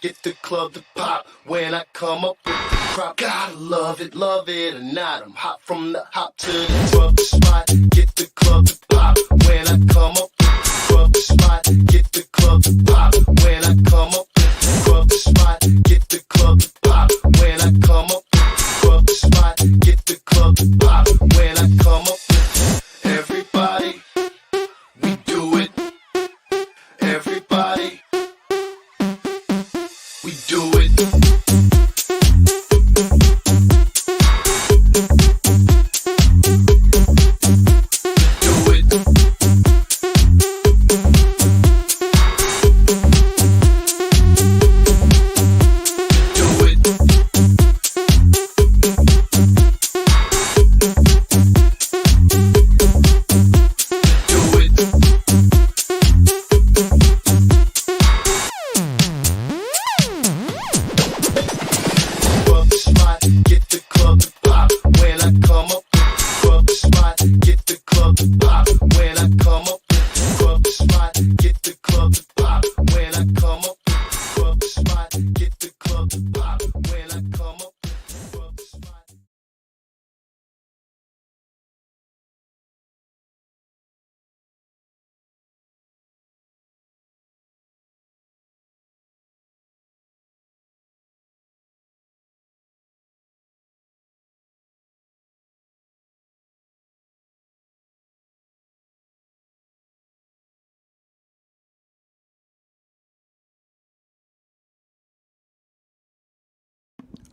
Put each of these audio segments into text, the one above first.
Get the club to pop when I come up with the crop. Gotta love it or not. I'm hot from the hop to the club spot. Get the club to pop when I come up with the club spot. Get the club to pop when I come up with the club spot. Get the club to pop when I come up with the club spot. Get the club to pop when I come up with everybody. We do it. Everybody. We do it.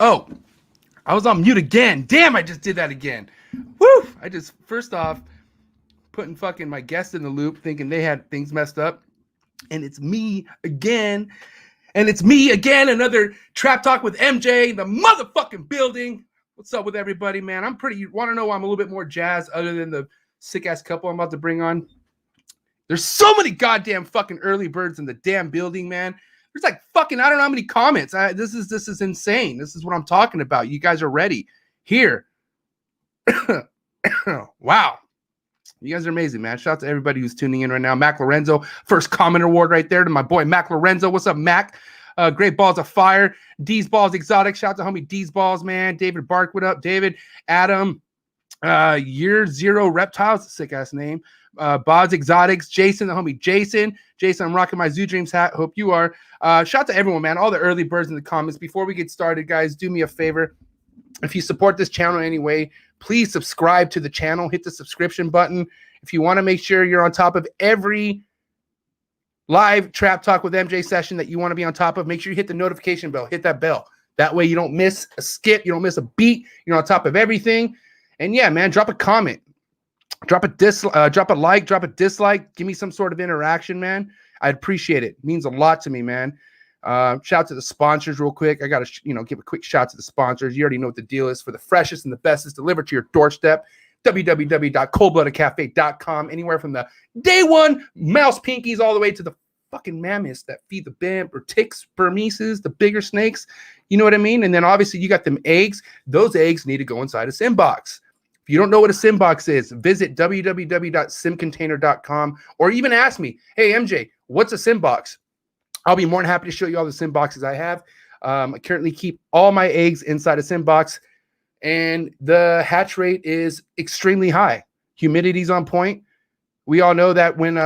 Oh, I was on mute again. Damn, I just did that again. Woo! I just, first off, putting fucking my guest in the loop, thinking they had things messed up. And it's me again. And it's me again, another Trap Talk with MJ, the motherfucking building. What's up with everybody, man? I'm pretty, you want to know why I'm a little bit more jazzed other than the sick-ass couple I'm about to bring on? There's so many goddamn fucking early birds in the damn building, man. There's like fucking, I don't know how many comments. This is insane. This is what I'm talking about. You guys are ready. Here. Wow. You guys are amazing, man. Shout out to everybody who's tuning in right now. Mac Lorenzo, first comment award right there to my boy Mac Lorenzo. What's up, Mac? Great Balls of Fire. D's Balls Exotic. Shout out to homie D's Balls, man. David Bark, what up? David, Adam, Year Zero Reptiles, sick ass name. Boz Exotics, Jason, the homie Jason. Jason, I'm rocking my Zoo Dreams hat. Hope you are. Shout out to everyone, man. All the early birds in the comments. Before we get started, guys, do me a favor. If you support this channel in any way, please subscribe to the channel. Hit the subscription button. If you want to make sure you're on top of every live Trap Talk with MJ session that you want to be on top of, make sure you hit the notification bell. Hit that bell. That way you don't miss a skip. You don't miss a beat. You're on top of everything. And yeah, man, drop a comment. Drop a like, drop a dislike. Give me some sort of interaction, man. I'd appreciate it. It means a lot to me, man. Shout out to the sponsors real quick. I got to, give a quick shout out to the sponsors. You already know what the deal is. For the freshest and the bestest delivered to your doorstep. www.coldbloodedcafe.com. Anywhere from the day one mouse pinkies all the way to the fucking mammoths that feed the bamb or ticks, burmese, the bigger snakes. You know what I mean? And then obviously you got them eggs. Those eggs need to go inside a sim box. If you don't know what a sim box is, visit www.simcontainer.com or even ask me, hey, MJ, what's a sim box? I'll be more than happy to show you all the sim boxes I have. I currently keep all my eggs inside a sim box, and the hatch rate is extremely high. Humidity's on point. We all know that when,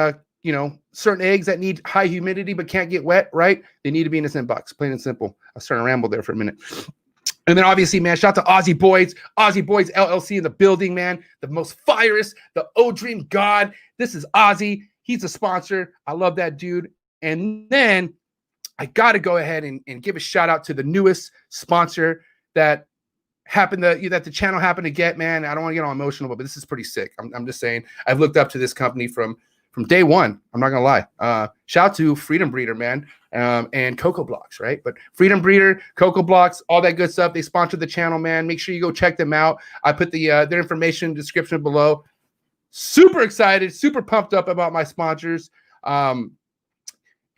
certain eggs that need high humidity but can't get wet, right? They need to be in a sim box, plain and simple. I was starting to ramble there for a minute. And then obviously, man, shout out to Aussie Boys LLC in the building, man. The most firest, the O-Dream God. This is Ozzy. He's a sponsor. I love that dude. And then I got to go ahead and give a shout out to the newest sponsor that the channel happened to get, man. I don't want to get all emotional, but this is pretty sick. I'm just saying, I've looked up to this company from day one. I'm not going to lie. Shout out to Freedom Breeder, man. And Cocoa Blocks, right? But Freedom Breeder, Cocoa Blocks, all that good stuff. They sponsor the channel, man. Make sure you go check them out. I put their information in the description below. Super excited, super pumped up about my sponsors. And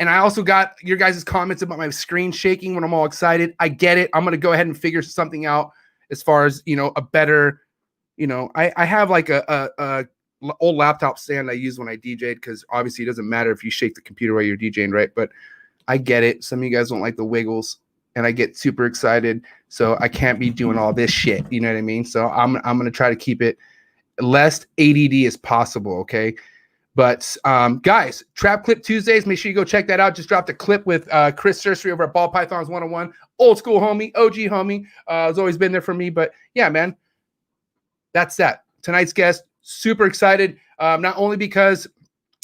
I also got your guys' comments about my screen shaking when I'm all excited. I get it. I'm going to go ahead and figure something out as far as, a better, I have like a old laptop stand I use when I DJ'd, because obviously it doesn't matter if you shake the computer while you're DJing, right? But I get it. Some of you guys don't like the wiggles, and I get super excited. So I can't be doing all this shit. You know what I mean? So I'm gonna try to keep it less ADD as possible. Okay. But guys, Trap Clip Tuesdays, make sure you go check that out. Just dropped a clip with Chris Cercery over at Ball Pythons 101. Old school homie, OG homie. Has always been there for me. But yeah, man, that's that. Tonight's guest, super excited. Not only because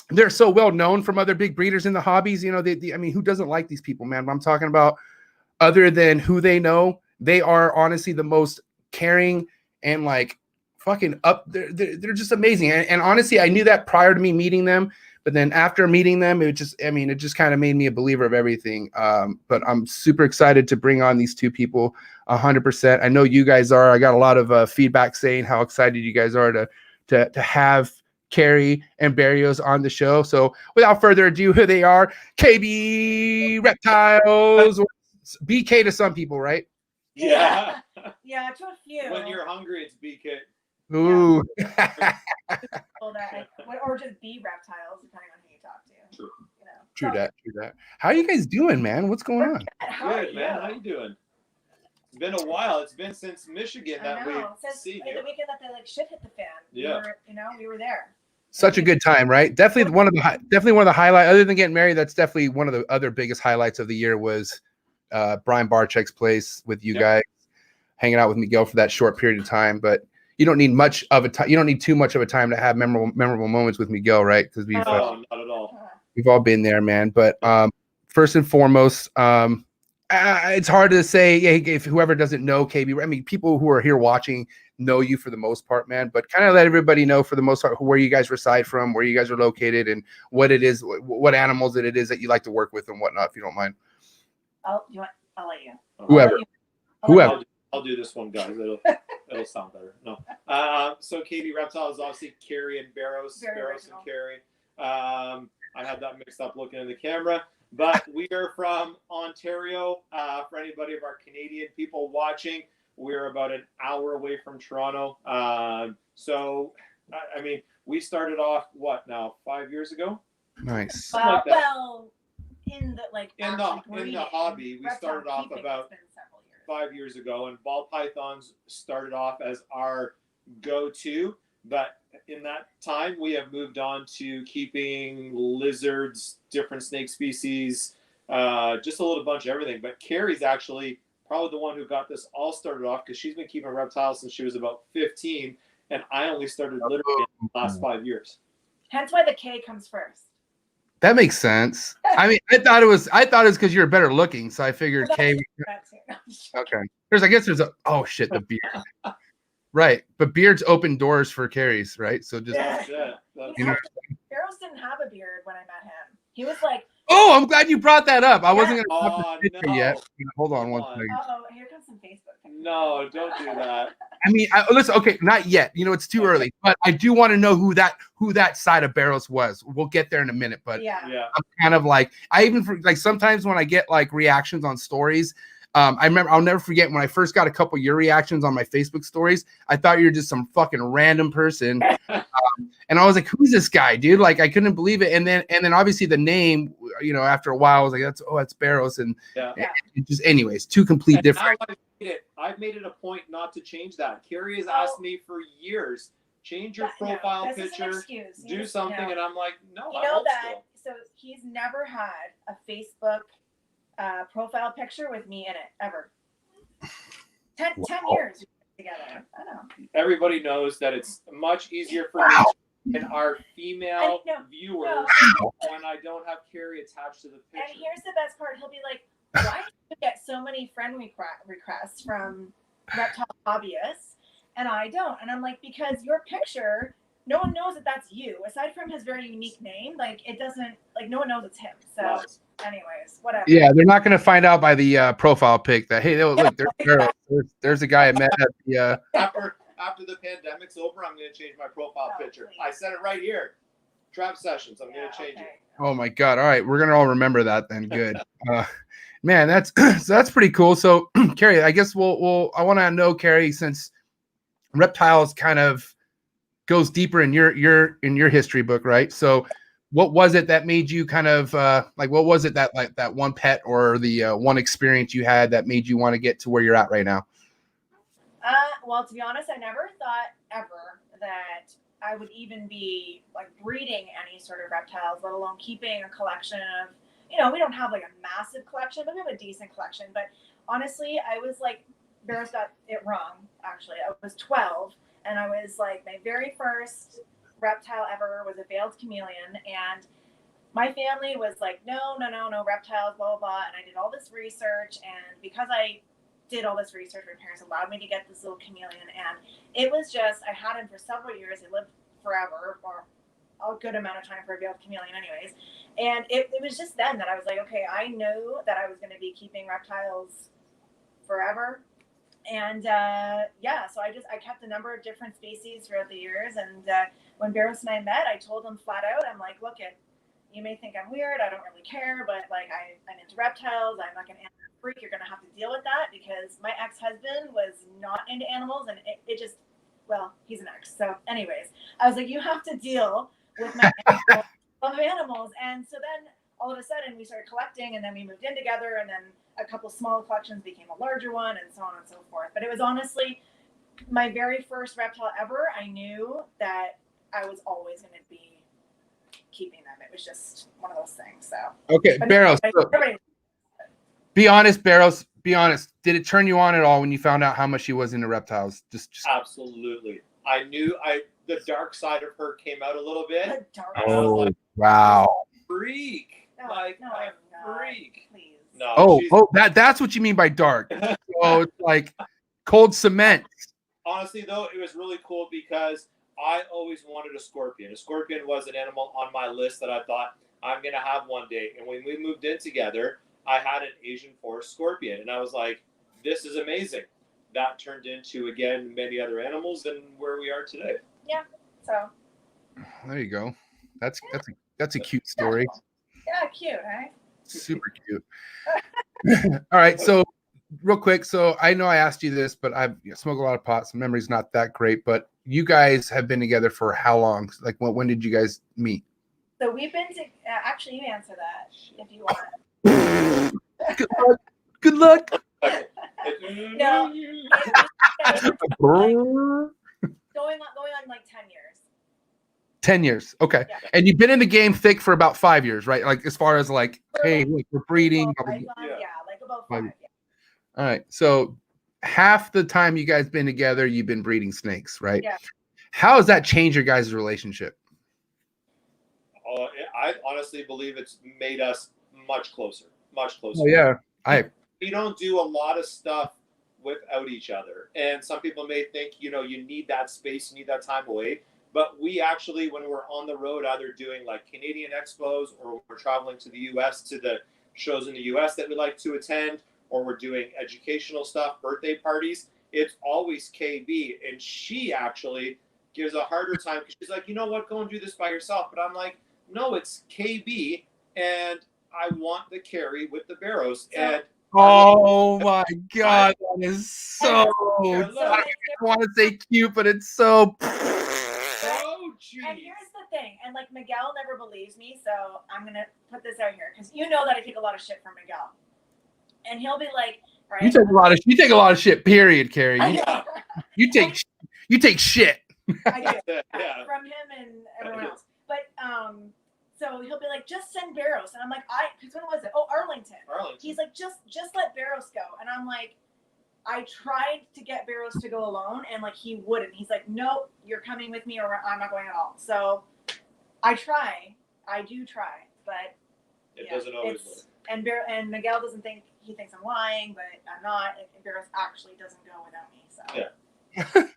they're so well known from other big breeders in the hobbies. You know, I mean, who doesn't like these people, man? But I'm talking about other than who they know, they are honestly the most caring and like fucking up. They're just amazing. And honestly, I knew that prior to me meeting them, but then after meeting them, it just kind of made me a believer of everything. But I'm super excited to bring on these two people 100%. I know you guys are. I got a lot of feedback saying how excited you guys are to have Keri and Bairos on the show. So without further ado, here they are, KB Reptiles, or BK to some people, right? Yeah. Yeah, to a few. When you're hungry, it's BK. Ooh. Or just be reptiles, depending on who you talk to. True. You know. True that. How are you guys doing, man? What's going on? Good, man. How you doing? It's been a while. It's been since Michigan that we've seen you. The weekend that the shit hit the fan. Yeah. We were there. Such a good time, right? Definitely one of the highlights. Other than getting married, that's definitely one of the other biggest highlights of the year was Brian Barczyk's place with you guys, hanging out with Miguel for that short period of time. But you don't need much of a time. You don't need too much of a time to have memorable moments with Miguel, right? Because we've not at all. We've all been there, man. But first and foremost, it's hard to say if whoever doesn't know KB. I mean, people who are here watching know you for the most part, man. But kind of let everybody know for the most part where you guys reside from, where you guys are located, and what it is, what animals it is that you like to work with and whatnot. If you don't mind. I'll let you. Whoever. I'll do this one, guys. It'll sound better. No. So KB Reptiles, obviously Keri and Bairos and Keri. I had that mixed up looking in the camera, but we are from Ontario. For anybody of our Canadian people watching, we're about an hour away from Toronto. So, I mean, we started off 5 years ago? Nice. Well, in the hobby, we started off about 5 years ago, and ball pythons started off as our go-to, but in that time we have moved on to keeping lizards, different snake species, just a little bunch of everything. But Keri's actually probably the one who got this all started off, because she's been keeping reptiles since she was about 15, and I only started literally in the last 5 years. Hence why the K comes first. That makes sense. I mean, I thought it was because you're better looking, so I figured K. Okay. There's the beard. Right, but beards open doors for Keri's, right? So just you know, Bairos didn't have a beard when I met him. He was like, "Oh, I'm glad you brought that up. I wasn't going to put the picture yet. Hold on one second. Oh, here comes some Facebook. No, don't do that. I mean, listen. Okay, not yet. You know, it's too early. But I do want to know who that side of Bairos was. We'll get there in a minute. But yeah. I'm kind of like, sometimes when I get like reactions on stories. I remember, I'll never forget when I first got a couple of your reactions on my Facebook stories. I thought you were just some fucking random person, and I was like, "Who's this guy, dude?" Like, I couldn't believe it. And then obviously the name, you know, after a while, I was like, "That's Bairos." And it just, anyways, two complete different. I've made it a point not to change that. Keri has asked me for years, change your profile picture, do something, and I'm like, no. You know that. So he's never had a Facebook profile picture with me in it ever. 10 years together. I know. Everybody knows that it's much easier for me and our female viewers when I don't have Keri attached to the picture. And here's the best part: he'll be like, "Why do you get so many friend requests from reptile hobbyists, and I don't?" And I'm like, "Because your picture, no one knows that that's you. Aside from his very unique name, like it doesn't, like no one knows it's him." So. Anyways, whatever. Yeah, they're not going to find out by the profile pic that, hey, look, there's a guy I met at the. After the pandemic's over, I'm going to change my profile picture. Please. I said it right here. Trap sessions. I'm going to change it. Oh my God! All right, we're going to all remember that then. Good. Man, that's pretty cool. So, Keri, I guess I want to know, Keri, since Reptiles kind of goes deeper in your history book, right? So, what was it that made you kind of like, what was it that like that one pet or the one experience you had that made you want to get to where you're at right now? Well, to be honest, I never thought ever that I would even be like breeding any sort of reptiles, let alone keeping a collection of, we don't have like a massive collection, but we have a decent collection. But honestly, I was like, Bairos got it wrong, actually. I was 12, and I was like, my very first reptile ever was a veiled chameleon. And my family was like, no, reptiles, blah, blah, blah. And I did all this research. And because I did all this research, my parents allowed me to get this little chameleon. And it was just, I had him for several years. He lived forever, or a good amount of time for a veiled chameleon anyways. And it was just then that I was like, okay, I knew that I was going to be keeping reptiles forever. And so I kept a number of different species throughout the years. And when Bairos and I met, I told him flat out, I'm like, look, you may think I'm weird, I don't really care, but like I'm into reptiles, I'm like an animal freak, you're gonna have to deal with that, because my ex-husband was not into animals, and it just, well, he's an ex. So anyways, I was like, you have to deal with my love of animals. And so then all of a sudden we started collecting, and then we moved in together, and then a couple small collections became a larger one, and so on and so forth. But it was honestly my very first reptile ever. I knew that I was always going to be keeping them. It was just one of those things. So okay, Bairos, be honest, Bairos, be honest. Did it turn you on at all when you found out how much she was into reptiles? Just absolutely. I knew the dark side of her came out a little bit. Oh, like, wow. Freak. Freak. Please. No. That's what you mean by dark. So it's like cold cement. Honestly, though, it was really cool because I always wanted a scorpion. A scorpion was an animal on my list that I thought I'm going to have one day. And when we moved in together, I had an Asian forest scorpion. And I was like, this is amazing. That turned into, again, many other animals and where we are today. Yeah. So there you go. That's a cute story. Yeah, cute, right? Super cute. All right, so real quick, so I know I asked you this, but I've smoked a lot of pot, so memory's not that great. But you guys have been together for how long? Like, when did you guys meet? So we've been to. Actually, you answer that if you want. Good luck. No. Going on like 10 years. 10 years. Okay. Yeah. And you've been in the game thick for about 5 years, right? Like, as far as like, hey, look, we're breeding. Yeah, like about 5. Yeah. All right. So half the time you guys been together, you've been breeding snakes, right? Yeah. How has that changed your guys' relationship? I honestly believe it's made us much closer. Much closer. Oh, yeah. We don't do a lot of stuff without each other. And some people may think, you need that space, you need that time away. But we actually, when we're on the road, either doing like Canadian expos, or we're traveling to the U.S. to the shows in the U.S. that we like to attend, or we're doing educational stuff, birthday parties, it's always KB. And she actually gives a harder time because she's like, you know what, go and do this by yourself. But I'm like, no, it's KB, and I want the Keri with the Bairos. And oh my God, that is so. I want to say cute, but it's so. And here's the thing, and like Miguel never believes me, so I'm gonna put this out here because you know that I take a lot of shit from Miguel, and he'll be like, right? You take a lot of shit. Period, Keri. You take shit. I do, yeah, from him and everyone else. But so he'll be like, just send Bairos, and I'm like, because when was it? Oh, Arlington. He's like, just let Bairos go, and I'm like, I tried to get Bairos to go alone, and like he wouldn't. He's like, nope, you're coming with me, or I'm not going at all. So I do try, but it doesn't always work. And Miguel doesn't think, he thinks I'm lying, but I'm not. And Bairos actually doesn't go without me. So yeah,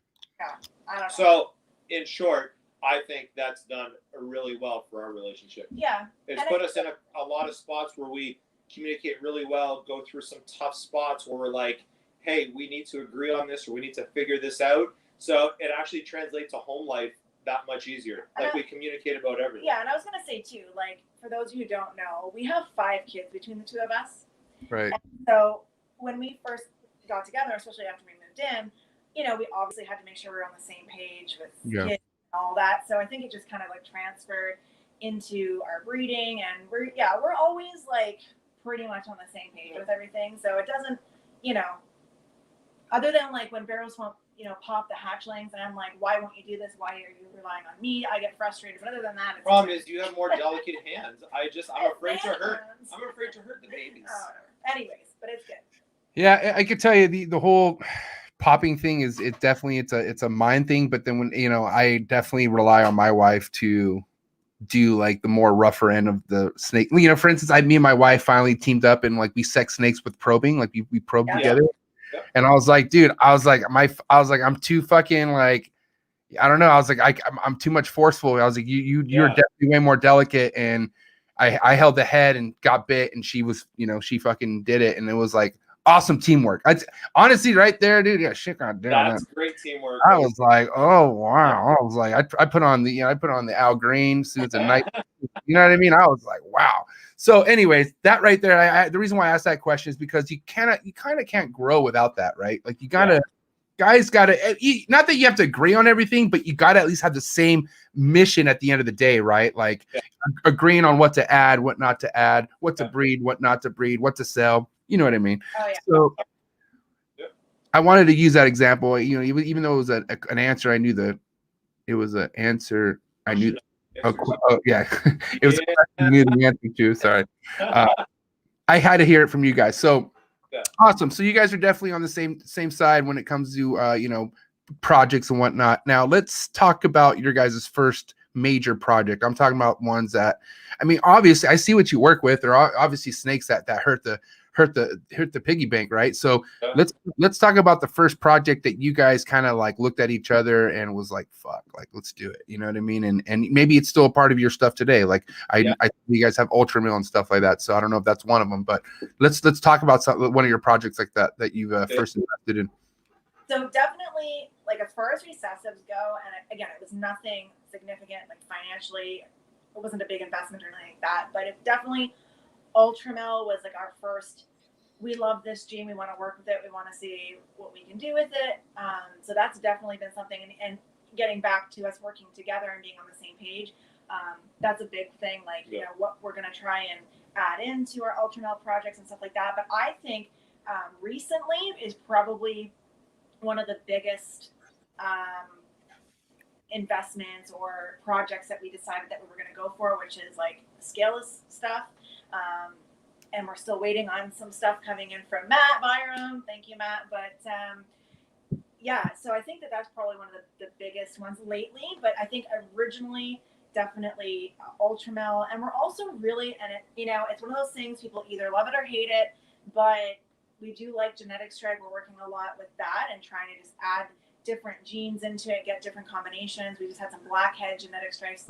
I don't know. So in short, I think that's done really well for our relationship. Yeah, it's put us in a lot of spots where we communicate really well, go through some tough spots where we're like, hey, we need to agree on this, or we need to figure this out. So it actually translates to home life that much easier. Like, we communicate about everything. Yeah, and I was going to say, too, like, for those of you who don't know, we have 5 kids between the two of us. Right. And so when we first got together, especially after we moved in, we obviously had to make sure we were on the same page with kids and all that. So I think it just kind of, like, transferred into our breeding, and we're always like pretty much on the same page with everything. So it doesn't, you know, other than like when Bairos won't, you know, pop the hatchlings, and I'm like, why won't you do this? Why are you relying on me? I get frustrated. But other than that, it's problem is you have more delicate hands. I'm afraid to hurt. I'm afraid to hurt the babies. Anyways, but it's good. Yeah, I could tell you the whole popping thing is it's a mind thing, but then when, you know, I definitely rely on my wife to do like the more rougher end of the snake. You know, for instance, me and my wife finally teamed up and like we sex snakes with probing, like we probe together. Yeah. And I was like, dude, I'm too fucking like, I don't know. I was like, I'm too much forceful. I was like, you're definitely way more delicate. And I held the head and got bit, and she was, you know, she fucking did it, and it was like awesome teamwork. Honestly, right there, dude. Yeah, shit, goddamn. That's great teamwork. I was like, oh wow. I was like, I put on the Al Green suits at night. You know what I mean? I was like, wow. So, anyways, that right there. The reason why I asked that question is because you kind of can't grow without that, right? Like you gotta. Yeah. Guys gotta, not that you have to agree on everything, but you gotta at least have the same mission at the end of the day, right? Like agreeing on what to add, what not to add, what to breed, what not to breed, what to sell. You know what I mean? Oh, yeah. So I wanted to use that example. You know, even though it was an answer, I knew that it was an answer. I knew. Oh yeah, it was. I knew the answer too. Sorry, I had to hear it from you guys. So. Yeah. Awesome. So you guys are definitely on the same side when it comes to you know, projects and whatnot. Now let's talk about your guys' first major project. I'm talking about ones that, I mean, obviously I see what you work with. There are obviously snakes that hurt the piggy bank, right? So let's talk about the first project that you guys kind of like looked at each other and was like, fuck, like let's do it. You know what I mean? And maybe it's still a part of your stuff today. Like I you guys have ultra mill and stuff like that. So I don't know if that's one of them, but let's talk about one of your projects like that you've first invested in. So definitely, like as far as recessives go, and again, it was nothing significant, like financially, it wasn't a big investment or anything like that, but it definitely. Ultramel was like our first. We love this gene. We want to work with it. We want to see what we can do with it. So that's definitely been something. And getting back to us working together and being on the same page, that's a big thing. Like you know what we're gonna try and add into our Ultramel projects and stuff like that. But I think recently is probably one of the biggest investments or projects that we decided that we were going to go for, which is like scaleless stuff. And we're still waiting on some stuff coming in from Matt Byram. Thank you, Matt. But yeah, so I think that's probably one of the biggest ones lately. But I think originally, definitely Ultramel. And we're also really, and you know, it's one of those things people either love it or hate it. But we do like genetic stripe. We're working a lot with that and trying to just add different genes into it, get different combinations. We just had some blackhead genetic stripes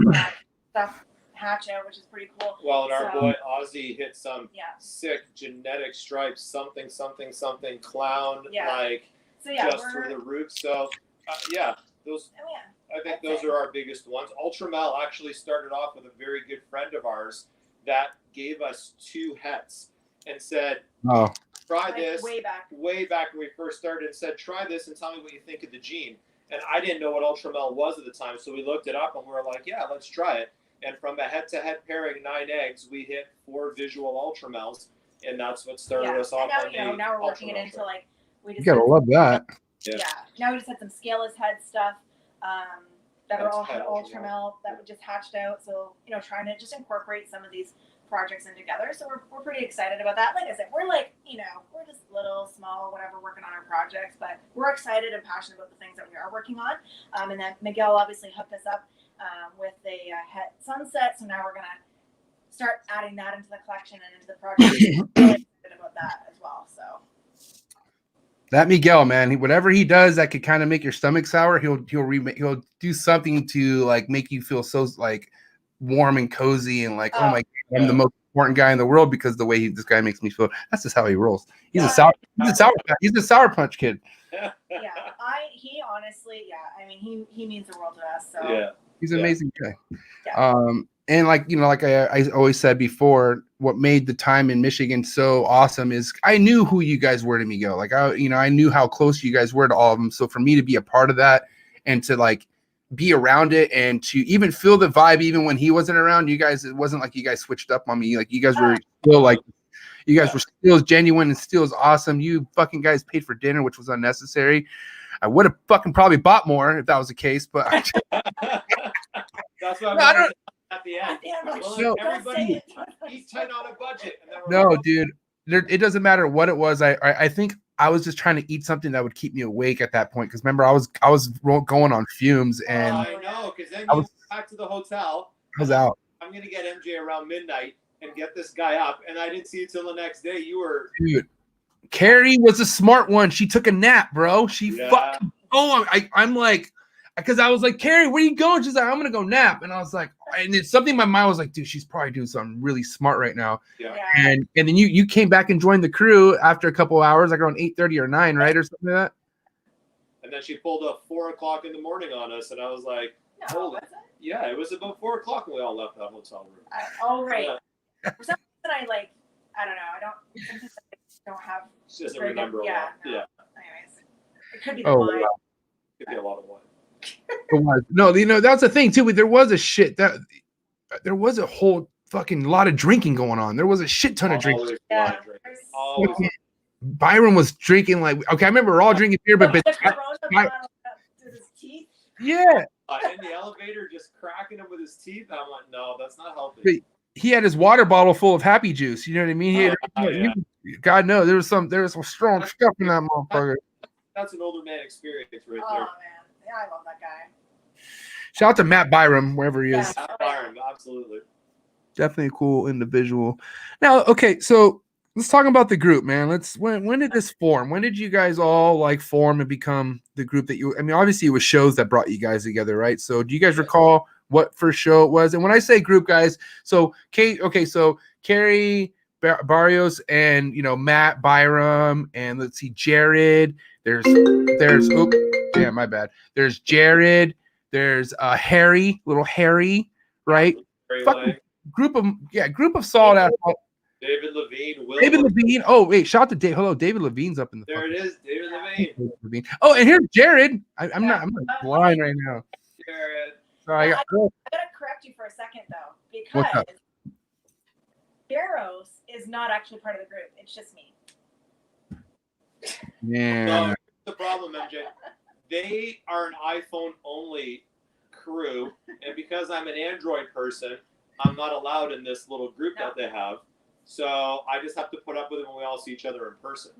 stuff hatch out, which is pretty cool. Well, and our boy Ozzy hit some sick genetic stripes, something clown, like just through the roof. So those. I think those are our biggest ones. Ultramel actually started off with a very good friend of ours that gave us 2 hets and said, try this. Way back when we first started, and said, try this and tell me what you think of the gene. And I didn't know what Ultramel was at the time, so we looked it up and we were like, yeah, let's try it. And from a head-to-head pairing, 9 eggs, we hit 4 visual Ultramels, and that's what started us off on the now we're working it into like we just. You gotta love that. Yeah. Now we just had some scaleless head stuff that are all Ultramel that we just hatched out. So you know, trying to just incorporate some of these projects in together. So we're pretty excited about that. Like I said, we're like, you know, we're just little, small, whatever, working on our projects, but we're excited and passionate about the things that we are working on. And then Miguel obviously hooked us up with the Het Sunset. So now we're going to start adding that into the collection and into the project. We're really excited about that as well. So that Miguel, man, whatever he does that could kind of make your stomach sour, he'll do something to like make you feel so like warm and cozy and like, oh my God, I'm the most important guy in the world because the way this guy makes me feel. That's just how he rolls. He's a sour punch kid. He honestly, I mean, he means the world to us. So he's an amazing guy. And like, you know, like I always said before, what made the time in Michigan so awesome is I knew who you guys were to Miguel. Like I knew how close you guys were to all of them. So for me to be a part of that and to like be around it and to even feel the vibe even when he wasn't around. You guys, it wasn't like you guys switched up on me. Like you guys were still like, you guys were still as genuine and still as awesome. You fucking guys paid for dinner, which was unnecessary. I would have fucking probably bought more if that was the case, but That's what No, I I'm at the end. Like, Well, no. everybody eat tight on a budget. And then no, dude, it doesn't matter what it was. I think I was just trying to eat something that would keep me awake at that point. Because remember, I was going on fumes and I know, because then I you was- went back to the hotel. I was out. I'm gonna get MJ around midnight and get this guy up, and I didn't see you till the next day. You were Dude, Keri was a smart one. She took a nap, bro. She fucking. Oh, I'm like, because I was like, Keri, where you going? She's like, I'm gonna go nap, and I was like, and it's something in my mind was like, dude, she's probably doing something really smart right now. Yeah. And then you came back and joined the crew after a couple of hours, like around 8:30 or 9, right, or something like that. And then she pulled up 4 o'clock in the morning on us, and I was like, No, hold was it. it? Yeah, it was about 4 o'clock when we all left that hotel room. Oh, right. Yeah. For some reason, I don't know. Sometimes I don't have. She doesn't very good- remember a yeah, lot. no. Yeah, Anyways, it could be the Oh, wine. wow. could be a lot of wine. No, that's the thing too. There was a shit that there was a whole fucking lot of drinking going on. There was a shit ton of drinking. Always a Yeah. lot of drinking. Always. Fucking Byron was drinking like, okay, I remember we're all drinking beer, but The Corona bottle to his teeth. yeah, In the elevator, just cracking him with his teeth. I'm like, no, that's not helping. But he had his water bottle full of happy juice. You know what I mean? He had, Yeah. God knows there was some strong stuff in that motherfucker. That's an older man experience right Oh there. man, yeah, I love that guy. Shout out to Matt Byram, wherever he is. Yeah. Byron, absolutely. Definitely a cool individual. Now, okay, so let's talk about the group, man. When did this form? When did you guys all like form and become the group that you? I mean, obviously it was shows that brought you guys together, right? So do you guys recall what first show it was? And when I say group, guys, so so Keri, Bairos, and Matt Byram, and let's see, Jared. There's oops, yeah, my bad. There's Jared. There's little Harry, right? Very Fucking Lang, group of solid ass. David Levine, Will. David Levine. Oh wait, shout out to Dave. Hello, David Levine's up in the. There it is, David Levine. David Levine. Oh, and here's Jared. I'm not blind right now. Jared. Sorry, I gotta correct you for a second though, What's up? because Bairos is not actually part of the group. It's just me. yeah. No, here's the problem, MJ. They are an iPhone only crew, and because I'm an Android person, I'm not allowed in this little group that they have. So I just have to put up with it when we all see each other in person.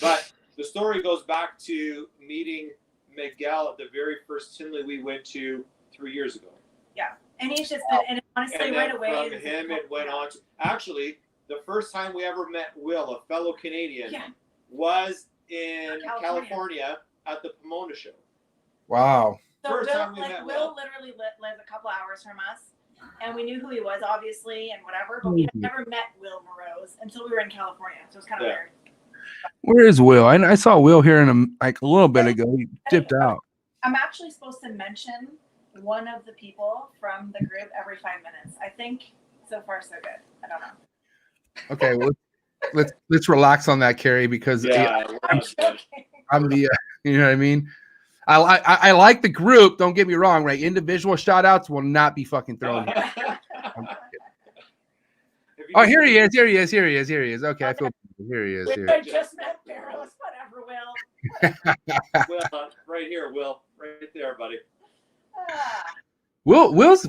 But the story goes back to meeting Miguel at the very first Tinley we went to 3 years ago. And he's just been, and honestly, And right then away. from him, it went on to actually the first time we ever met Will, a fellow Canadian, Yeah. was in California. California at the Pomona show. Wow. So First time we Will, met Will Will. literally lives a couple hours from us, and we knew who he was, obviously, and whatever. But we had never met Will Morose until we were in California, so it's kind of Yeah. weird. Where is Will? I saw Will here in a little bit ago. He dipped out. I'm actually supposed to mention one of the people from the group every 5 minutes. I think so far so good. I don't know. Okay, well, let's relax on that, Keri, because Yeah, I'm joking. I'm the you know what I mean. I like the group. Don't get me wrong, right? Individual shout outs will not be fucking thrown. Oh, here he is. Here he is. Here he is. Here he is. Okay, I feel here he is. We Here. just met Bairos. Whatever, Will. Will, right here, Will, right there, buddy. Ah, Will's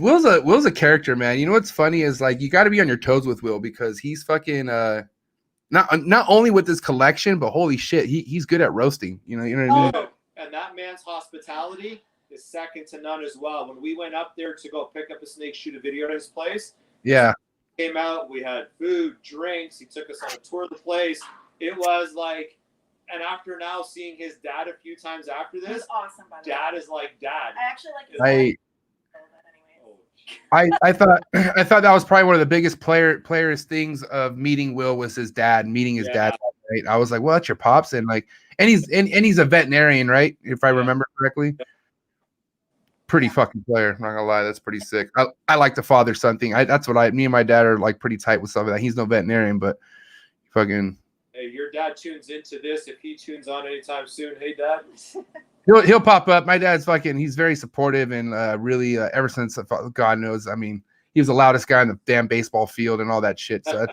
a character, man. You know what's funny is like you got to be on your toes with Will because he's fucking not only with his collection, but holy shit, he's good at roasting. You know what I mean? Oh, and that man's hospitality is second to none as well. When we went up there to go pick up a snake, shoot a video at his place, Yeah. came out, we had food, drinks. He took us on a tour of the place. It was like, and after now seeing his dad a few times after he was this, awesome, by the way. dad is like dad. I actually like his I anyways. I thought that was probably one of the biggest players things of meeting Will was his dad, meeting his dad. Right? I was like, well, that's your pops, and like, and he's a veterinarian, right? If I remember correctly. Pretty fucking player, I'm not gonna lie, that's pretty sick. I like the father son thing. Me and my dad are like pretty tight with some of that. He's no veterinarian, but fucking Hey, Hey, your dad tunes into this. If he tunes on anytime soon, hey, Dad. He'll pop up. My dad's he's very supportive and really ever since God knows. I mean, he was the loudest guy in the damn baseball field and all that shit. So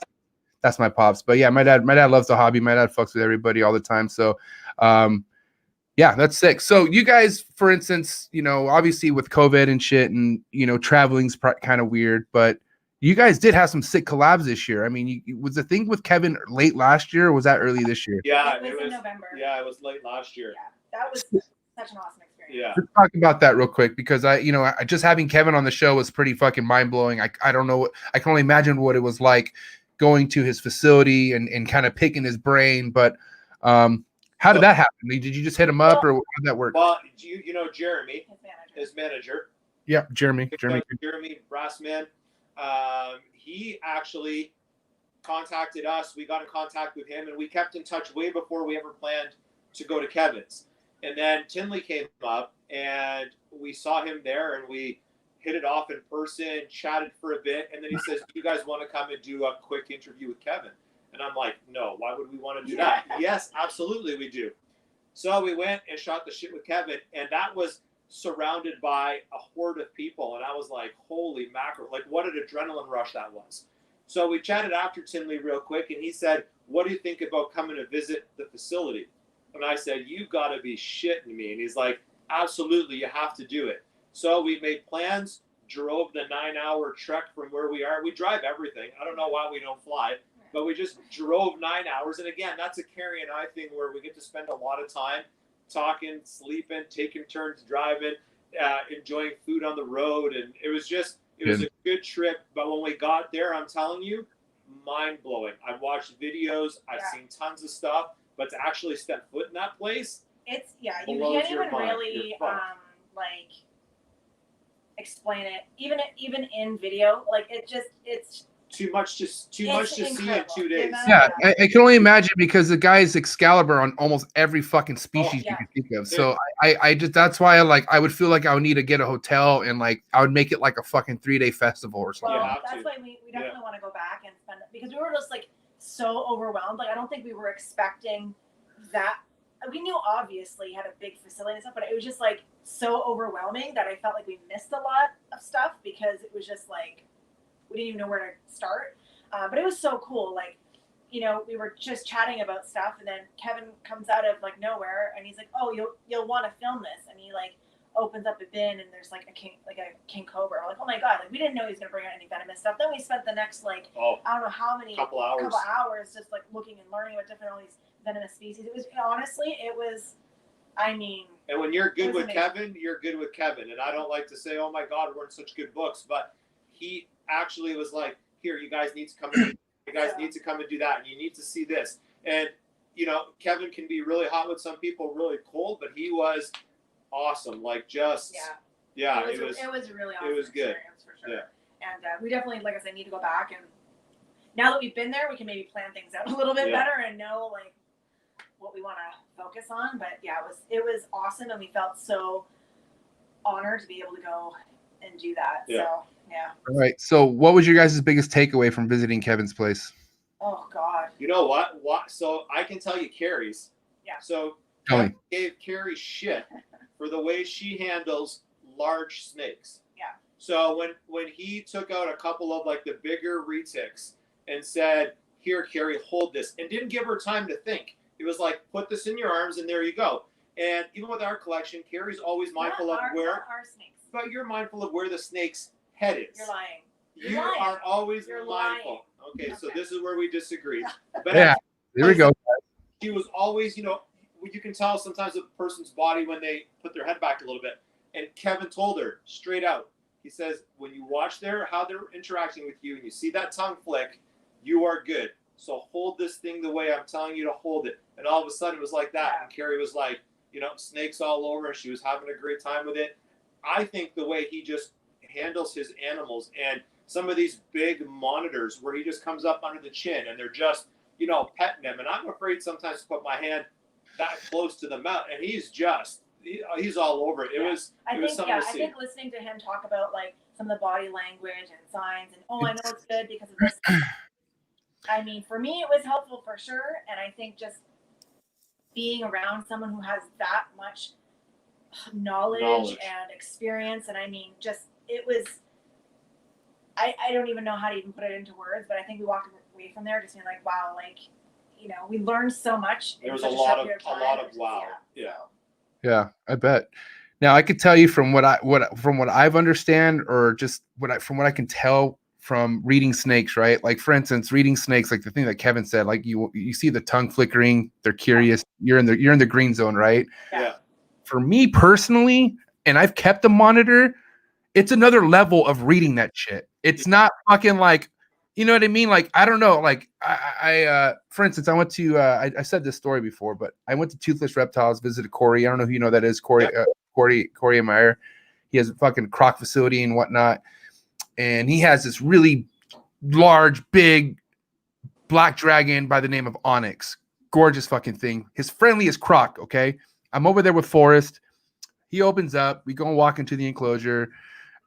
that's my pops. But yeah, my dad loves the hobby. My dad fucks with everybody all the time. So yeah, that's sick. So you guys, for instance, obviously with COVID and shit and, traveling's kind of weird, but you guys did have some sick collabs this year. I mean, was the thing with Kevin late last year or was that early this year? Yeah, it was in November. Yeah, it was late last year. Yeah, that was such an awesome experience. Yeah. Let's talk about that real quick because I just having Kevin on the show was pretty fucking mind blowing. I don't know I can only imagine what it was like going to his facility and kind of picking his brain. But how did that happen? Did you just hit him up or how did that work? Well, you know Jeremy, his manager. Yeah, Jeremy Brassman. He actually contacted us. We got in contact with him, and we kept in touch way before we ever planned to go to Kevin's. And then Tinley came up, and we saw him there, and we hit it off in person, chatted for a bit, and then he says, "Do you guys want to come and do a quick interview with Kevin?" And I'm like, "No, why would we want to do that?" "Yes, absolutely we do." So we went and shot the shit with Kevin, and that was surrounded by a horde of people, and I was like, holy mackerel, like what an adrenaline rush that was. So we chatted after Tinley real quick, and he said, "What do you think about coming to visit the facility?" And I said, "You gotta be shitting me." And he's like, "Absolutely, you have to do it." So we made plans, drove the 9-hour trek from where we are. We drive everything. I don't know why we don't fly, but we just drove 9 hours. And again, that's a Keri and I thing where we get to spend a lot of time talking, sleeping, taking turns driving, enjoying food on the road. And it was a good trip. But when we got there, I'm telling you, mind blowing. I've watched videos, I've seen tons of stuff, but to actually step foot in that place, it's you can't even really explain it. Even in video, it's too much to see in 2 days. Yeah, I can only imagine because the guy's Excalibur on almost every fucking species you can think of. So I just that's why I would feel like I would need to get a hotel and I would make it like a fucking 3-day festival or something. Well, that's why we definitely want to go back and spend it because we were just so overwhelmed. I don't think we were expecting that. We knew obviously had a big facility and stuff, but it was just so overwhelming that I felt like we missed a lot of stuff because it was just we didn't even know where to start. But it was so cool. We were just chatting about stuff, and then Kevin comes out of nowhere, and he's like, "Oh, you'll want to film this," and he opens up a bin, and there's a king cobra. We're like, "Oh my god!" We didn't know he was gonna bring out any venomous stuff. Then we spent the next I don't know how many couple hours just looking and learning about different all these venomous species. It was honestly, I mean. And when you're good with Kevin, you're good with Kevin. And I don't like to say, "Oh my god, we're in such good books," but he actually was like, "Here, you guys need to come and do that, and you need to see this." And Kevin can be really hot with some people, really cold, but he was awesome. It was a really awesome. It was good for sure. Yeah. And we definitely, like I said, need to go back, and now that we've been there, we can maybe plan things out a little bit better and know what we want to focus on. But yeah, it was awesome, and we felt so honored to be able to go and do that. Yeah. So yeah. All right. So what was your guys' biggest takeaway from visiting Kevin's place? Oh God. You know what? So I can tell you Keri's. Yeah. So Kevin gave Keri shit for the way she handles large snakes. Yeah. So when he took out a couple of the bigger retics and said, "Here, Keri, hold this," and didn't give her time to think. It was "Put this in your arms and there you go." And even with our collection, Keri's always mindful of where. Not our snakes. But you're mindful of where the snake's head is. You're lying. You are always mindful. Lying. Okay, so this is where we disagree. But there we go. She was always, you can tell sometimes a person's body when they put their head back a little bit. And Kevin told her straight out. He says, when you watch how they're interacting with you and you see that tongue flick, you are good. So hold this thing the way I'm telling you to hold it. And all of a sudden it was like that. And Keri was snakes all over, and she was having a great time with it. I think the way he just handles his animals and some of these big monitors where he just comes up under the chin and they're just, petting him. And I'm afraid sometimes to put my hand that close to the mouth, and he's all over it. It was something to see. I think listening to him talk about some of the body language and signs and I know it's good because of this. I mean, for me, it was helpful for sure. And I think just being around someone who has that much knowledge and experience. And I mean, just, it was, I don't even know how to even put it into words, but I think we walked away from there just being like, wow, like, you know, we learned so much. There was a lot of wow. Yeah. Yeah, I bet. Now I could tell you from what I've understand, or just from what I can tell from reading snakes, right? Like for instance, reading snakes, like the thing that Kevin said, like you see the tongue flickering, they're curious, you're in the green zone, right? Yeah. For me personally, and I've kept a monitor, it's another level of reading that shit. It's not fucking like, you know what I mean? Like, I don't know. Like I for instance, I went to, I said this story before, but I went to Toothless Reptiles, visited Corey. I don't know who you know that is, Corey, Corey Meyer. He has a fucking croc facility and whatnot. And he has this really large, big black dragon by the name of Onyx. Gorgeous fucking thing. His friendliest croc, okay? I'm over there with Forrest. He opens up. We go and walk into the enclosure.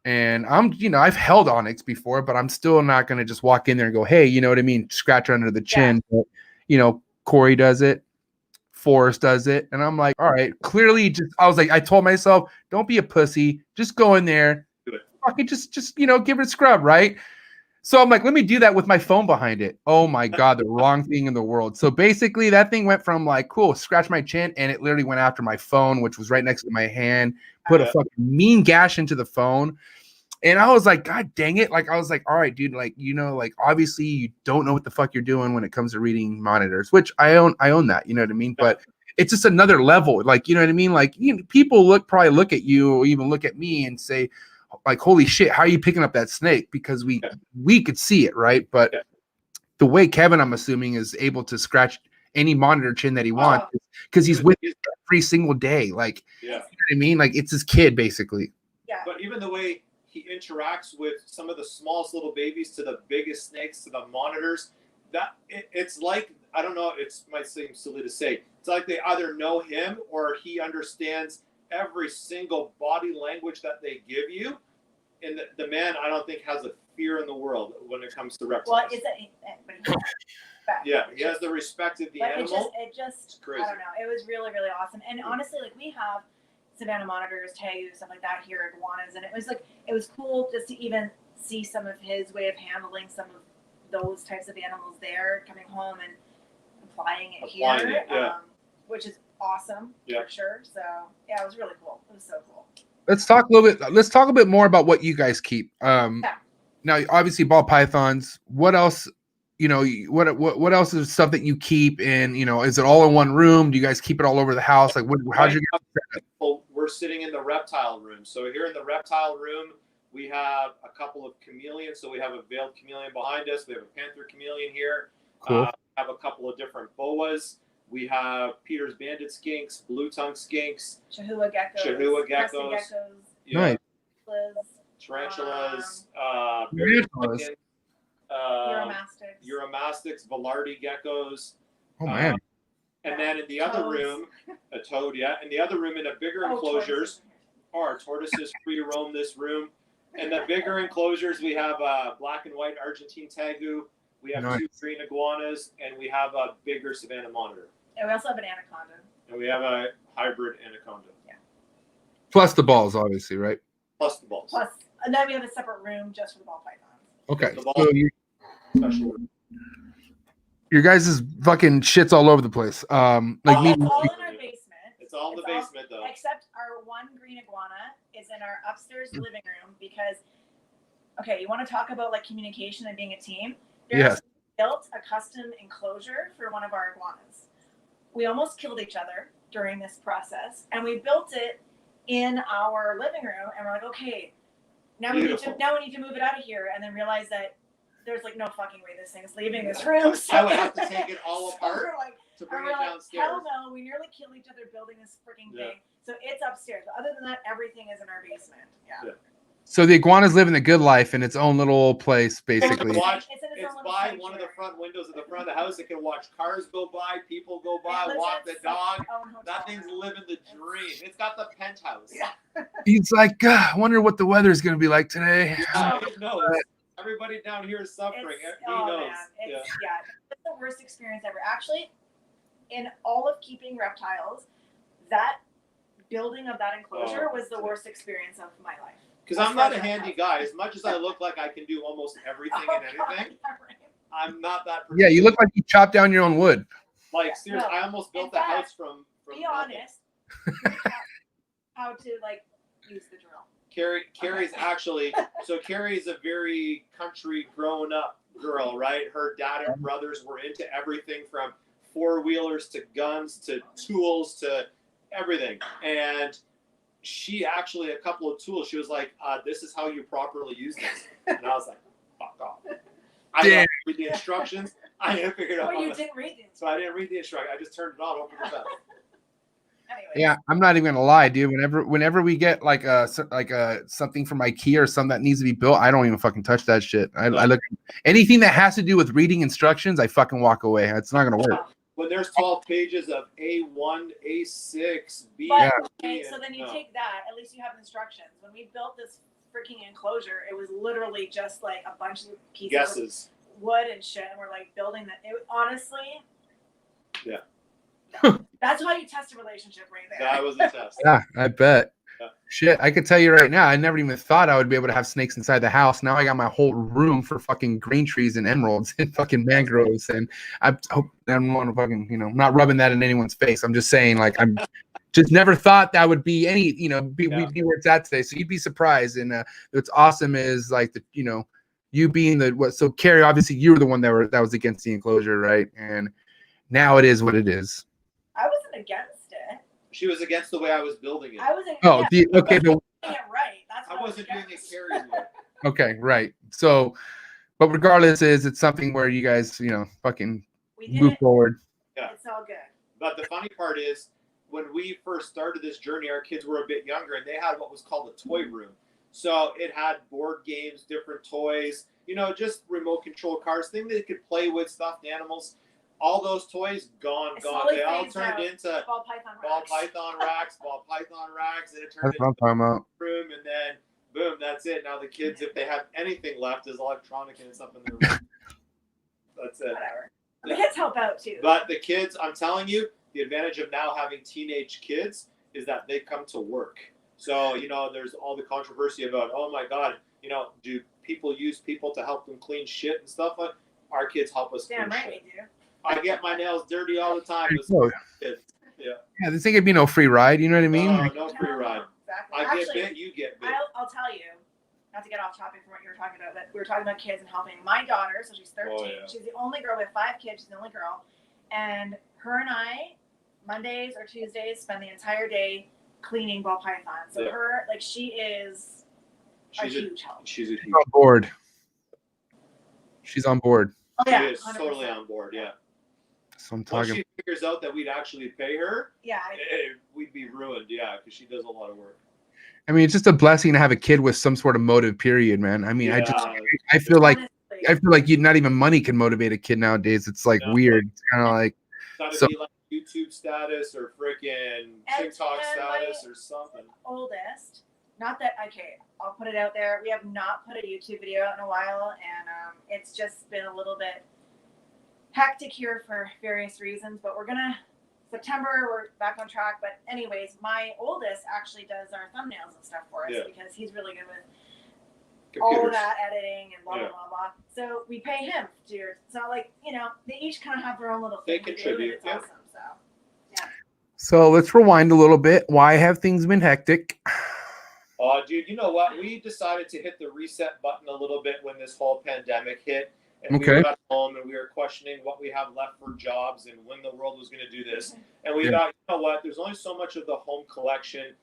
And I've held Onyx before, but I'm still not going to just walk in there and go, hey, you know what I mean? Scratch her under the chin. Yeah. But, Corey does it. Forrest does it. And I'm like, all right, clearly I told myself, don't be a pussy. Just go in there. Fucking just give it a scrub, right? So I'm like, let me do that with my phone behind it. Oh my God, the wrong thing in the world. So basically that thing went from like, cool, scratch my chin, and it literally went after my phone, which was right next to my hand, put a fucking mean gash into the phone. And I was like, God dang it. Like, I was like, all right, dude, like, like obviously you don't know what the fuck you're doing when it comes to reading monitors, which I own that, you know what I mean? But it's just another level. Like, you know what I mean? Like, people probably look at you or even look at me and say, like, holy shit, how are you picking up that snake? Because we could see it, right? But the way Kevin, I'm assuming, is able to scratch any monitor chin that he wants because he's with it every single day. Like, you know what I mean? Like, it's his kid, basically. Yeah. But even the way he interacts with some of the smallest little babies to the biggest snakes to the monitors, it's like, I don't know, it might seem silly to say, it's like they either know him or he understands every single body language that they give you. And the man, I don't think, has a fear in the world when it comes to reptiles. Well, yeah, he has the respect of the animal. It just I don't know. It was really, really awesome. And honestly, like, we have Savannah monitors, Tegu, stuff like that here at Iguanas, and it was cool just to even see some of his way of handling some of those types of animals there, coming home and applying it here, which is awesome for sure. So yeah, it was really cool. It was so cool. Let's talk a bit more about what you guys keep. Now, obviously, ball pythons. What else? What else is stuff that you keep? And is it all in one room? Do you guys keep it all over the house? Like, how'd you get? We're sitting in the reptile room. So here in the reptile room, we have a couple of chameleons. So we have a veiled chameleon behind us. We have a panther chameleon here. Cool. We have a couple of different boas. We have Peter's banded skinks, blue tongue skinks, Chihuahua geckos, Nice. tarantulas, Uromastics, Velarde geckos. Oh man! And then in the other room, a toad, in the other room, in a bigger enclosures, our tortoises free roam this room. In the bigger enclosures, we have a black and white Argentine tegu. We have 2 green iguanas, and we have a bigger Savannah monitor. And we also have an anaconda. And we have a hybrid anaconda. Yeah. Plus the balls, obviously, right? Plus the balls. And then we have a separate room just for the ball pythons. Okay. Special room. Your guys' fucking shit's all over the place. It's all in our basement. It's all in the basement, though. Except our one green iguana is in our upstairs living room because, you want to talk about like communication and being a team? Yes. Built a custom enclosure for one of our iguanas. We almost killed each other during this process, and we built it in our living room. And we're like, okay, now we need to move it out of here, and then realize that there's like no fucking way this thing is leaving this room. So I would have to take it all apart to bring it downstairs. Hell no, we nearly killed each other building this freaking thing. So it's upstairs. But other than that, everything is in our basement. Yeah. So the iguana's living the good life in its own little place, basically. It's by one of the front windows of the front of the house. It can watch cars go by, people go by, walk the dog. That thing's living the dream. It's got the penthouse. Yeah. He's like, I wonder what the weather's going to be like today. Yeah, it knows. Everybody down here is suffering. He oh knows. man, it's the worst experience ever. Actually, in all of keeping reptiles, that building of that enclosure was the worst experience of my life. Because I'm not a handy guy. As much as I look like I can do almost everything and anything, I'm not that person. Yeah, you look like you chopped down your own wood. Like, seriously, I almost built the house from be nothing. honest. How to, like, use the drill. Keri's actually, so Keri's a very country grown up girl, right? Her dad and brothers were into everything from 4-wheelers to guns to tools to everything. And she actually, a couple of tools, she was like, this is how you properly use this. And I was like, fuck off. I didn't read the instructions. I didn't figure it out. Well, you didn't read the instructions. So I didn't read the instructions. I just turned it on, opened the bell. Yeah, I'm not even gonna lie, dude. Whenever we get like something from IKEA or something that needs to be built, I don't even fucking touch that shit. I look anything that has to do with reading instructions, I fucking walk away. It's not gonna work. When there's 12 pages of A1, A6, B. But, okay, so then you take that. At least you have instructions. When we built this freaking enclosure, it was literally just like a bunch of pieces of wood and shit, and we're like building that. It honestly. Yeah. That's how you test a relationship right there. That was a test. Yeah, I bet. Yeah. Shit, I could tell you right now, I never even thought I would be able to have snakes inside the house. Now I got my whole room for fucking green trees and emeralds and fucking mangroves. And I hope I don't want to fucking, I'm not rubbing that in anyone's face. I'm just saying, like, I'm just never thought that would be any, we'd be where it's at today. So you'd be surprised. And what's awesome is like you being so Keri, obviously you were the one that was against the enclosure, right? And now it is what it is. I wasn't against it. She was against the way I was building it. I wasn't. Okay. Doing it right. That's I wasn't doing it Keri's way. Okay, right. So, but regardless, it's something where you guys, fucking move forward. Yeah, it's all good. But the funny part is, when we first started this journey, our kids were a bit younger, and they had what was called a toy room. So it had board games, different toys, just remote control cars, things they could play with, stuffed animals. All those toys gone. They all turned into ball python racks, and it turned into a room, and then boom, that's it. Now the kids, if they have anything left, is electronic and it's up in their room. That's it. Whatever. The kids help out too. But the kids, I'm telling you, the advantage of now having teenage kids is that they come to work. So, there's all the controversy about, oh my God, do people use people to help them clean shit and stuff? Our kids help us clean shit. We do. I get my nails dirty all the time. Yeah, this ain't gonna be no free ride. You know what I mean? No free ride. Exactly. I Actually, get bit, you get bit. I'll tell you, not to get off topic from what you were talking about, but we were talking about kids and helping. My daughter, so she's 13. Oh, yeah. She's the only girl. We have 5 kids. She's the only girl. And her and I, Mondays or Tuesdays, spend the entire day cleaning ball pythons. So she is a huge help. She's a huge on board. She's on board. Oh, yeah, she is 100%. Totally on board, yeah. So I'm talking. Once she figures out that we'd actually pay her, yeah, we'd be ruined, yeah, because she does a lot of work. I mean, it's just a blessing to have a kid with some sort of motive, period, man. I mean, I feel like not even money can motivate a kid nowadays. It's like weird. It's kind of like gotta be like YouTube status or freaking TikTok status or something. Oldest, not that I'll put it out there. We have not put a YouTube video out in a while, and it's just been a little bit hectic here for various reasons. But September, we're back on track. But anyways, my oldest actually does our thumbnails and stuff for us because he's really good with all of that editing and blah blah blah blah. So we pay him to do it. So they each kind of have their own little thing. They contribute. It's awesome. So yeah. So let's rewind a little bit. Why have things been hectic? Oh, dude, you know what? We decided to hit the reset button a little bit when this whole pandemic hit. And we were at home and we were questioning what we have left for jobs and when the world was going to do this. And we thought, you know what? There's only so much of the home collection,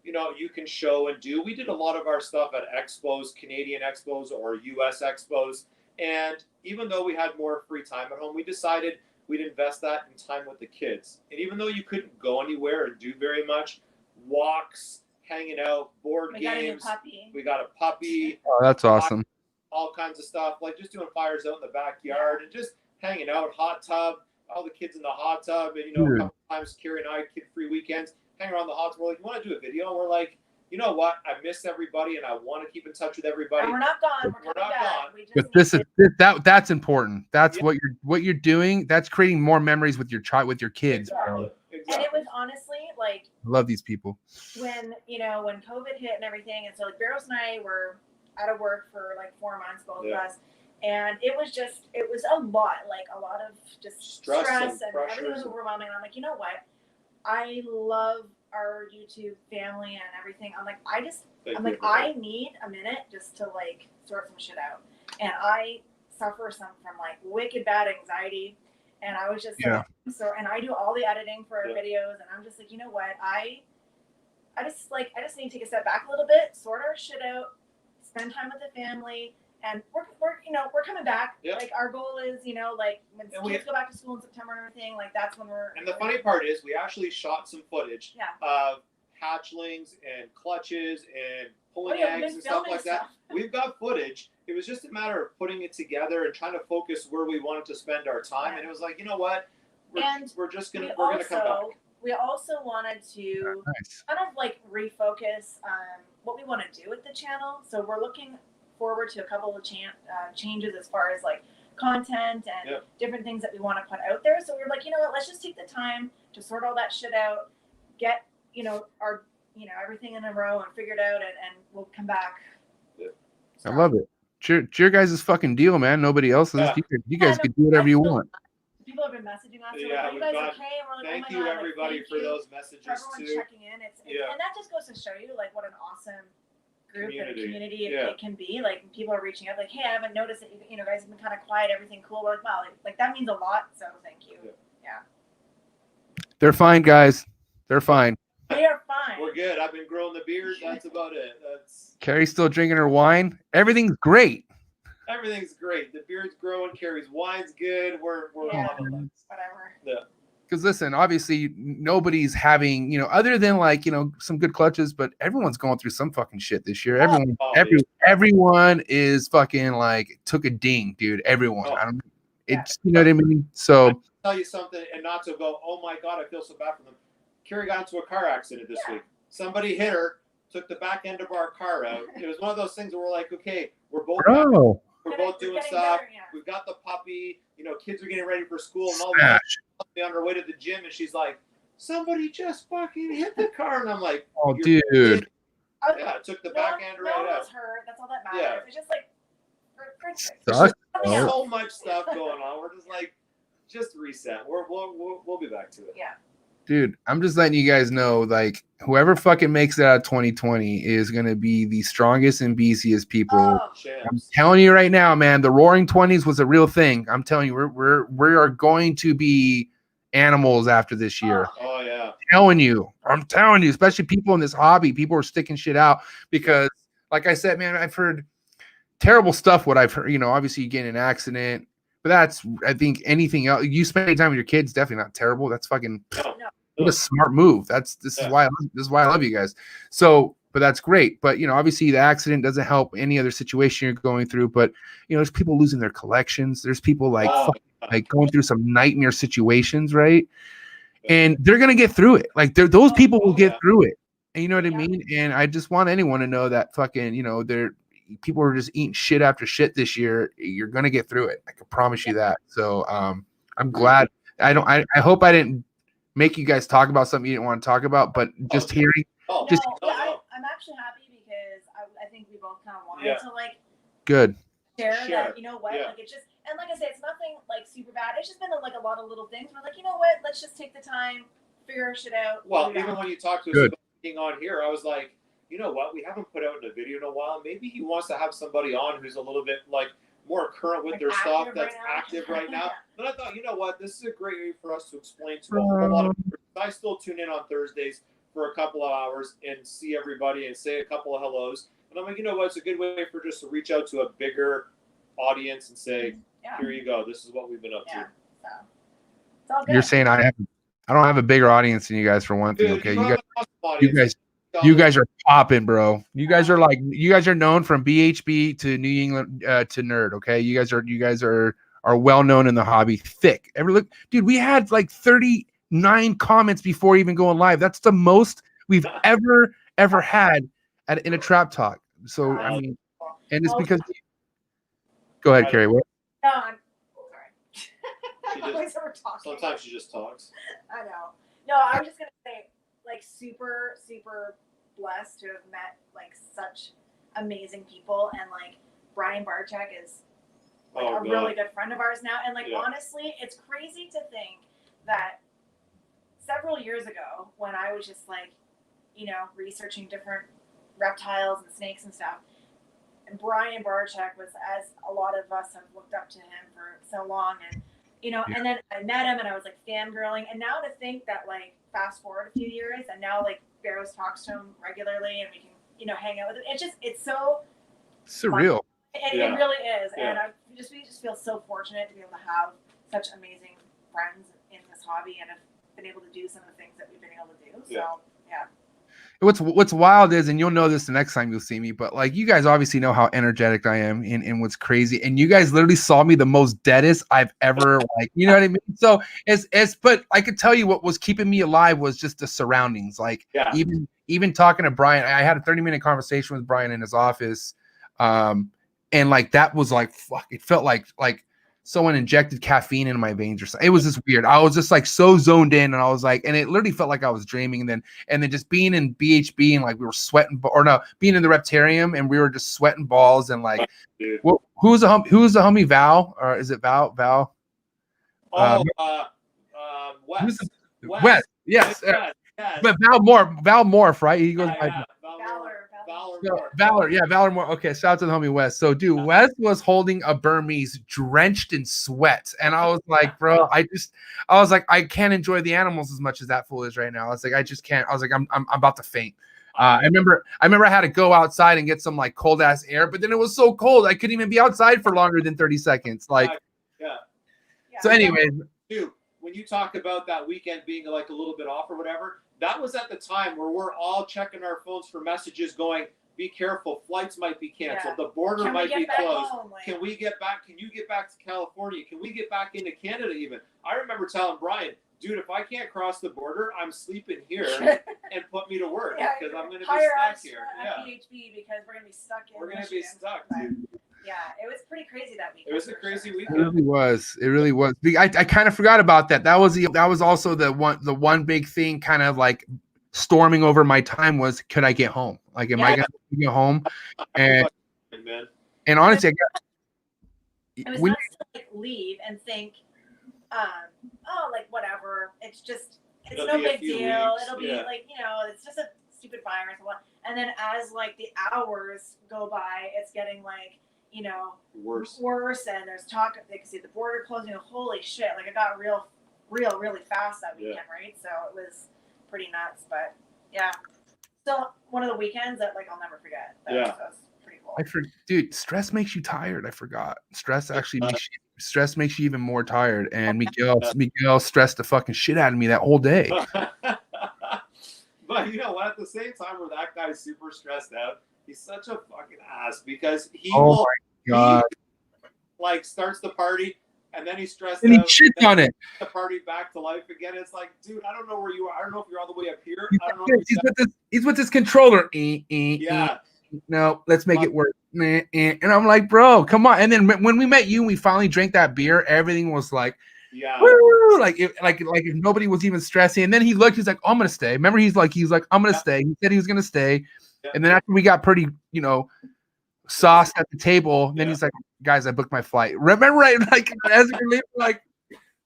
you can show and do. We did a lot of our stuff at expos, Canadian expos or US expos. And even though we had more free time at home, we decided we'd invest that in time with the kids. And even though you couldn't go anywhere and do very much, walks, hanging out, board games. We got a puppy. Oh, that's awesome. All kinds of stuff, like just doing fires out in the backyard and just hanging out, hot tub, all the kids in the hot tub. And, a couple times Keri and I, kid-free weekends, hang around the hot tub. We're like, you want to do a video? And we're like, you know what? I miss everybody, and I want to keep in touch with everybody. And we're not gone. We're not coming back. gone. We just But need that's important. That's Yeah. what you're doing. That's creating more memories with your child, with your kids. Exactly. Bro. Exactly. And it was honestly like I love these people. when when COVID hit and everything, and so like Bairos and I were out of work for like 4 months, both of us, and it was a lot, like a lot of just stress and everything was overwhelming. And I'm like, you know what? I love our YouTube family and everything. I'm like, I need a minute just to like sort some shit out, and I suffer from like wicked bad anxiety. And I was just like, and I do all the editing for our videos, and I'm just like, you know what? I just need to take a step back a little bit, sort our shit out, spend time with the family, and we're coming back. Yep. Like our goal is, like when kids go back to school in September and everything, like that's when we're. And the funny part is, we actually shot some footage of hatchlings and clutches and pulling eggs and stuff like that. We've got footage. It was just a matter of putting it together and trying to focus where we wanted to spend our time. And it was like, you know what? We're gonna come back. We also wanted to kind of like refocus on what we want to do with the channel. So we're looking forward to a couple of changes as far as like content and different things that we want to put out there. So we're like, you know what? Let's just take the time to sort all that shit out, get our everything in a row and figure it out, and we'll come back. I love it. It's your guys' fucking deal, man. Nobody else's. You guys can do whatever you want. People have been messaging us. Like, are you guys okay? And we're like, thank you, everybody, for those messages everyone too. Checking in. And that just goes to show you like what an awesome group and a community it can be. Like people are reaching out, like, hey, I haven't noticed that you guys have been kind of quiet. Everything cool? We're like, wow, like that means a lot. So thank you. Yeah. They're fine, guys. They're fine. They are fine. We're good. I've been growing the beard. That's about it. Keri's still drinking her wine. Everything's great. Everything's great. The beard's growing. Keri's wine's good. We're loving it. Whatever. Yeah. Because listen, obviously nobody's having, other than like, some good clutches, but everyone's going through some fucking shit this year. Everyone is fucking like took a ding, dude. Everyone. It's you know what I mean? So I'll tell you something, and not to go, oh my God, I feel so bad for them. Keri got into a car accident this week. Somebody hit her, took the back end of our car out. It was one of those things where we're like, okay, we're both doing stuff. We've got the puppy. Kids are getting ready for school and all that. On her way to the gym, and she's like, somebody just fucking hit the car. And I'm like, oh, dude. Yeah, I took the back end right out. Hurt. That's all that matters. Yeah. It's just like, so much stuff going on. We're just like, just reset. We'll be back to it. Yeah. Dude, I'm just letting you guys know, like, whoever fucking makes it out of 2020 is going to be the strongest and beeziest people. I'm telling you right now, man, the Roaring 20s was a real thing. I'm telling you, we are going to be animals after this year. Oh, yeah. I'm telling you, especially people in this hobby, people are sticking shit out because, like I said, man, I've heard terrible stuff. What I've heard, obviously you get in an accident, but that's, I think anything else, you spending time with your kids, definitely not terrible. That's fucking... What a smart move. This is why I love you guys. So, but that's great. But obviously the accident doesn't help any other situation you're going through. But there's people losing their collections. There's people like going through some nightmare situations, right? And they're gonna get through it. Like those people will get through it. And you know what I mean? And I just want anyone to know that fucking people are just eating shit after shit this year. You're gonna get through it. I can promise you that. So I'm glad. I hope I didn't make you guys talk about something you didn't want to talk about, but just hearing. I'm actually happy because I think we both kind of wanted to like good share that like it's just, and like I said, it's nothing like super bad. It's just been like a lot of little things. We're like, let's just take the time, figure our shit out. Well, even when you talked to us about being on here, I was like, we haven't put out a video in a while. Maybe he wants to have somebody on who's a little bit like more current with their stuff that's active right now. But I thought, this is a great way for us to explain to a whole lot of people. I still tune in on Thursdays for a couple of hours and see everybody and say a couple of hellos. And I'm like, it's a good way for just to reach out to a bigger audience and say, here you go. This is what we've been up to. So, it's all good. You're saying I don't have a bigger audience than you guys for one thing. Okay, you guys are popping, bro. You guys are known from BHB to New England to Nerd. Okay, you guys are well known in the hobby. Thick. Dude, we had like 39 comments before even going live. That's the most we've ever had in a trap talk. So I Wow. mean, and it's Oh, because. Go ahead, Right. Keri. What? No, I'm sorry. She I just- always over talking. Sometimes she just talks. I know. No, I was just gonna say, like, super, super blessed to have met like such amazing people, and like Brian Barczyk is like Oh, a God. really good friend of ours now. And like Yeah. honestly, it's crazy to think that several years ago, when I was just like, you know, researching different reptiles and snakes and stuff, and Brian Barczyk was, as a lot of us have looked up to him for so long, and you know, and then I met him and I was like fangirling, and now to think that like fast forward a few years and now like Bairos talks to him regularly and we can, you know, hang out with him. It's so Surreal. it Yeah. really is. Yeah. And we just feel so fortunate to be able to have such amazing friends in this hobby and have been able to do some of the things that we've been able to do. So yeah. What's wild is, and you'll know this the next time you'll see me, but like you guys obviously know how energetic I am, and what's crazy, and you guys literally saw me the most deadest I've ever, like, you know what I mean? So it's but I could tell you what was keeping me alive was just the surroundings. Like even talking to Brian, I had a 30-minute conversation with Brian in his office, and like that was like fuck, it felt like someone injected caffeine into my veins or something. It was just weird. I was just like so zoned in, and I was like, and it literally felt like I was dreaming. And then just being in BHB and like we were sweating, or no, being in the Reptarium and we were just sweating balls and like, who's the homie Val, or is it Val? Oh, Wes. Wes. Yes. Yes. But Val Morph, right? He goes by Valor Moore. Okay, shout out to the homie Wes. So, dude, Wes was holding a Burmese drenched in sweat, and I was like, bro, I was like, I can't enjoy the animals as much as that fool is right now. I was like, I just can't. I was like, I'm about to faint. I remember I had to go outside and get some like cold ass air, but then it was so cold I couldn't even be outside for longer than 30 seconds. Like, So, anyways, dude, when you talk about that weekend being like a little bit off or whatever, that was at the time where we're all checking our phones for messages going, be careful, flights might be canceled, the border might be closed. Can we get back? Can you get back to California? Can we get back into Canada even? I remember telling Brian, dude, if I can't cross the border, I'm sleeping here and put me to work because I'm going to be stuck here. PHB because we're going to be stuck in We're going to be stuck, dude. Yeah, it was pretty crazy that weekend. It was a crazy weekend. It really was. I kind of forgot about that. That was also the one big thing kind of like storming over my time was, could I get home? Like, am I going to get home? And honestly, it was nice to like leave and think, oh, like whatever. It's no big deal. It'll be like, you know, it's just a stupid virus. And then as like the hours go by, it's getting like, you know, worse, and there's talk. They can see the border closing. Holy shit! Like it got real, really fast that weekend, right? So it was pretty nuts. But yeah, still one of the weekends that like I'll never forget. That was pretty cool. Dude, stress makes you tired. I forgot. Stress actually makes you even more tired. And Miguel stressed the fucking shit out of me that whole day. But you know what? At the same time, where that guy's super stressed out. He's such a fucking ass because he like starts the party and then he's stressed and out. He shits on it. The party back to life again. It's like, dude, I don't know where you are. I don't know if you're all the way up here. I don't know. He's with this controller. No, let's make it work. And I'm like, bro, come on. And then when we met you, we finally drank that beer. Everything was like, woo! Like if nobody was even stressing. And then he looked. He's like, oh, I'm gonna stay. Remember, he's like, I'm gonna stay. He said he was gonna stay. And then after we got pretty, you know, sauced at the table, then he's like, guys, I booked my flight. Remember, right? Like, as we're leaving, like,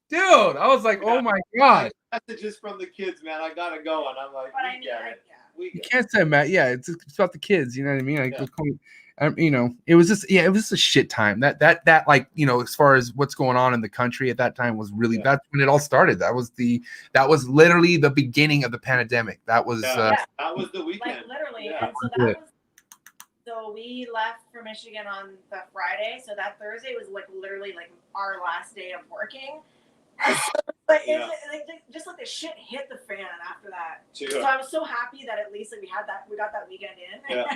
dude, I was like, oh my God. Messages from the kids, man. I gotta go. And I'm like, you can't say, Matt. Yeah, it's about the kids. You know what I mean? Like, you know, it was just a shit time. That like, you know, as far as what's going on in the country at that time was really that's when it all started. That was literally the beginning of the pandemic. That was that was the weekend. Like literally. Yeah. And so we left for Michigan on the Friday. So that Thursday was like literally like our last day of working. But just like the shit hit the fan after that. So I was so happy that at least like we got that weekend in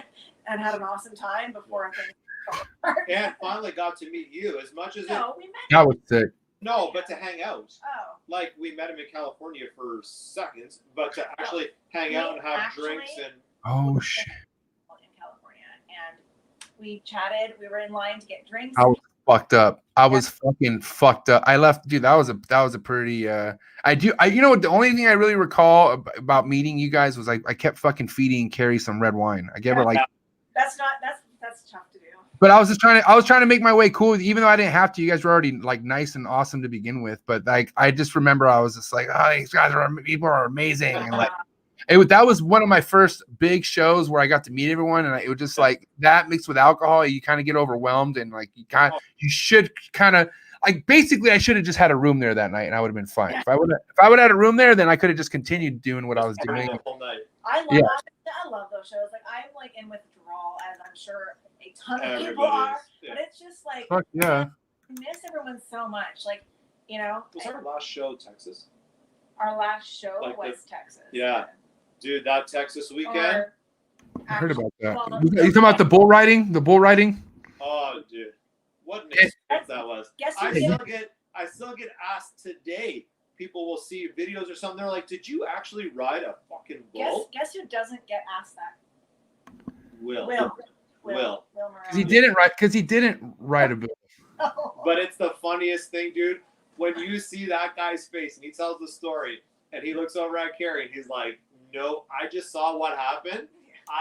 and had an awesome time before things and finally got to meet you as much as we met. That was sick. No, but to hang out. Oh. Like we met him in California for seconds, but to actually hang out and have drinks and oh shit. and we chatted. We were in line to get drinks. I was fucked up. I was fucking fucked up. I left, dude. That was a pretty. You know what? The only thing I really recall about meeting you guys was I kept fucking feeding Keri some red wine. I gave her like. That's tough to do. But I was trying to make my way cool, even though I didn't have to. You guys were already like nice and awesome to begin with. But like, I just remember I was just like, oh, these guys people are amazing, and like, that was one of my first big shows where I got to meet everyone, and it was just like that mixed with alcohol, you kind of get overwhelmed, and like you should kind of like basically I should have just had a room there that night, and I would have been fine. Yeah. If I would have had a room there, then I could have just continued doing what I was doing. I love those shows. Like I'm like in withdrawal, as I'm sure a ton of people are. Yeah. But it's just like, Fuck yeah. I miss everyone so much. Like, you know, Was our last show Texas? our last show Like was Texas. Yeah. Dude, that Texas weekend. Or I heard about that. well, You talking about the bull riding? The bull riding? Oh, dude, what an experience that was! Guess I who still get asked today. People will see videos or something. They're like, "Did you actually ride a fucking bull?" Guess who doesn't get asked that? Will. Moran. Because he didn't ride a bull. But it's the funniest thing, dude. When you see that guy's face and he tells the story, and he looks over at Keri and he's like, "No, I just saw what happened.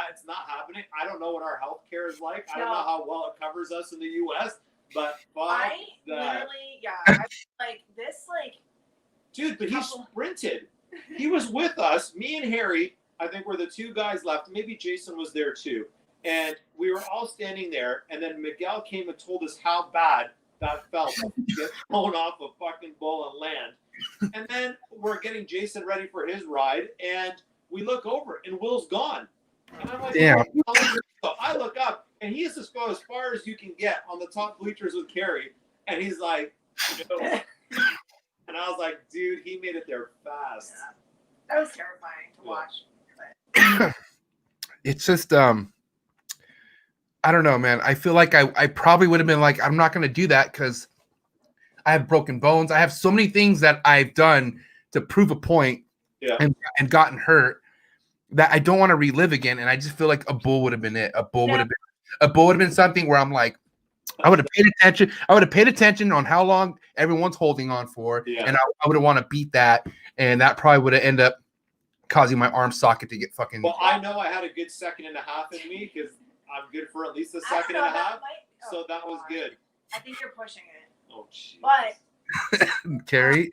It's not happening. I don't know what our health care is like. I don't know how well it covers us in the U.S. But fuck that." I like this, like, dude. But he sprinted. He was with us. Me and Harry, I think, were the two guys left. Maybe Jason was there too. And we were all standing there. And then Miguel came and told us how bad that felt to get thrown off a fucking bull and land. And then we're getting Jason ready for his ride, and we look over, and Will's gone. And I'm like, damn. So I look up, and he has to go as far as you can get on the top bleachers with Keri, and he's like, no. And I was like, dude, he made it there fast. Yeah. That was terrifying to watch. It's just I don't know, man. I feel like I probably would have been like, I'm not going to do that because I have broken bones. I have so many things that I've done to prove a point and gotten hurt that I don't want to relive again. And I just feel like a bull would have been it. A bull would have been something where I'm like, I would have paid attention. I would have paid attention on how long everyone's holding on for. Yeah. And I would have want to beat that. And that probably would have ended up causing my arm socket to get fucking. Well, I know I had a good second and a half in me because I'm good for at least a second and a half. So that was good. I think you're pushing it. Oh, jeez. But Keri?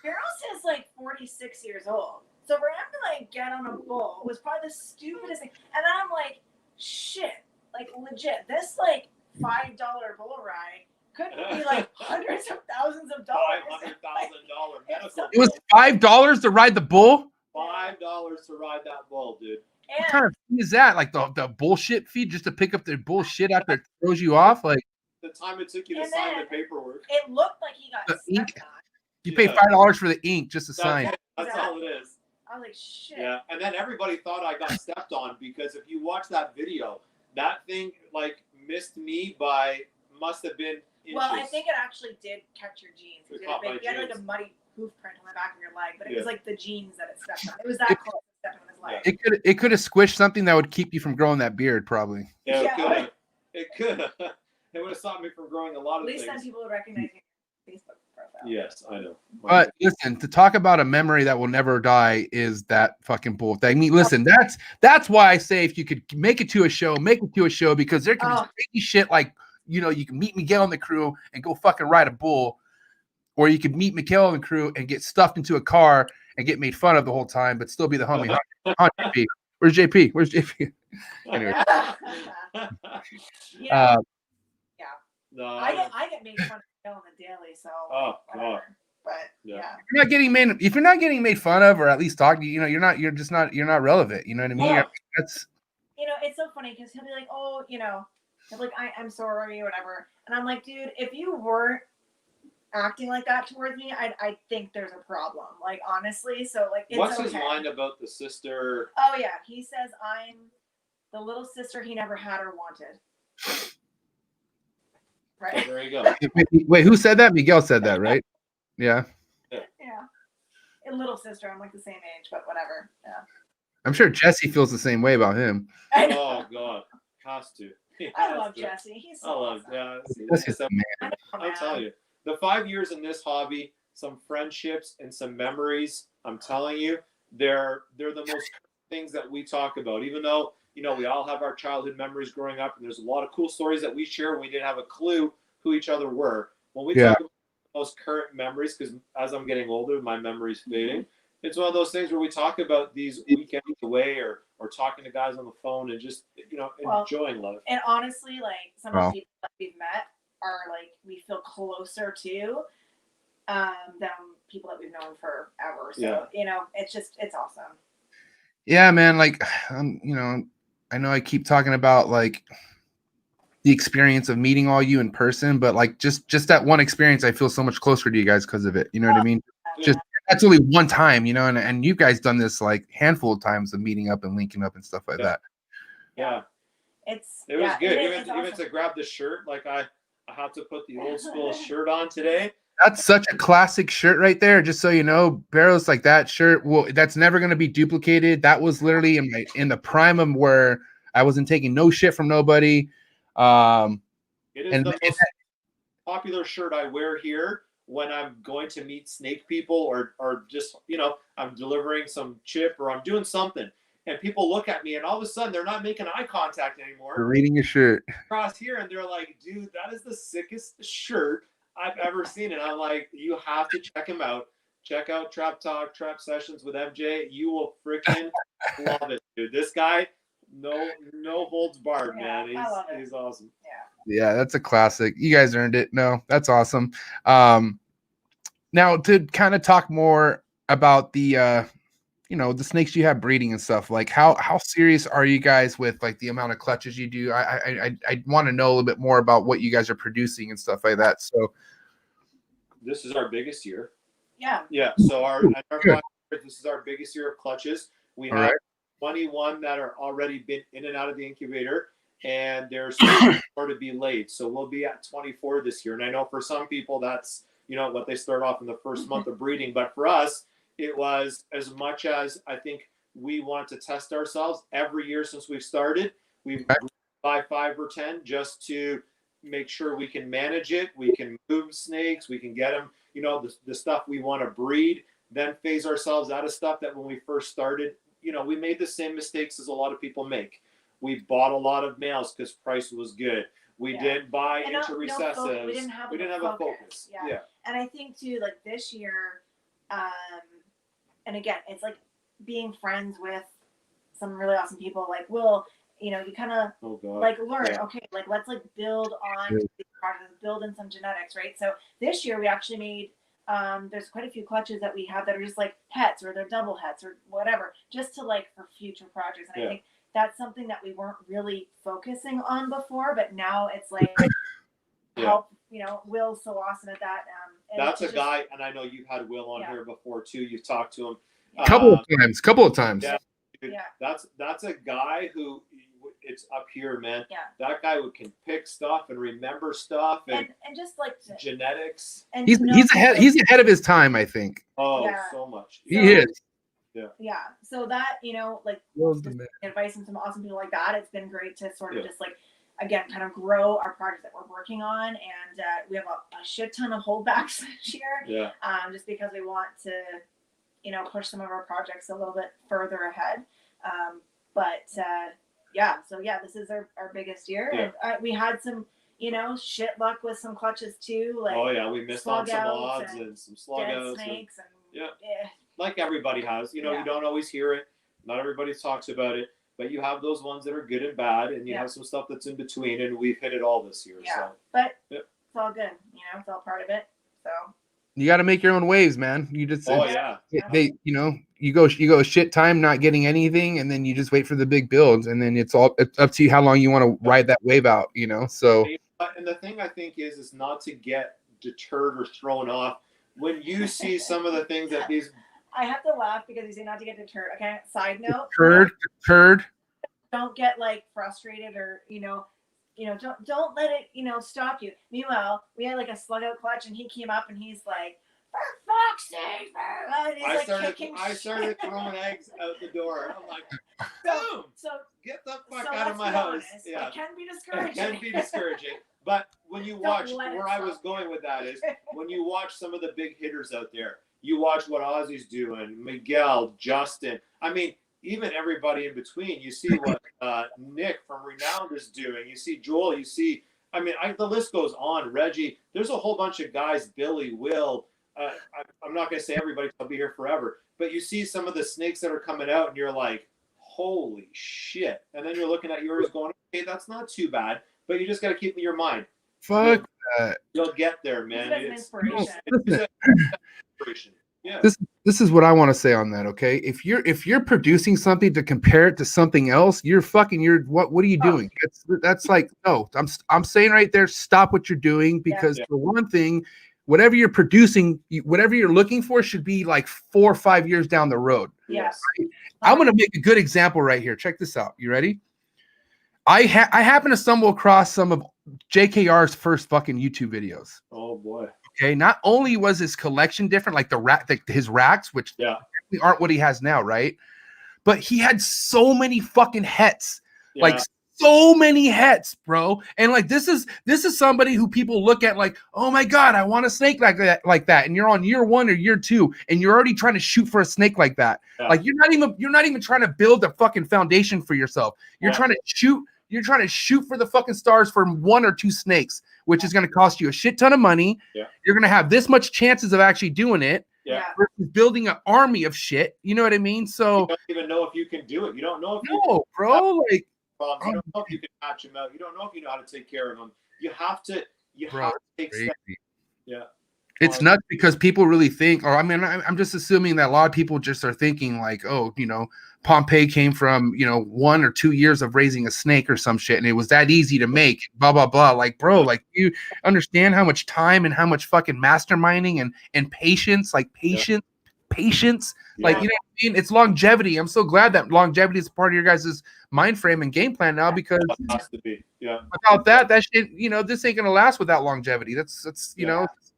Bairos is like 46 years old. So for him to like get on a bull was probably the stupidest thing. And then I'm like, shit, like legit, this like $5 bull ride could be like hundreds of thousands of dollars. $500,000 medical. It was $5 to ride the bull? $5 to ride that bull, dude. What kind of fee is that? Like the bullshit fee just to pick up the bullshit after it throws you off? Like the time it took you to sign the paperwork. It looked like he got the ink. On. You pay $5 for the ink just to sign. That's all it is. I was like, shit. Yeah, and then everybody thought I got stepped on because if you watch that video, that thing like missed me by must have been inches. Well, I think it actually did catch your jeans. You had like a muddy hoof print on the back of your leg, but it was like the jeans that it stepped on. It was that close to stepping on his leg. It could have squished something that would keep you from growing that beard, probably. Yeah, it could have. It would have stopped me from growing a lot of things. At least then people would recognize your Facebook profile. Yes, I know. But listen, to talk about a memory that will never die is that fucking bull thing. I mean, listen, that's why I say if you could make it to a show, make it to a show, because there can be crazy shit like, you know, you can meet Miguel and the crew and go fucking ride a bull, or you could meet Miguel and the crew and get stuffed into a car and get made fun of the whole time, but still be the homie. JP. Where's JP? Where's JP? Anyway. No, I get made fun of on the daily, so God. But if you're not getting made fun of or at least talking, you know, you're not relevant. You know what I mean? Yeah. That's, you know, it's so funny because he'll be like, oh, you know, like I'm sorry or whatever, and I'm like, dude, if you weren't acting like that towards me, I think there's a problem. Like honestly, so like it's what's okay. his line about the sister? Oh yeah, he says I'm the little sister he never had or wanted. Right. There you go. Wait, who said that? Miguel said that, right? Yeah. Yeah. A little sister. I'm like the same age, but whatever. Yeah. I'm sure Jesse feels the same way about him. Oh God. has to. He I has love to. Jesse. He's I so love, awesome. yeah. See, This like I is said, man. I'm telling you, the 5 years in this hobby, some friendships and some memories. I'm telling you, they're the most things that we talk about. Even though we all have our childhood memories growing up, and there's a lot of cool stories that we share when we didn't have a clue who each other were. When we Yeah. talk about the most current memories, because as I'm getting older, my memory's fading. It's one of those things where we talk about these weekends away, or talking to guys on the phone, and just Well, enjoying life. And honestly, like some of Wow. the people that we've met are like we feel closer to than people that we've known forever. So it's awesome. Yeah, man. Like, I know I keep talking about like the experience of meeting all you in person, but like just that one experience, I feel so much closer to you guys because of it. You know what I mean? Just that's only one time, and you guys done this like handful of times of meeting up and linking up and stuff like that. Yeah. It was good. It's Even awesome. to grab the shirt, like I have to put the old school shirt on today. That's such a classic shirt right there. Just so you know, Bairos, like that shirt, well, that's never gonna be duplicated. That was literally in the prime of where I wasn't taking no shit from nobody. It is the most popular shirt I wear here when I'm going to meet snake people, or just I'm delivering some chip, or I'm doing something, and people look at me, and all of a sudden they're not making eye contact anymore. You're reading your shirt Across here, and they're like, dude, that is the sickest shirt I've ever seen. And I'm like, you have to check him out. Check out Trap Talk, Trap Sessions with MJ. You will freaking love it, dude. This guy, no holds barred, man. He's awesome. Yeah, that's a classic. You guys earned it. No, that's awesome. Now to kind of talk more about the the snakes you have breeding and stuff, like how serious are you guys with like the amount of clutches you do? I want to know a little bit more about what you guys are producing and stuff like that. So this is our biggest year. Yeah. So this is our biggest year of clutches. We have 21 that are already been in and out of the incubator, and there's more to be laid. So we'll be at 24 this year. And I know for some people that's what they start off in the first month of breeding, but for us, it was as much as I think we want to test ourselves every year since we've started. We've by 5 or 10 just to make sure we can manage it. We can move snakes. We can get them, the stuff we want to breed, then phase ourselves out of stuff that when we first started, we made the same mistakes as a lot of people make. We bought a lot of males because price was good. We didn't buy into recessives. We didn't have a focus. Yeah. And I think too, like this year, and again, it's like being friends with some really awesome people. Like you kind of like learn. Yeah. Okay, like let's like build on these projects, build in some genetics, right? So this year we actually made. There's quite a few clutches that we have that are just like pets, or they're double hets or whatever, just to like for future projects. And I think that's something that we weren't really focusing on before, but now it's like help. Will's so awesome at that. That's a guy, and I know you've had Will on here before too. You've talked to him couple of times. Yeah, dude, that's a guy who it's up here, man. Yeah, that guy can pick stuff and remember stuff and just like genetics. And he's ahead of his time, I think. Oh, so much. He is. Yeah. So that like advice from some awesome people like that. It's been great to sort of just like again kind of grow our project that we're working on, and we have a shit ton of holdbacks this year. Yeah. Just because we want to push some of our projects a little bit further ahead. This is our biggest year. Yeah. And we had some shit luck with some clutches too. Like we missed on some odds and some slug outs. Snakes and like everybody has. You don't always hear it. Not everybody talks about it, but you have those ones that are good and bad, and you have some stuff that's in between, and we've hit it all this year. Yeah. So. But it's all good. It's all part of it. So. You got to make your own waves, man. You just you go shit time not getting anything, and then you just wait for the big builds, and then it's up to you how long you want to ride that wave out. So. And the thing I think is not to get deterred or thrown off when you see some of the things that these. I have to laugh because you say not to get deterred. Okay. Side note. Deterred. Don't get like frustrated or don't let it stop you. Meanwhile, we had like a slug out clutch, and he came up and he's like, "For fuck's sake!" I started throwing eggs out the door. I'm like, boom. So get the fuck So out of let's my be house. honest, Yeah. it can be It discouraging. can be discouraging. But when you Don't watch, let it where I was stop going you. with that is, when you watch some of the big hitters out there, you watch what Ozzy's doing, Miguel, Justin. I mean, even everybody in between. You see what Nick from Renowned is doing. You see Joel. You see, I mean, the list goes on. Reggie. There's a whole bunch of guys. Billy, Will. I'm not going to say everybody, 'cause I'll be here forever. But you see some of the snakes that are coming out, and you're like, holy shit. And then you're looking at yours going, okay, that's not too bad. But you just got to keep in your mind. Fuck that. You'll get there, man. Use it as an inspiration. Listen, Inspiration. Yeah. this is what I want to say on that. Okay, if you're producing something to compare it to something else, you're what are you doing? That's like, no. I'm saying right there, stop what you're doing, because Yeah. for one thing, whatever you're producing, whatever you're looking for should be like 4 or 5 years down the road. Yes. I'm gonna make a good example right here. Check this out. You ready? I happen to stumble across some of JKR's first fucking YouTube videos. Oh boy. Okay, not only was his collection different, like his racks, which aren't what he has now, right? But he had so many fucking hets, like so many hets, bro. And like this is somebody who people look at like, oh my god, I want a snake like that. And you're on year 1 or year 2, and you're already trying to shoot for a snake like that. Yeah. Like you're not even trying to build a fucking foundation for yourself. You're trying to shoot. You're trying to shoot for the fucking stars for 1 or 2 snakes, which is going to cost you a shit ton of money. Yeah. You're going to have this much chances of actually doing it. Yeah. Versus building an army of shit. You know what I mean? So you don't even know if you can do it. You don't know if bro. Like, problems. You don't know if you can patch them out. You don't know if you know how to take care of them. You have to take steps. Yeah. It's nuts because people really think, or I mean, I'm just assuming that a lot of people just are thinking like, oh, Pompeii came from, 1 or 2 years of raising a snake or some shit, and it was that easy to make, blah, blah, blah. Like, bro, like, you understand how much time and how much fucking masterminding and patience, like patience. Like, you know what I mean? It's longevity. I'm so glad that longevity is part of your guys' mind frame and game plan now, because it has to be. Yeah. Without that shit, this ain't gonna last without longevity. That's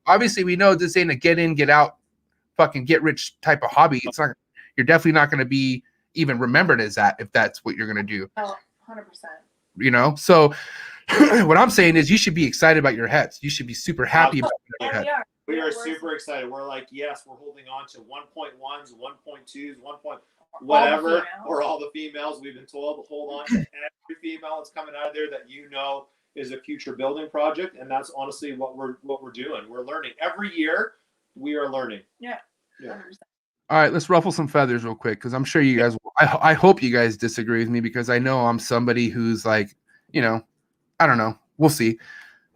obviously we know this ain't a get in, get out, fucking get rich type of hobby. It's not. You're definitely not gonna be even remembered as that if that's what you're gonna do. Oh, 100%. So what I'm saying is you should be excited about your heads. You should be super happy about your head. We are super excited. We're like, yes, we're holding on to 1.1s, 1.2s, 1. Whatever, or all the females. We've been told to hold on to every female that's coming out of there that is a future building project, and that's honestly what we're doing. We're learning every year. We are learning. Yeah. All right, let's ruffle some feathers real quick, because I'm sure you guys. I hope you guys disagree with me, because I know I'm somebody who's like, I don't know. We'll see,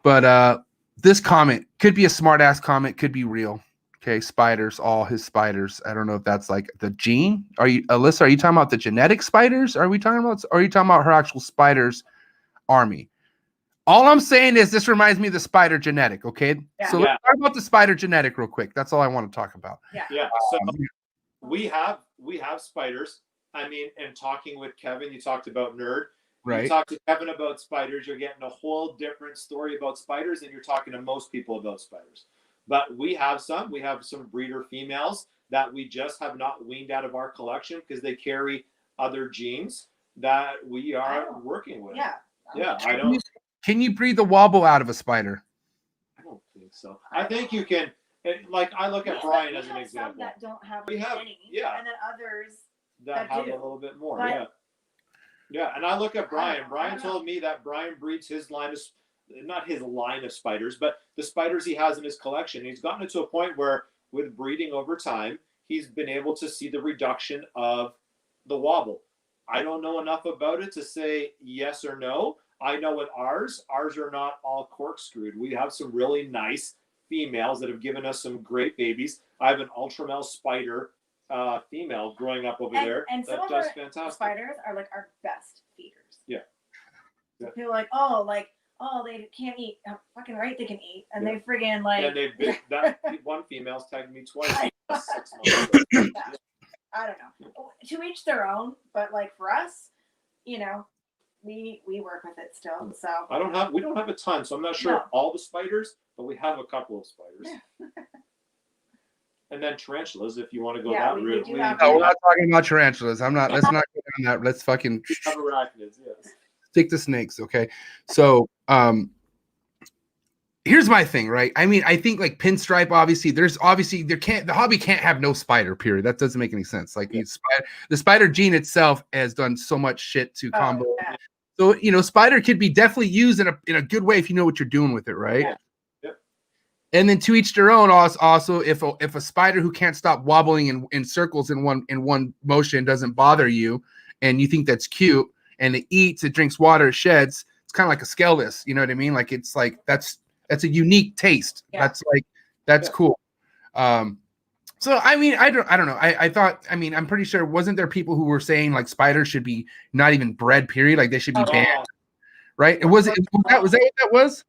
but this comment could be a smart ass comment, could be real. Okay, spiders, all his spiders. I don't know if that's like the gene. Alyssa, are you talking about the genetic spiders? Are you talking about her actual spiders army? All I'm saying is this reminds me of the spider genetic, okay? Yeah. So let's talk about the spider genetic real quick. That's all I want to talk about. Yeah. So we have spiders. I mean, and talking with Kevin, you talked about Nerd. Right. You talk to Kevin about spiders, you're getting a whole different story about spiders than you're talking to most people about spiders. But we have some breeder females that we just have not weaned out of our collection because they carry other genes that we are working with. Yeah. Can you breed the wobble out of a spider? I don't think so. I think you can. Like, I look at Brian as an example. Some that don't have any, and then others that have do. a little bit more. But, yeah. And I look at Brian. Brian told me that Brian breeds his line of, not his line of spiders, but the spiders he has in his collection. He's gotten it to a point where, with breeding over time, he's been able to see the reduction of the wobble. I don't know enough about it to say yes or no. I know with ours are not all corkscrewed. We have some really nice females that have given us some great babies. I have an ultramel spider female growing up over there. And some that of does our fantastic. spiders are like our best feeders. Yeah. People are like, they can't eat. Fucking right, they can eat, and they friggin' like. And that one female's tagged me twice. 6 months. I don't know. To each their own, but like for us, we work with it still. So we don't have a ton, so I'm not sure all the spiders, but we have a couple of spiders. And then tarantulas, if you want to go Yeah, that we route. do have No, we're not talking about tarantulas. I'm not. Let's not go down that. Let's fucking have arachnids, yes. stick to snakes, okay? So, here's my thing, right? I mean, I think like pinstripe, obviously, the hobby can't have no spider, period. That doesn't make any sense. Like the spider gene itself has done so much shit to combo. yeah. So, spider could be definitely used in a good way if you know what you're doing with it, right? Yeah. Yep. And then to each their own. Also, if a spider who can't stop wobbling in circles in one motion doesn't bother you, and you think that's cute, and it eats, it drinks water, it sheds, it's kind of like a scaleless. You know what I mean? Like it's like that's a unique taste. Yeah. That's cool. So I mean, I don't know. I thought, I mean, I'm pretty sure, wasn't there people who were saying like spiders should be not even bred, period? Like they should be banned, right? Was that what that was?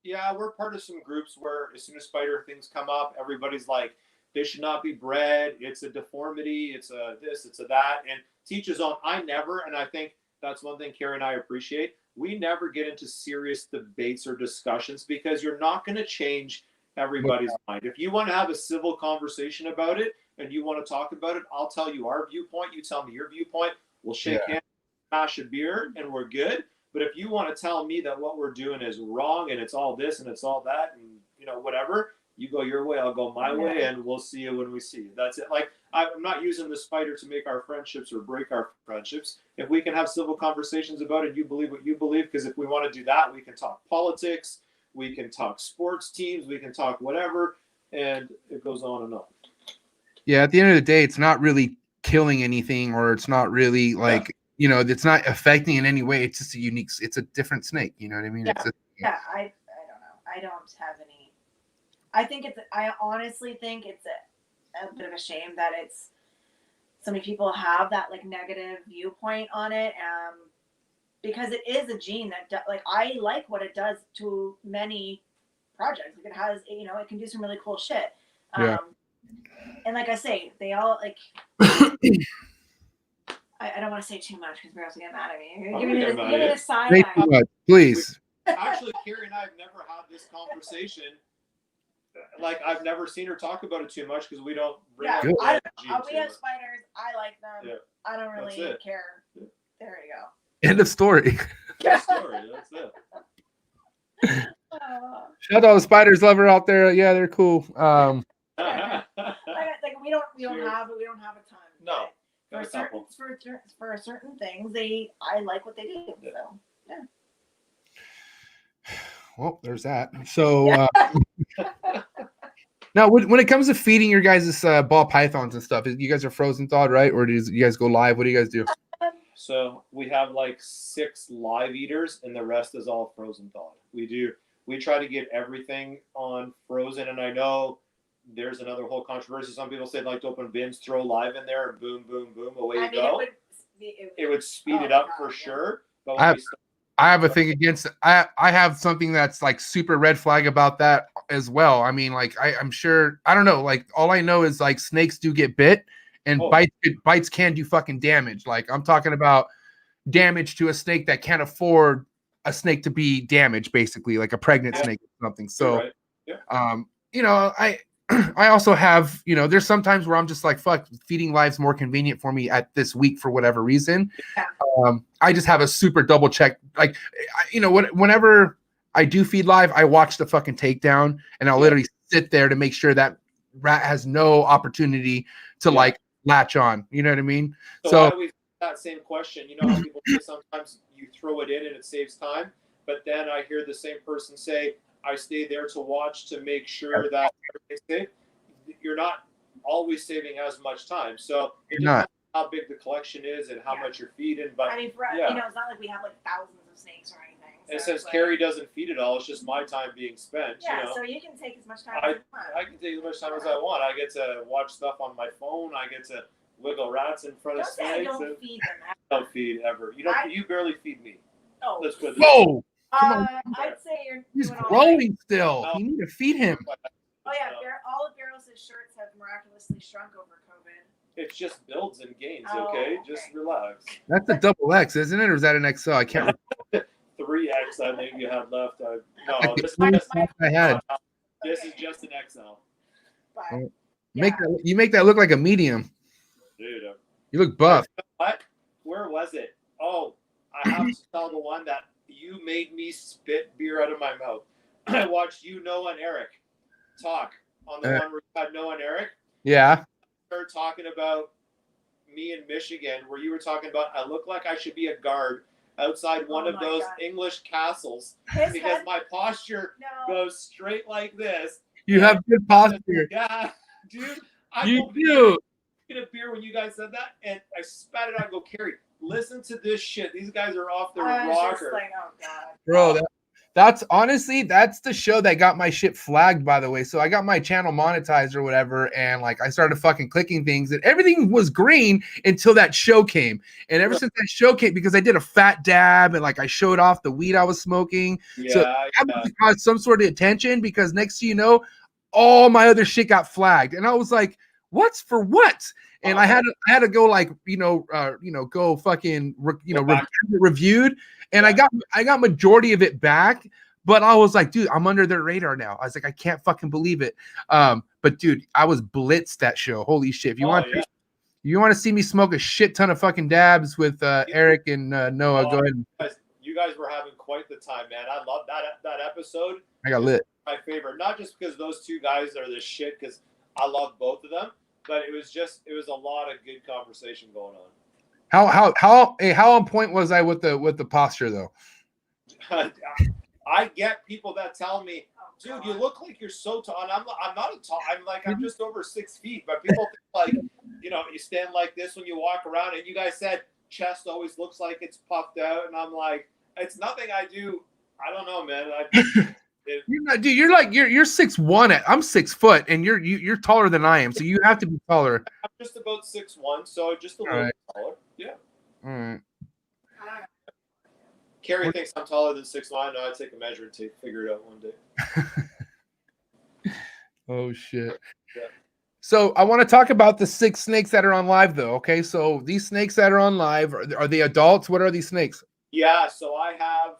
Yeah, we're part of some groups where as soon as spider things come up, everybody's like, they should not be bred. It's a deformity. It's a this, it's a that. And teach his own. I never, and I think that's one thing Keri and I appreciate. We never get into serious debates or discussions because you're not going to change everybody's mind. If you want to have a civil conversation about it and you want to talk about it, I'll tell you our viewpoint. You tell me your viewpoint. We'll shake hands, smash a beer, and we're good. But if you want to tell me that what we're doing is wrong and it's all this and it's all that and whatever, you go your way, I'll go my way, and we'll see you when we see you. That's it. Like, I'm not using the spider to make our friendships or break our friendships. If we can have civil conversations about it, you believe what you believe, because if we want to do that, we can talk politics, we can talk sports teams, we can talk whatever, and it goes on and on. Yeah, at the end of the day, it's not really killing anything, or it's not really like, it's not affecting in any way. It's just it's a different snake. You know what I mean? Yeah, I don't know. I don't have any. I honestly think it's a bit of a shame that so many people have that like negative viewpoint on it, because it is a gene that I like what it does to many projects. Like it has, it can do some really cool shit. And like I say, they all like. I don't want to say too much because girls will get mad at me. Give me the side eye. Please. Actually, Keri and I have never had this conversation. Like, I've never seen her talk about it too much because we don't. We have spiders. I like them. Yeah. I don't really care. Yeah. There you go. End of story. That's it. Shout out to all the spiders lover out there. Yeah, they're cool. Like we don't have a ton. No. For certain things, I like what they do. So yeah. Well, there's that. So now, when it comes to feeding your guys' ball pythons and stuff, you guys are frozen thawed, right? Or do you guys go live? What do you guys do? So we have like 6 live eaters, and the rest is all frozen thawed. We try to get everything on frozen, and I know there's another whole controversy. Some people say like to open bins, throw live in there, and boom, boom, boom, away you go. It would speed it up for sure. But I have a thing against it. I have something that's like super red flag about that as well. I mean, like I'm sure, I don't know, like all I know is like snakes do get bit, and bites can do fucking damage. Like I'm talking about damage to a snake that can't afford a snake to be damaged, basically, like a pregnant snake or something. So, I also have, there's sometimes where I'm just like, fuck, feeding live's more convenient for me at this week for whatever reason. Yeah. I just have a super double check. Like, whenever I do feed live, I watch the fucking takedown, and I'll literally sit there to make sure that rat has no opportunity to like latch on. You know what I mean? So I always that same question. You know how people say sometimes you throw it in and it saves time, but then I hear the same person say, I stay there to watch to make sure that everything's safe. You're not always saving as much time. So it depends on how big the collection is and how much you're feeding. But I mean, it's not like we have like thousands of snakes or anything. So and since Keri doesn't feed it all, it's just my time being spent. Yeah, so you can take as much time as you want. I can take as much time as I want. I get to watch stuff on my phone. I get to wiggle rats in front of snakes. Don't feed them. Don't feed ever. You barely feed me. Oh. Let's put it Whoa! I'd say he's growing still. You need to feed him. Oh yeah, all of Bairos' shirts have miraculously shrunk over COVID. It just builds and gains, okay? Just relax. That's a double X, isn't it? Or is that an XL? I can't remember. 3X I think you had left. This is just an XL. You make that look like a medium. Dude, You look buff. what? Where was it? Oh, I have to tell the one that you made me spit beer out of my mouth. I watched you, Noah, and Eric talk on the one where you had Noah and Eric. Yeah. Started talking about me in Michigan, where you were talking about I look like I should be a guard outside one of those English castles because my posture goes straight like this. You have good posture. Yeah, dude. You do. Get a beer when you guys said that, and I spat it out and go, Keri, listen to this shit. These guys are off their rocker. Like, oh God. Bro, that's honestly, that's the show that got my shit flagged, by the way. So I got my channel monetized or whatever, and like I started fucking clicking things, and everything was green until that show came. And ever since that show came, because I did a fat dab and like I showed off the weed I was smoking. So that caused some sort of attention, because next thing you know, all my other shit got flagged. And I was like, what's for what? And I had to go like, go fucking, reviewed. And I got majority of it back, but I was like, dude, I'm under their radar now. I was like, I can't fucking believe it. But dude, I was blitzed that show. Holy shit. If you want to see me smoke a shit ton of fucking dabs with Eric and Noah, go ahead. You guys were having quite the time, man. I love that episode. I got lit. My favorite, not just because those two guys are the shit, because I love both of them, but it was a lot of good conversation going on. How on point was I with the posture though? I get people that tell me, dude, you look like you're so tall. And I'm not a tall. I'm just over 6 feet. But people think like, you stand like this when you walk around. And you guys said chest always looks like it's puffed out. And I'm like, it's nothing I do. I don't know, man. You're like you're 6'1". I'm 6 foot, and you're taller than I am. So you have to be taller. I'm just about 6'1", so just a little bit taller. Yeah. All right. Keri thinks I'm taller than 6'9". No, I'd take a measure and figure it out one day. Oh shit. Yeah. So I want to talk about the 6 snakes that are on live though. Okay, so these snakes that are on live, are they adults? What are these snakes? Yeah, so I have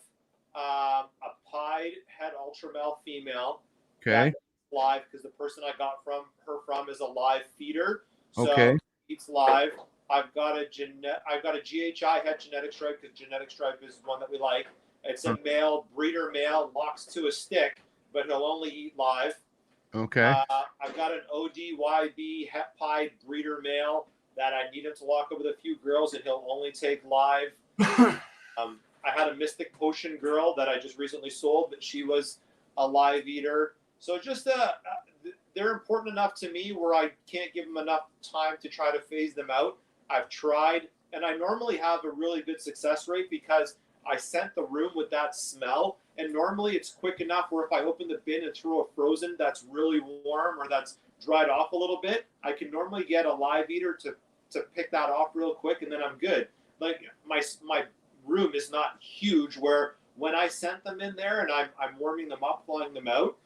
a pied head ultra male female. Okay. Live, because the person I got her from is a live feeder. So okay. It's live. I've got a GHI head genetic stripe, because genetic stripe is one that we like. It's a male, breeder male, locks to a stick, but he'll only eat live. Okay. I've got an ODYB het pied breeder male that I need him to lock up with a few girls, and he'll only take live. I had a Mystic Potion girl that I just recently sold, but she was a live eater. So just they're important enough to me where I can't give them enough time to try to phase them out. I've tried, and I normally have a really good success rate because I scent the room with that smell, and normally it's quick enough where if I open the bin and throw a frozen that's really warm or that's dried off a little bit, I can normally get a live eater to pick that off real quick, and then I'm good. Like my room is not huge where when I scent them in there and I'm warming them up, flying them out,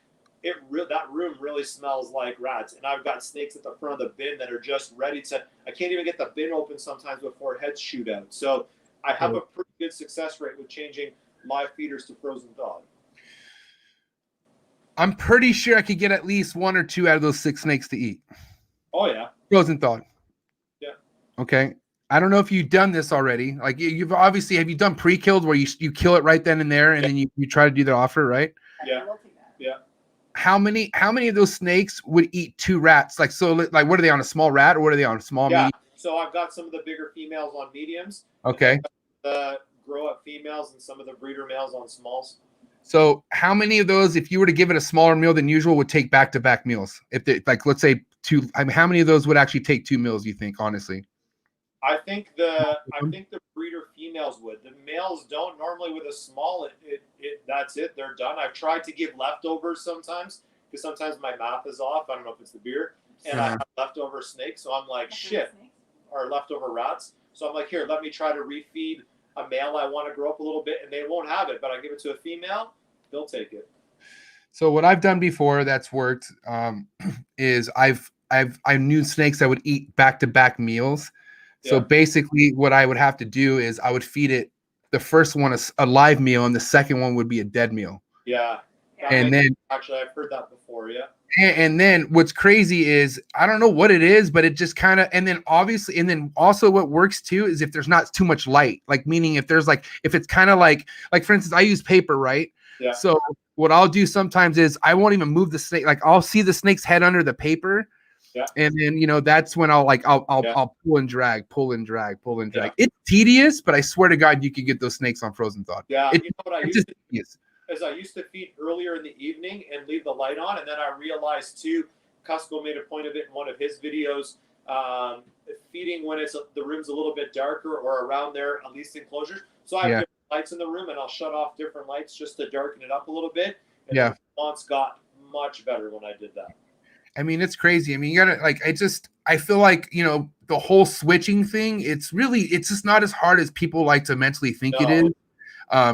that room really smells like rats. And I've got snakes at the front of the bin that are just ready to, I can't even get the bin open sometimes before heads shoot out. So I have a pretty good success rate with changing live feeders to frozen thawed. I'm pretty sure I could get at least 1 or 2 out of those 6 snakes to eat. Oh yeah. Frozen thawed. Yeah. Okay. I don't know if you've done this already. Like you've obviously, have you done pre-killed where you kill it right then and there, and then you try to do the offer, right? Yeah. Yeah. How many of those snakes would eat 2 rats? Like, so like, what are they on, a small rat, or what are they on, a small medium? So I've got some of the bigger females on mediums. Okay. The grow up females and some of the breeder males on smalls. So how many of those, if you were to give it a smaller meal than usual, would take back-to-back meals? If they, like, let's say 2, I mean, how many of those would actually take 2 meals, you think, honestly? I think the breeder females would. The males don't. Normally with a small, that's it. They're done. I've tried to give leftovers sometimes because sometimes my math is off. I don't know if it's the beer, and I have leftover snakes. So I'm like, shit, or leftover rats. So I'm like, here, let me try to refeed a male I want to grow up a little bit, and they won't have it. But I give it to a female, they'll take it. So what I've done before that's worked is I've knew snakes that would eat back-to-back meals. So basically what I would have to do is I would feed it the first one a live meal and the second one would be a dead meal. Yeah. And then actually, I've heard that before. Yeah. And then what's crazy is I don't know what it is, but it just kind of, and then obviously, and then also what works too is if there's not too much light, like meaning if there's like, if it's kind of like for instance, I use paper, right? Yeah. So what I'll do sometimes is I won't even move the snake. Like I'll see the snake's head under the paper. Yeah. And then, you know, that's when I'll pull and drag. Yeah. It's tedious, but I swear to God, you could get those snakes on frozen thawed. Yeah. You know what I used to do is I used to feed earlier in the evening and leave the light on. And then I realized too, Cusco made a point of it in one of his videos, feeding when the room's a little bit darker or around there, at least enclosures. So I have different lights in the room and I'll shut off different lights just to darken it up a little bit. And the response got much better when I did that. I mean, it's crazy. I mean, you gotta I feel like, you know, the whole switching thing, it's just not as hard as people like to mentally think it is.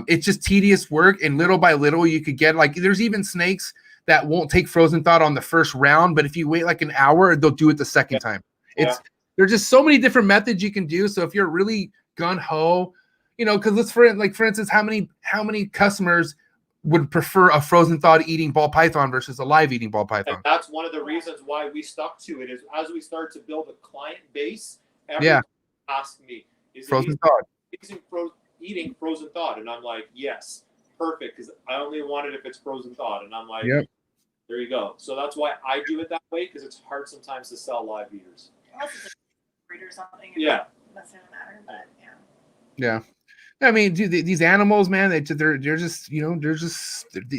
It's just tedious work, and little by little you could get like, there's even snakes that won't take frozen thawed on the first round, but if you wait like an hour, they'll do it the second time. There's just so many different methods you can do. So if you're really gun-ho, you know, because for instance, how many customers would prefer a frozen thawed eating ball python versus a live eating ball python? And that's one of the reasons why we stuck to it, is as we start to build a client base, everyone asked me, is frozen thawed eating frozen thawed? And I'm like, yes, perfect, because I only want it if it's frozen thawed. And I'm like, there you go. So that's why I do it that way, because it's hard sometimes to sell live eaters. Unless it's a breed or something. Yeah. That's gonna matter, but yeah. I mean, dude, these animals, man, they're just, you know,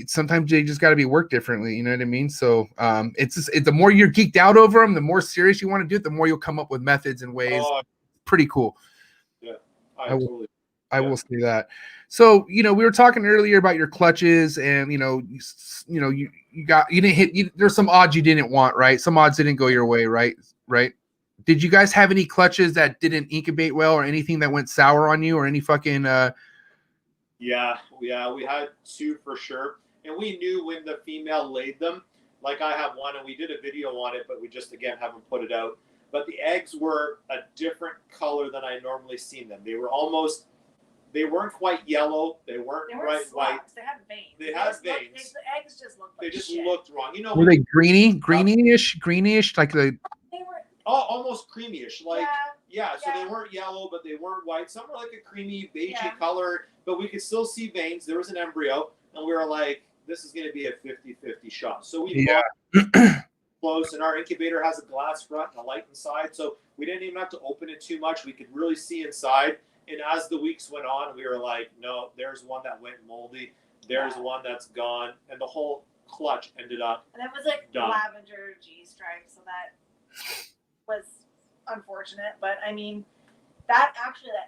sometimes they just got to be worked differently. You know what I mean? So it's the more you're geeked out over them, the more serious you want to do it, the more you'll come up with methods and ways. Pretty cool. Yeah, I will say that. So, you know, we were talking earlier about your clutches, and you didn't hit. There's some odds you didn't want, right? Some odds didn't go your way, right? Right. Did you guys have any clutches that didn't incubate well, or anything that went sour on you, or any fucking Yeah, we had two for sure. And we knew when the female laid them. Like I have one, and we did a video on it, but we just, again, haven't put it out. But the eggs were a different color than I normally seen them. They weren't quite yellow. They weren't quite white. They had veins. They had veins. The eggs just looked They like just shit. looked wrong. You know, were they greenish, like the... almost creamyish, like So Yeah. they weren't yellow, but they weren't white. Some were like a creamy, beigey color, but we could still see veins. There was an embryo, and we were like, "This is going to be a 50-50 shot." So we bought close, and our incubator has a glass front and a light inside, so we didn't even have to open it too much. We could really see inside. And as the weeks went on, we were like, "No, there's one that went moldy. There's one that's gone," and the whole clutch ended up. And it was like done. lavender G stripe, so that was unfortunate. But I mean, that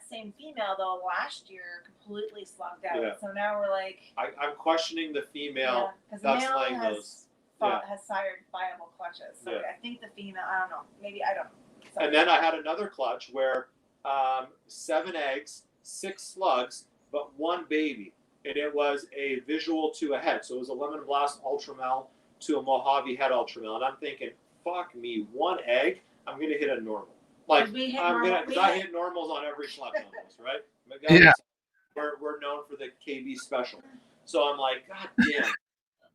same female though last year completely slugged out. Yeah. So now we're like, I'm questioning the female that's laying those. Has sired viable clutches. So I think the female, I don't know, maybe I don't. And then I had another clutch where 7 eggs, 6 slugs, but 1 baby. And it was a visual to a head. So it was a Lemon Blast Ultramel to a Mojave head Ultramel. And I'm thinking, fuck me, 1 egg, I'm going to hit a normal. Like, I hit normals on every clutch almost, right? Yeah. We're known for the KB special. So I'm like, God damn.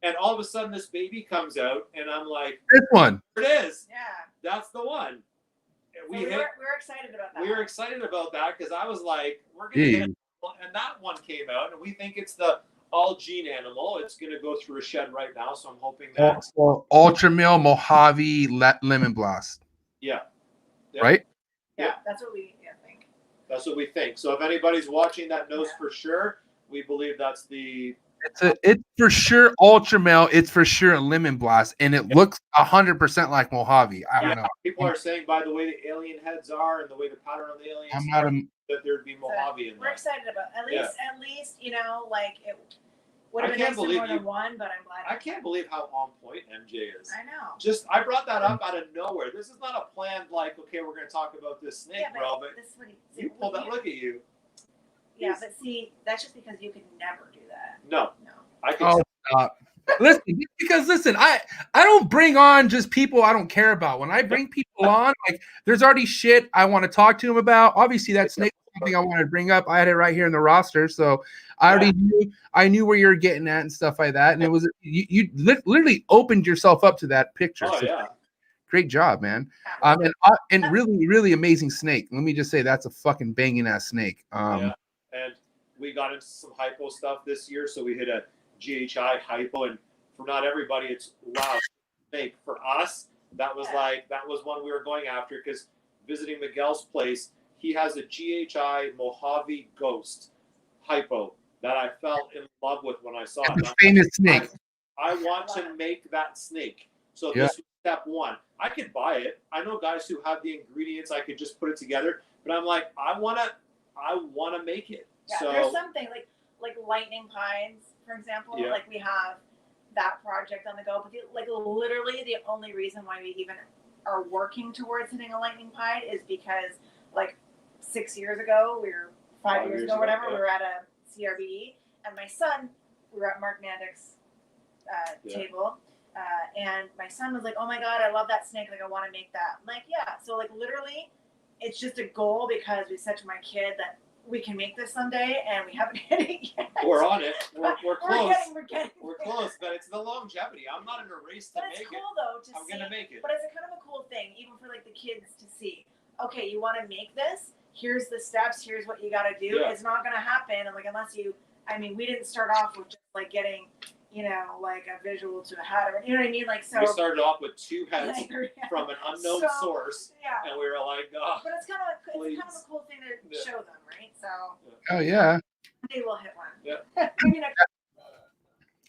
And all of a sudden this baby comes out, and I'm like, this one. There it is. Yeah. That's the one. We were excited about that. We were excited about that because I was like, we're going to hit it. And that one came out, and we think it's the all-gene animal. It's going to go through a shed right now, so I'm hoping that. Ultramil Mojave Lemon Blast. Yeah. Right? Yeah, that's what we think. That's what we think. So if anybody's watching that knows for sure, we believe that's the... It's for sure Ultramel. It's for sure a Lemon Blast, and it looks 100% like Mojave. I don't know. People are saying by the way the alien heads are and the way the pattern on the aliens that there'd be Mojave in there. We're excited about at least like it would have been nice to more than one, but I'm glad. I can't believe how on point MJ is. I know. I brought that up out of nowhere. This is not a planned like, okay, we're gonna talk about this snake, bro. But this you pulled that. Look at you. Yeah, but see, that's just because you could never do that. No. I could. Oh, stop. Listen, I don't bring on just people I don't care about. When I bring people on, like there's already shit I want to talk to them about. Obviously, that snake something I wanted to bring up. I had it right here in the roster, so I already knew where you were getting at and stuff like that. And it was you literally opened yourself up to that picture. Oh so yeah. Great job, man. And really, really amazing snake. Let me just say that's a fucking banging ass snake. Yeah. And we got into some hypo stuff this year, so we hit a GHI hypo, and for not everybody, it's wow snake. For us, that was one we were going after because visiting Miguel's place, he has a GHI Mojave Ghost hypo that I fell in love with when I saw it. It's a famous snake. I want to make that snake. So this was step one. I could buy it. I know guys who have the ingredients. I could just put it together. But I'm like, I wanna make it. Yeah, so there's something like lightning pines, for example. Yeah. Like we have that project on the go. But literally the only reason why we even are working towards hitting a lightning pine is because 6 years ago, we were 5 years ago, whatever, we were at a CRBE, and my son, we were at Mark Nandek's table. And my son was like, "Oh my God, I love that snake. Like, I want to make that." I'm like, yeah. So literally, it's just a goal because we said to my kid that we can make this someday, and we haven't hit it yet. We're on it. We're close. We're Close, but it's the longevity. I'm not in a race to make it. But it's cool though to see. I'm gonna make it. But it's a kind of a cool thing, even for the kids to see. Okay, you want to make this? Here's the steps. Here's what you got to do. Yeah. It's not gonna happen, unless you. I mean, we didn't start off with just getting. A visual to a hat, or you know what I mean? So we started off with 2 heads from an unknown source, and we were like, "Oh." But it's kind of a cool thing to show them, right? So. Oh yeah. They will hit one. Yeah.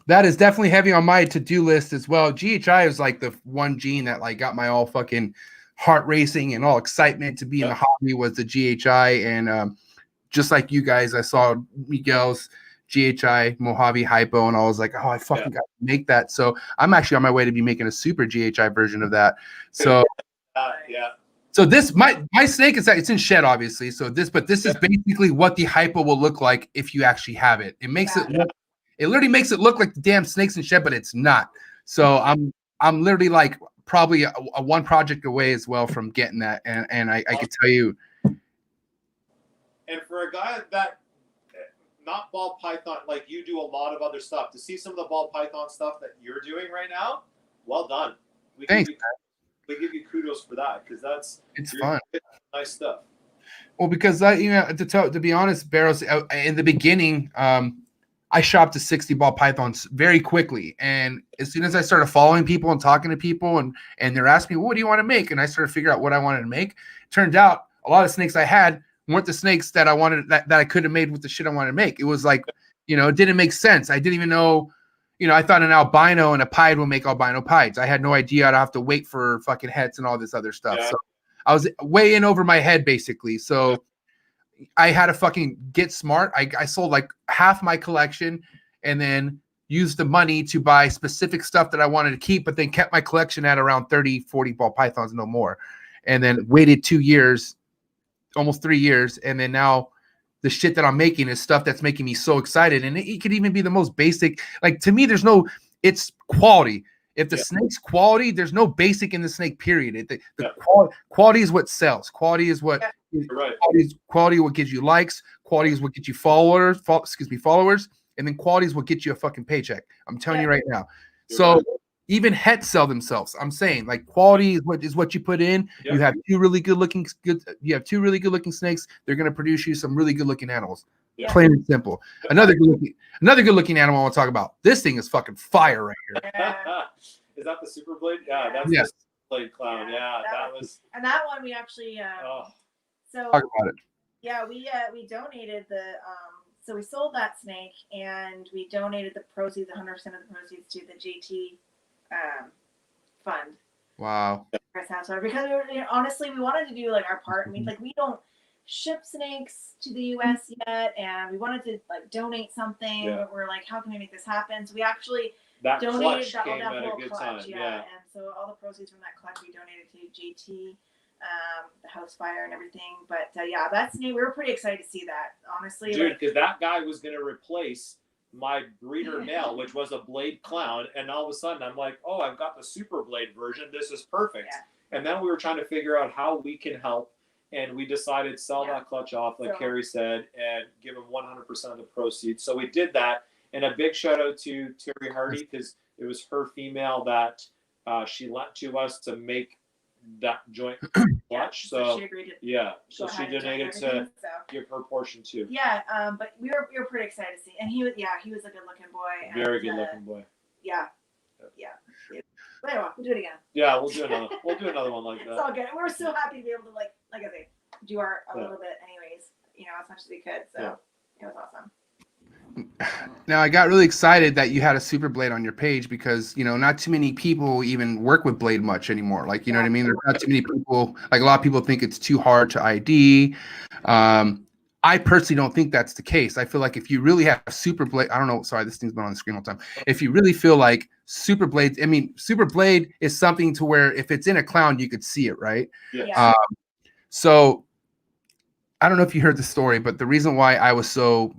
That is definitely heavy on my to-do list as well. GHI is the one gene that got my all fucking heart racing and all excitement to be in the hobby was the GHI, and just like you guys, I saw Miguel's GHI Mojave hypo, and I was like, oh, I fucking got to make that. So I'm actually on my way to be making a super GHI version of that. So So this my snake is it's in shed obviously. So this is basically what the hypo will look like if you actually have it. It makes it look, it literally makes it look like the damn snake's in shed, but it's not. So I'm literally probably a one project away as well from getting that, and I can tell you. And for a guy that not ball python, you do a lot of other stuff. To see some of the ball python stuff that you're doing right now, well done. Thanks. We give you kudos for that because it's fun, nice stuff. Well, because to be honest, Bairos, in the beginning, I shopped to 60 ball pythons very quickly, and as soon as I started following people and talking to people, and they're asking me, well, what do you want to make? And I started to figure out what I wanted to make. Turned out a lot of snakes I had weren't the snakes that I wanted, that I could have made with the shit I wanted to make. It was it didn't make sense. I didn't even know, I thought an albino and a pied would make albino pieds. I had no idea I'd have to wait for fucking heads and all this other stuff. Yeah. So I was way in over my head basically. So I had to fucking get smart. I sold half my collection and then used the money to buy specific stuff that I wanted to keep, but then kept my collection at around 30, 40 ball pythons, no more. And then waited 2 years, almost 3 years, and then now the shit that I'm making is stuff that's making me so excited. And it could even be the most basic. To me, it's quality. If the snake's quality, there's no basic in the snake, period. Quality is what sells. Quality is what quality what gives you likes. Quality is what gets you followers, and then quality is what gets you a fucking paycheck. I'm telling you right now. Even hets sell themselves. I'm saying quality is what you put in. Yep. You have two really good looking snakes. They're going to produce you some really good looking animals. Yep. Plain and simple. Yep. Another good looking animal I want to talk about. This thing is fucking fire right here. Is that the super blade? Yeah, that's the super blade clown. Yeah, that was. And that one we actually. So talk about it. Yeah, we donated the. So we sold that snake and we donated the proceeds, 100% of the proceeds, to the JT. Fund. Wow. Because honestly, we wanted to do our part. I mean, we don't ship snakes to the U.S. yet, and we wanted to donate something. Yeah. But we're how can we make this happen? So we actually donated that whole clutch. Yeah. And so all the proceeds from that clutch we donated to JT, the house fire and everything. But that snake, we were pretty excited to see that. Honestly, dude, because that guy was going to replace my breeder male, which was a blade clown, and all of a sudden I'm like, oh, I've got the super blade version. This is perfect. Yeah. And then we were trying to figure out how we can help and we decided to sell Yeah. that clutch off, like So- Keri said, and give him 100% of the proceeds. So we did that, and a big shout out to Terry Hardy, because it was her female that she lent to us to make that joint clutch. So she agreed to yeah, go so she ahead and join donated to everything, so. give her portion too. Yeah, but we were pretty excited to see, and he was a good looking boy. Very and, good looking boy. Yeah. But anyway, we'll do it again. Yeah, we'll do another one like It's that. all good. We're so happy to be able to like I say, do a Yeah. little bit, anyways. As much as we could. So it was awesome. Now I got really excited that you had a super blade on your page because not too many people even work with blade much anymore. Like you know what I mean? There's not too many people. Like a lot of people think it's too hard to ID. I personally don't think that's the case. I feel like if you really have a super blade, I don't know. Sorry, this thing's been on the screen all the time. If you really feel like super blades, I mean, super blade is something to where if it's in a clown, you could see it, right? Yes. Yeah. So I don't know if you heard the story, but the reason why I was so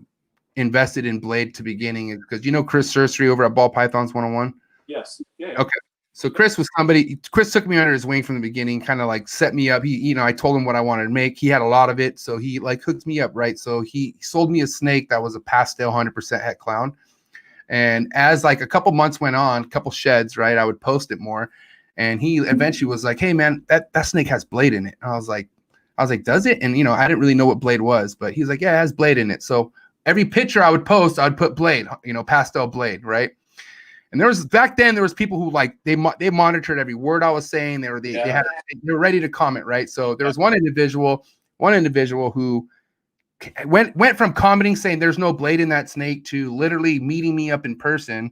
invested in blade to beginning is because Chris Sursery over at Ball Pythons 101. Yes. Yeah. Okay. So Chris took me under his wing from the beginning, kind of like set me up. I told him what I wanted to make. He had a lot of it. So he like hooked me up, right? So he sold me a snake that was a pastel 100% het clown. And as like a couple months went on, a couple sheds, right, I would post it more. And he eventually was like, hey man, that snake has blade in it. And I was like, does it? And I didn't really know what blade was, but he's like, yeah, it has blade in it. So every picture I would post, I'd put blade, pastel blade, right? And back then there was people who like they monitored every word I was saying. They were ready to comment, right? So there was one individual who went from commenting saying there's no blade in that snake to literally meeting me up in person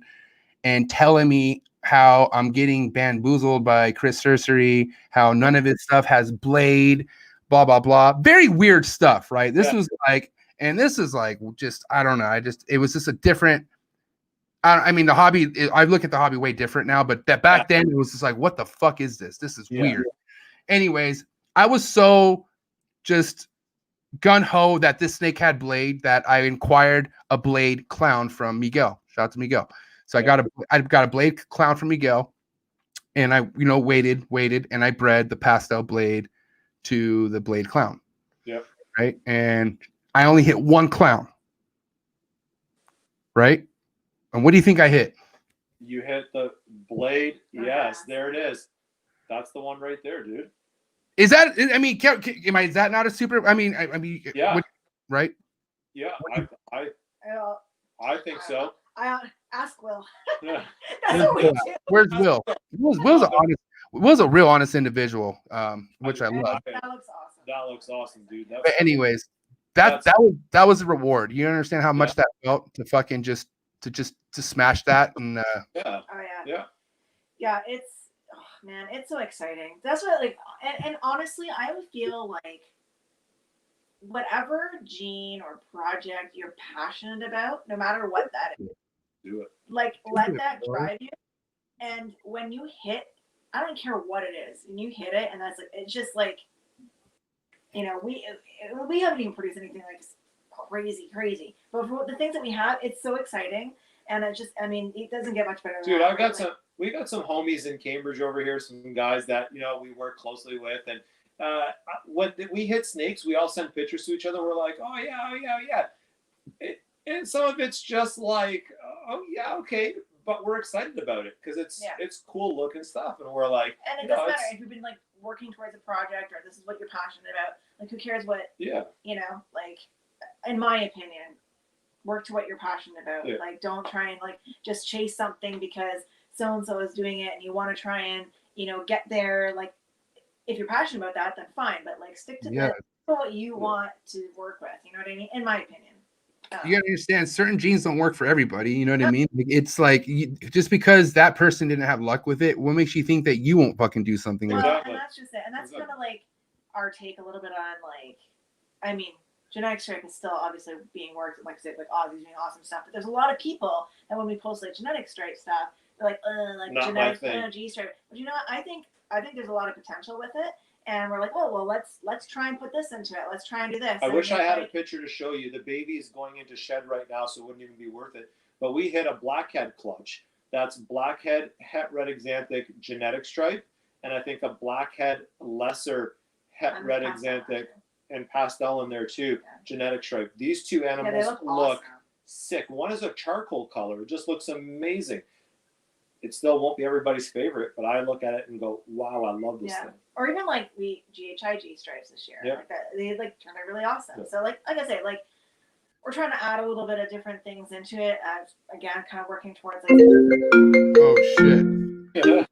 and telling me how I'm getting bamboozled by Chris Sursery, how none of his stuff has blade, blah blah blah. Very weird stuff, right? This is like just I don't know. It was just a different. I mean, the hobby. I look at the hobby way different now, but that back then it was just like, what the fuck is this? This is weird. Anyways, I was so just gun ho that this snake had blade that I inquired a blade clown from Miguel. Shout out to Miguel. So I got a blade clown from Miguel, and I waited, and I bred the pastel blade to the blade clown. Yep. Right, and I only hit one clown. Right. And what do you think I hit? You hit the blade. Yes, there it is. That's the one right there, dude. Is that? I mean, is that not a super? I mean, yeah. Right. Yeah, I think so. I ask Will. Yeah. That's what we do. Where's Will? Will's a real honest individual, which I love. That looks awesome. That looks awesome, dude. But anyways, that was a reward. You understand how much that felt to fucking just smash that and It's so exciting. That's what and honestly I would feel like whatever gene or project you're passionate about, no matter what that is, do it. Let that drive you. And when you hit, I don't care what it is, and you hit it, and it's just like, we haven't even produced anything like crazy, but for the things that we have, it's so exciting. And it doesn't get much better. Dude, we got some homies in Cambridge over here, some guys that, we work closely with. And when we hit snakes, we all send pictures to each other. We're like, oh yeah. And some of it's just like, oh yeah, okay. But we're excited about it because it's cool looking stuff. And we're like, and it doesn't matter if you've been working towards a project or this is what you're passionate about. Who cares what, in my opinion, work to what you're passionate about. Don't try and just chase something because so-and-so is doing it and you want to try and, get there. If you're passionate about that, then fine. But stick to what you want to work with. You know what I mean? In my opinion. You gotta understand, certain genes don't work for everybody. You know what I mean? It's just because that person didn't have luck with it, what makes you think that you won't fucking do something with it? And that's just it. And that's kind of our take a little bit on genetic stripe is still obviously being worked. Like I said, Ozzy's doing awesome stuff. But there's a lot of people that when we post genetic stripe stuff, they're genetic G stripe. But I think there's a lot of potential with it. And we're let's try and put this into it. Let's try and do this. I wish I had a picture to show you. The baby is going into shed right now, so it wouldn't even be worth it. But we hit a blackhead clutch. That's blackhead het red exanthic genetic stripe, and I think a blackhead lesser het red axanthic and pastel in there too. Yeah. Genetic stripe. These two animals Yeah, they look look awesome. sick. One is a charcoal color. It just looks amazing. It still won't be everybody's favorite, but I look at it and go, wow, I love this thing. Or even like we GHIG stripes this year. Yeah. Like that, they like turned out really awesome. Yeah. So like I say, like we're trying to add a little bit of different things into it. Again, kind of working towards like. Oh shit!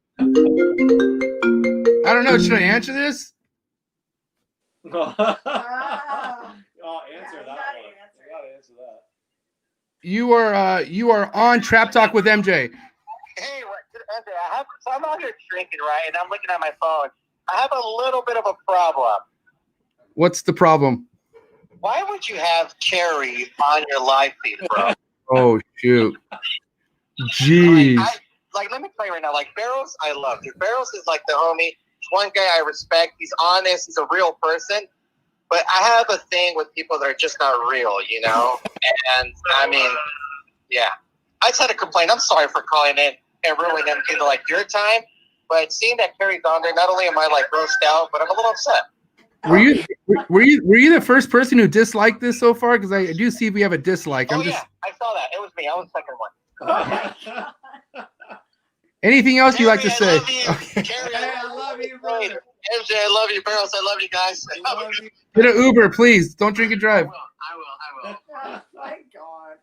I don't know. Should I answer this? Oh, Ah, answer you that gotta one. answer You gotta answer that. You are on Trap Talk with MJ. Hey, so I'm out here drinking, right? And I'm looking at my phone. I have a little bit of a problem. What's the problem? Why would you have Keri on your live feed, bro? Oh shoot! Jeez. Like, let me tell you right now, like, Bairos, I love. Dude, Bairos is like the homie. He's one guy I respect. He's honest. He's a real person. But I have a thing with people that are just not real, you know? And, I mean, yeah. I just had to complain. I'm sorry for calling in and ruining them into, like, your time. But seeing that Keri's on there, not only am I, like, grossed out, but I'm a little upset. Were you the first person who disliked this so far? Because I do see we have a dislike. Yeah, I saw that. It was me. I was the second one. Anything else you like to say? I love you. Okay. Keri, Hey, I love you, brother. MJ, I love you. Bairos, I love you guys. I love you. Get an Uber, please. Don't drink and drive. I will. oh my God.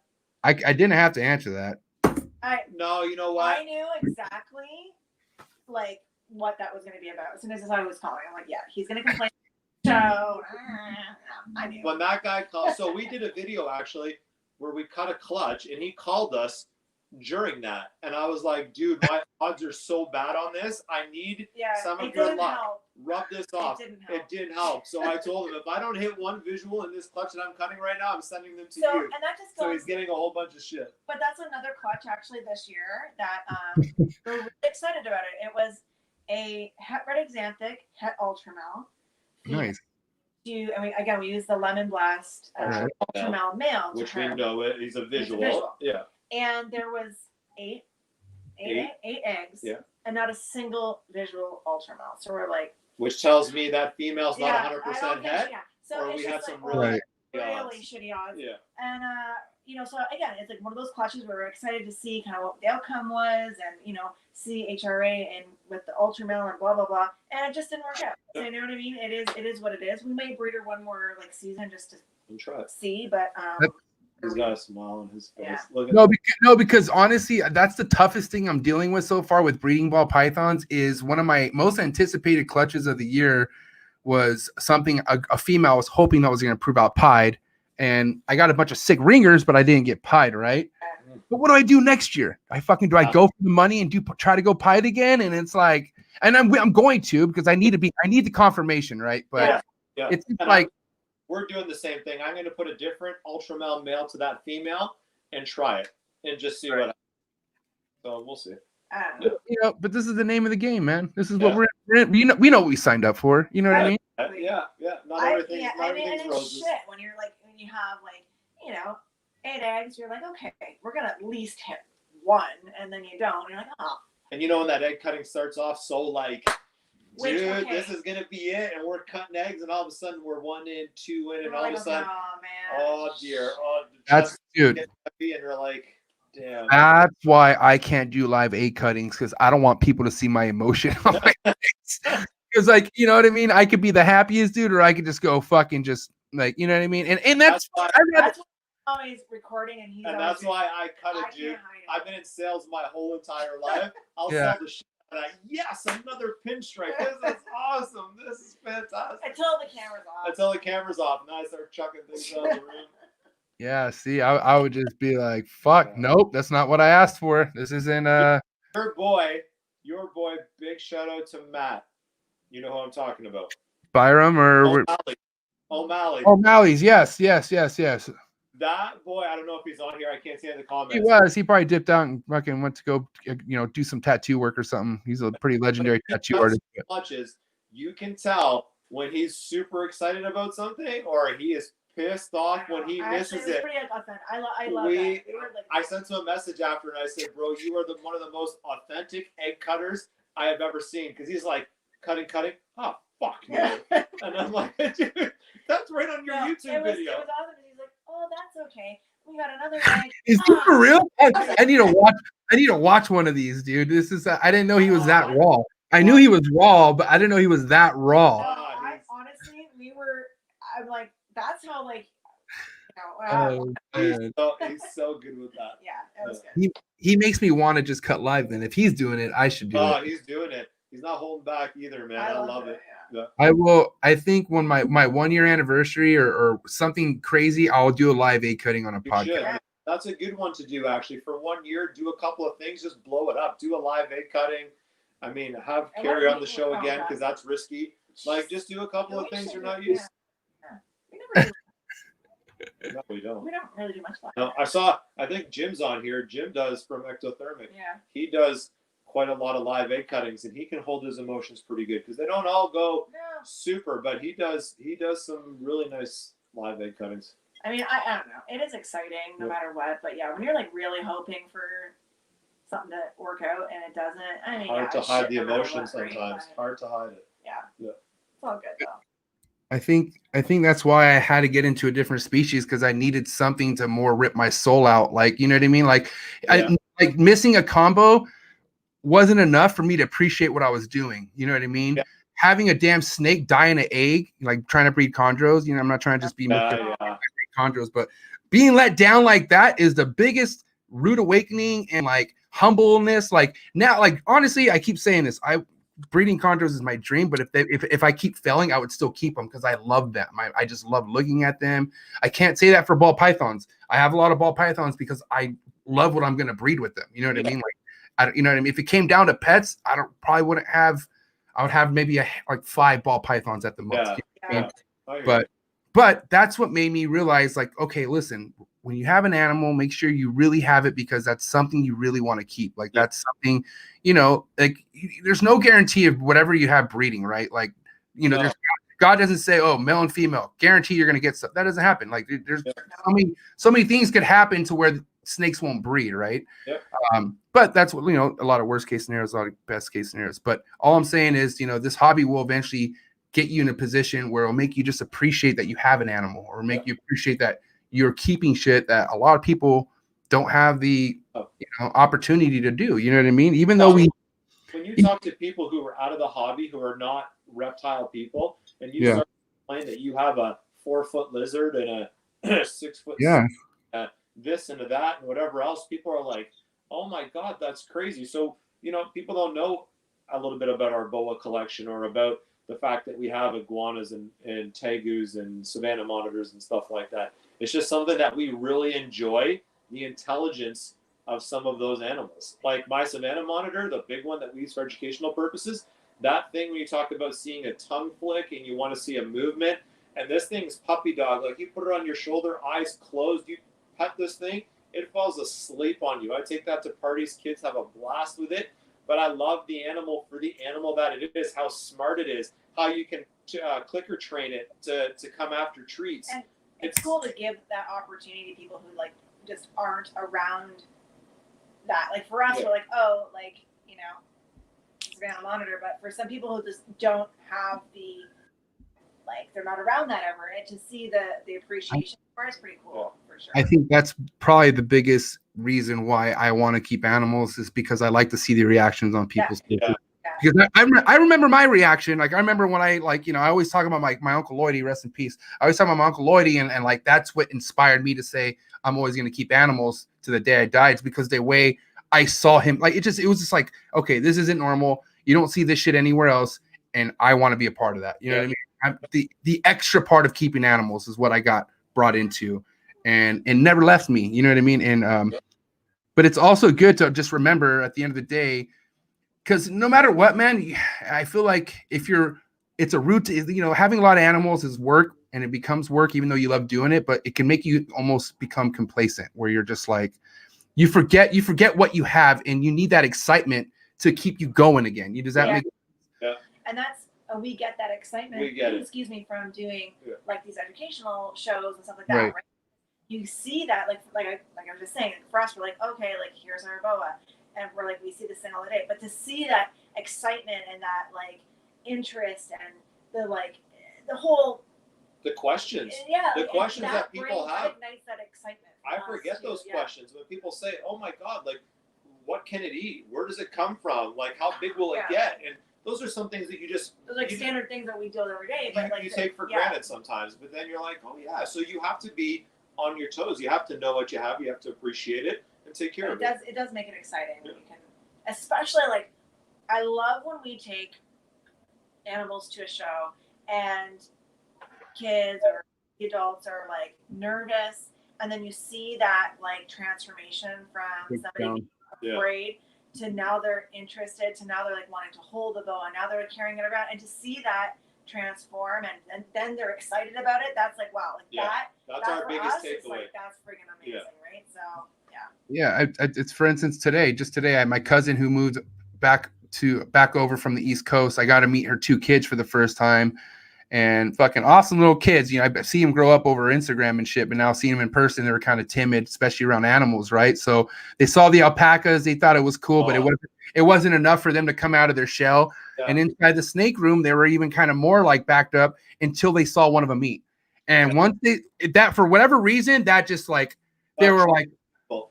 I didn't have to answer that. No, you know what? I knew exactly like what that was going to be about. As soon as I was calling, I'm like, yeah, he's going to complain. So I knew. When that guy called, so we did a video actually where we cut a clutch and he called us during that. And I was like, dude, my odds are so bad on this. I need some of your luck. Help. Rub this off. It didn't help. So I told him, if I don't hit one visual in this clutch that I'm cutting right now, I'm sending them to So, you. and that just So goes, he's getting a whole bunch of shit. but that's another clutch actually this year that we're really excited about it. It was a het red axanthic, het ultramel. Nice. I mean, again, we use the lemon blast ultramel male. Which we know it. He's a visual. Yeah. And there was eight eggs. Yeah. And not a single visual ultramel. So we're like, Which tells me that female's not 100% het. So Or it's we just had some like, really really shitty odds. Yeah. And so again, it's like one of those clutches where we're excited to see kind of what the outcome was, and see HRA and with the ultramel and blah blah blah, and it just didn't work out. So you know what I mean? It is what it is. We may breed her one more like season just to see, but he's got a smile on his face. Yeah. Look at because honestly, that's the toughest thing I'm dealing with so far with breeding ball pythons. Is one of my most anticipated clutches of the year was something a female was hoping that was going to prove out pied, and I got a bunch of sick ringers, but I didn't get pied, right? But what do I do next year? I go for the money and try to go pied again? And it's like, and I'm going to, because I need the confirmation, right? But yeah. it's And like we're doing the same thing. I'm going to put a different ultramel male to that female and try it and just see what happens. So we'll see. but this is the name of the game, man. This is what we're in. We know what we signed up for. You know what I mean? Yeah. Not everything's and roses. shit when you have 8 eggs, you're like, okay, we're gonna at least hit one, and then you don't. And you're like, oh. And when that egg cutting starts off so like, dude, this is gonna be it, and we're cutting eggs, and all of a sudden we're 1 in, 2 in, and all of a sudden, oh dear, that's dude. And we're like, damn. That's why I can't do live egg cuttings, because I don't want people to see my emotion on my face. Because you know what I mean? I could be the happiest dude, or I could just go fucking just you know what I mean? And that's why always recording, and that's why I cut it, dude. I've been in sales my whole entire life. I'll sell the shit. Yes, another pinstripe. This is awesome. This is fantastic. Until the camera's off. And then I start chucking things out of the room. Yeah, see, I would just be like, fuck, nope, that's not what I asked for. This isn't your boy, big shout out to Matt. You know who I'm talking about. Byram or O'Malley. O'Malley's, yes. That boy, I don't know if he's on here. I can't see in the comments. He was. He probably dipped out and fucking went to go, do some tattoo work or something. He's a pretty legendary tattoo artist. Clutches, you can tell when he's super excited about something or he is pissed off when he misses it. I love that. I sent him a message after and I said, bro, you are one of the most authentic egg cutters I have ever seen. Because he's like, cutting. Oh, fuck, man. And I'm like, dude, that's right on your YouTube video. It was awesome. He's like, oh, that's okay. We got another egg. Is he for real? I need to watch. I need to watch one of these, dude. This is. I didn't know he was that raw. I knew he was raw, but I didn't know he was that raw. Honestly, I'm like, that's how like. Oh, He's so good with that. Yeah, it was good. He makes me want to just cut live. Then if he's doing it, I should do it. Oh, he's doing it. He's not holding back either, man. I love it. Yeah. I will. I think when my 1 year anniversary or something crazy, I'll do a live egg cutting on a podcast. Should. That's a good one to do, actually. For 1 year, do a couple of things, just blow it up. Do a live egg cutting. I mean, have Keri on the show again because that's risky. Like, just do a couple of things you're not used to. No, we don't. We don't really do much live. No, I think Jim's on here. Jim does from Ectothermic. Yeah. He does quite a lot of live egg cuttings, and he can hold his emotions pretty good because they don't all go super, but he does some really nice live egg cuttings. I mean, I don't know. It is exciting no matter what, but yeah, when you're like really hoping for something to work out and it doesn't, I mean, hard to hide the emotion sometimes. Hard to hide it. Yeah. It's all good though. I think that's why I had to get into a different species because I needed something to more rip my soul out. Like, you know what I mean? Like, like missing a combo wasn't enough for me to appreciate what I was doing. You know what I mean? Yeah. Having a damn snake die in an egg, like trying to breed chondros. You know, I'm not trying to just be chondros, but being let down like that is the biggest rude awakening and like humbleness. Like now, like honestly, I keep saying this. Breeding chondros is my dream, but if I keep failing, I would still keep them because I love them. I just love looking at them. I can't say that for ball pythons. I have a lot of ball pythons because I love what I'm going to breed with them. You know what I mean? Like, you know what I mean? If it came down to pets, I would have maybe like 5 ball pythons at the most. You know what I mean? But that's what made me realize, like, okay, listen, when you have an animal, make sure you really have it because that's something you really want to keep. Like that's something, you know, like there's no guarantee of whatever you have breeding, right? Like, you know, God doesn't say, oh, male and female, guarantee you're going to get stuff. That doesn't happen. Like there's so many things could happen to where snakes won't breed, right? But that's what, you know, a lot of worst case scenarios, a lot of best case scenarios. But all I'm saying is, you know, this hobby will eventually get you in a position where it'll make you just appreciate that you have an animal or make you appreciate that you're keeping shit that a lot of people don't have the opportunity to do. You know what I mean? Even though when you talk to people who are out of the hobby, who are not reptile people, and you start to explain that you have a 4-foot lizard and a 6-foot this and that and whatever else, people are like, oh my God, that's crazy. So, you know, people don't know a little bit about our boa collection or about the fact that we have iguanas and tegus and savanna monitors and stuff like that. It's just something that we really enjoy, the intelligence of some of those animals. Like my savanna monitor, the big one that we use for educational purposes, that thing when you talk about seeing a tongue flick and you want to see a movement, and this thing's puppy dog, like you put it on your shoulder, eyes closed, you pet this thing, it falls asleep on you. I take that to parties, kids have a blast with it. But I love the animal for the animal that it is, how smart it is, how you can clicker train it to come after treats. And it's cool to give that opportunity to people who like just aren't around that. Like for us, we're like, oh, like, you know, Savannah monitor. But for some people who just don't have the, like, they're not around that ever, and to see the appreciation for it is pretty cool, for sure. I think that's probably the biggest reason why I want to keep animals is because I like to see the reactions on people's faces. Because I remember my reaction. Like I remember when I I always talk about my Uncle Lloydie, rest in peace. I always talk about my Uncle Lloydie and like that's what inspired me to say I'm always going to keep animals to the day I die. It's because the way I saw him, like it was just like, okay, this isn't normal. You don't see this shit anywhere else, and I want to be a part of that. You know what I mean? The extra part of keeping animals is what I got brought into, and never left me. You know what I mean? And but it's also good to just remember at the end of the day, because no matter what, man, I feel like it's a route to, having a lot of animals is work, and it becomes work even though you love doing it, but it can make you almost become complacent where you're just like, you forget what you have, and you need that excitement to keep you going again. Does that make sense? Yeah. And that's we get that excitement, from doing like these educational shows and stuff like that, right? You see that, like I was just saying, for us, we're like, okay, like here's our boa, and we're like, we see this thing all the day. But to see that excitement and that like interest and the like the whole The questions. Yeah, The questions that brings, people have. ignites that excitement. I forget those questions when people say, "Oh my God, like, what can it eat? Where does it come from? Like, how big will it get?" And those are some things that you just those like standard things that we deal with every day, but like you take for granted sometimes. But then you're like, "Oh yeah," so you have to be on your toes. You have to know what you have. You have to appreciate it and take care of it. It does make it exciting when you can, especially like I love when we take animals to a show and kids or adults are like nervous, and then you see that like transformation from somebody being afraid to now they're interested to now they're like wanting to hold the boa and now they're carrying it around, and to see that transform and then they're excited about it. That's like wow, like that's our biggest takeaway. Like, that's freaking amazing, right? So it's for instance today I had my cousin who moved back over from the East Coast. I got to meet her 2 kids for the first time. And fucking awesome little kids. You know, I see them grow up over Instagram and shit, but now seeing them in person, they were kind of timid, especially around animals, right? So they saw the alpacas, they thought it was cool, but it wasn't enough for them to come out of their shell. Yeah. And inside the snake room, they were even kind of more like backed up until they saw one of them eat. And once that for whatever reason, that just like they were like,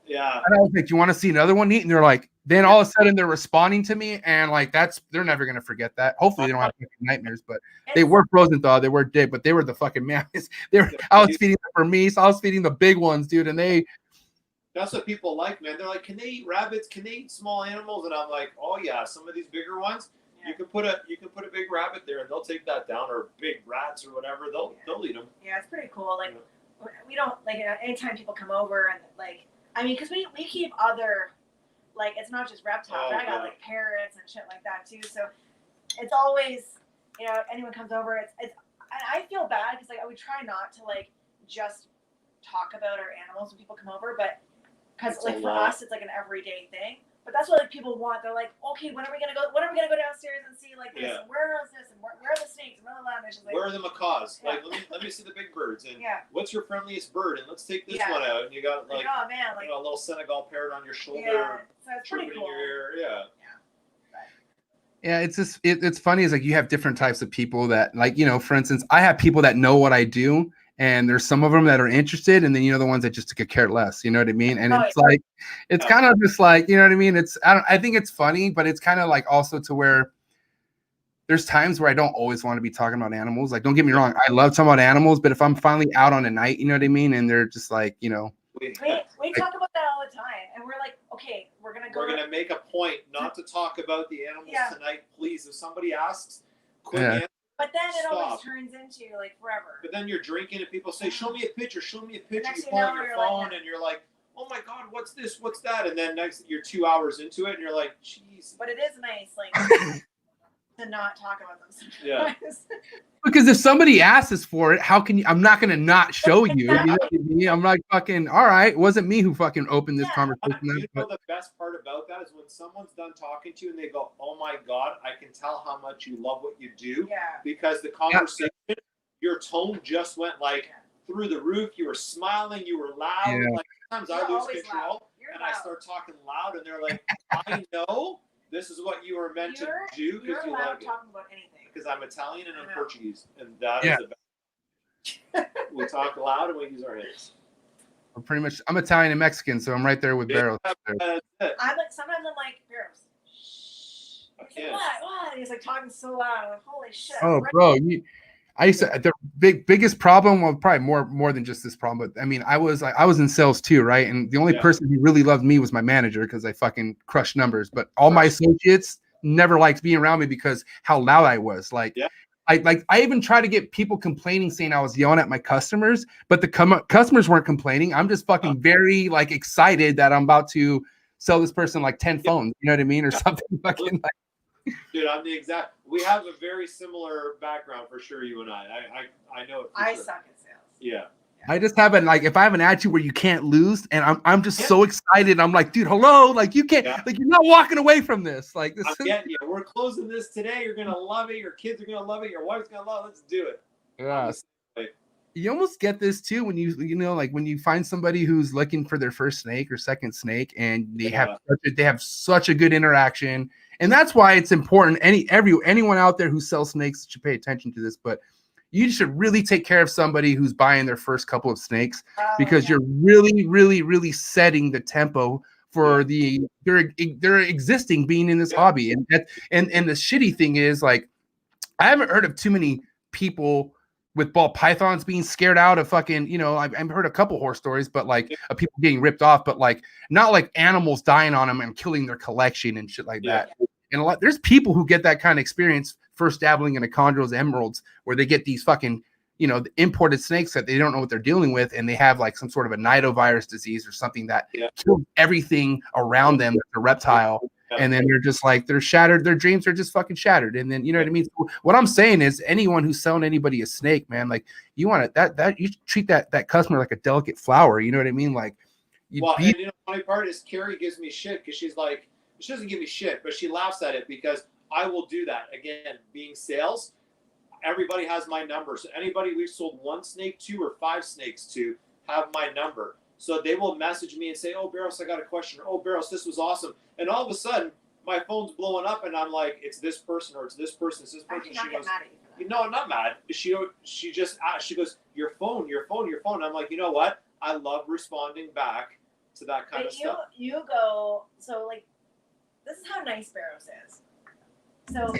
yeah. And I was like, "Do you want to see another one eat?" And they're like, then all of a sudden they're responding to me, and like they're never gonna forget that. Hopefully they don't have nightmares, but they were frozen thaw, they were dead, but they were the fucking mammoths. I was feeding them for me, so I was feeding the big ones, dude, and that's what people like, man. They're like, "Can they eat rabbits? Can they eat small animals?" And I'm like, "Oh yeah, some of these bigger ones, you can put a big rabbit there, and they'll take that down, or big rats or whatever. They'll eat them." Yeah, it's pretty cool. Like we don't like anytime people come over and like. I mean, because we keep other, like, it's not just reptiles. I got, like, parrots and shit like that, too. So it's always, you know, anyone comes over, it's I feel bad because, like, we try not to, like, just talk about our animals when people come over. But because, like, for us, it's, like, an everyday thing. But that's what, like, people want. They're like, okay, when are we going to go downstairs and see, like, this? And where is this? And where are the snakes? And blah, blah, blah. And it's just like, where are the macaws? Like, let me see the big birds. And what's your friendliest bird? And let's take this one out. And you got, like, oh, man, like, a little Senegal parrot on your shoulder. Yeah, so it's pretty cool. In your ear. Yeah, it's just it's funny. It's like you have different types of people that, like, you know, for instance, I have people that know what I do. And there's some of them that are interested, and then the ones that just could care less. You know what I mean? And it's like, it's kind of just like, you know what I mean? I think it's funny, but it's kind of like also to where there's times where I don't always want to be talking about animals. Like, don't get me wrong, I love talking about animals, but if I'm finally out on a night, you know what I mean? And they're just like, we talk about that all the time, and we're like, okay, we're gonna make a point not to talk about the animals tonight, please. If somebody asks, quick answer. But then it always turns into like forever. But then you're drinking and people say, "Show me a picture, show me a picture." You pull out your phone and you're like, "Oh my God, what's this? What's that?" And then next you're 2 hours into it and you're like, "Jeez." But it is nice, like to not talk about them sometimes. Yeah. Because if somebody asks us for it, how can you? I'm not gonna not show you. You know what I mean? I'm like, fucking all right. It wasn't me who fucking opened this conversation. You know the best part about that is when someone's done talking to you and they go, "Oh my God, I can tell how much you love what you do." Yeah. Because the conversation, your tone just went like through the roof. You were smiling. You were loud. Yeah. Like sometimes I lose control and I start talking loud, and they're like, "I know this is what you were meant to do because you like it." Talking about anything. Because I'm Italian and I'm Portuguese, and that is the best. We talk loud and we use our hands. I'm Italian and Mexican, so I'm right there with Bairos. I'm like, sometimes I'm like, Bairos, shh. He's like, what? He's like talking so loud. I'm like, holy shit. Oh, bro, I used to the biggest problem, well, probably more than just this problem, but I mean, I was in sales too, right? And the only person who really loved me was my manager because I fucking crushed numbers. But all my associates never liked being around me because how loud I was. Like, I even tried to get people complaining, saying I was yelling at my customers, but the customers weren't complaining. I'm just fucking very like excited that I'm about to sell this person like 10 phones. You know what I mean, or something fucking like. Dude, I'm the exact. We have a very similar background for sure. You and I know it. I suck at sales. Yeah. I just have if I have an attitude where you can't lose, and I'm just so excited. I'm like, dude, hello, like you can't, like you're not walking away from this. Like this. We're closing this today. You're gonna love it. Your kids are gonna love it. Your wife's gonna love it. Let's do it. Yeah. You almost get this too when you know, like when you find somebody who's looking for their first snake or second snake, and they have such a good interaction, and that's why it's important. Anyone out there who sells snakes should pay attention to this, but. you should really take care of somebody who's buying their first couple of snakes, Oh, because yeah. you're really, really, really setting the tempo for their existing being in this hobby. And the shitty thing is, like, I haven't heard of too many people with ball pythons being scared out of fucking, you know, I've heard a couple horror stories, but like of people getting ripped off, but like not like animals dying on them and killing their collection and shit like that. And there's people who get that kind of experience first dabbling in chondros, emeralds, where they get these fucking, you know, imported snakes that they don't know what they're dealing with, and they have like some sort of a nidovirus disease or something that kills everything around them, the reptile. And then they're just like, they're shattered. Their dreams are just fucking shattered. And then, you know what I mean? So what I'm saying is, anyone who's selling anybody a snake, man, like, you want it, that you treat that customer like a delicate flower. You know what I mean? Like, and you know, the funny part is Keri gives me shit because she's like, she doesn't give me shit, but she laughs at it because I will do that. Again, being sales, everybody has my number. So anybody we've sold one snake to or 5 snakes to have my number. So they will message me and say, oh, Bairos, I got a question. Or, oh, Bairos, this was awesome. And all of a sudden, my phone's blowing up, and I'm like, it's this person, or it's this person, it's this person. She goes, no, I'm not mad. She just asked, she goes, your phone. I'm like, you know what? I love responding back to that kind of stuff. You go, so like, this is how nice Bairos is. So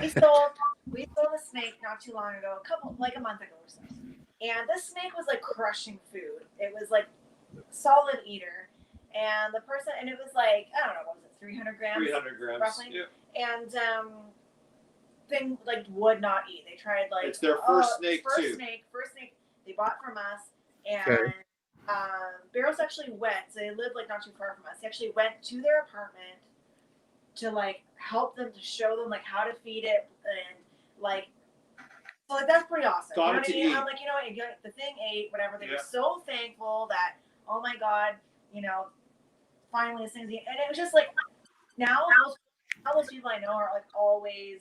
we sold a snake not too long ago, a month ago or so. And this snake was like crushing food. It was like solid eater. And the person, and it was like, I don't know, what was it, 300 grams? 300 grams, roughly. Yeah. And thing like would not eat. They tried like, it's their first snake first snake they bought from us. And Bairos actually went, so they lived like not too far from us. He actually went to their apartment to like help them, to show them like how to feed it, and like, so like that's pretty awesome. Got you know it what to I mean? eat. I'm like, you know what, the thing ate, whatever. They were so thankful that, oh my God, you know, finally this thing's eating. And it was just like, now those people I know are like always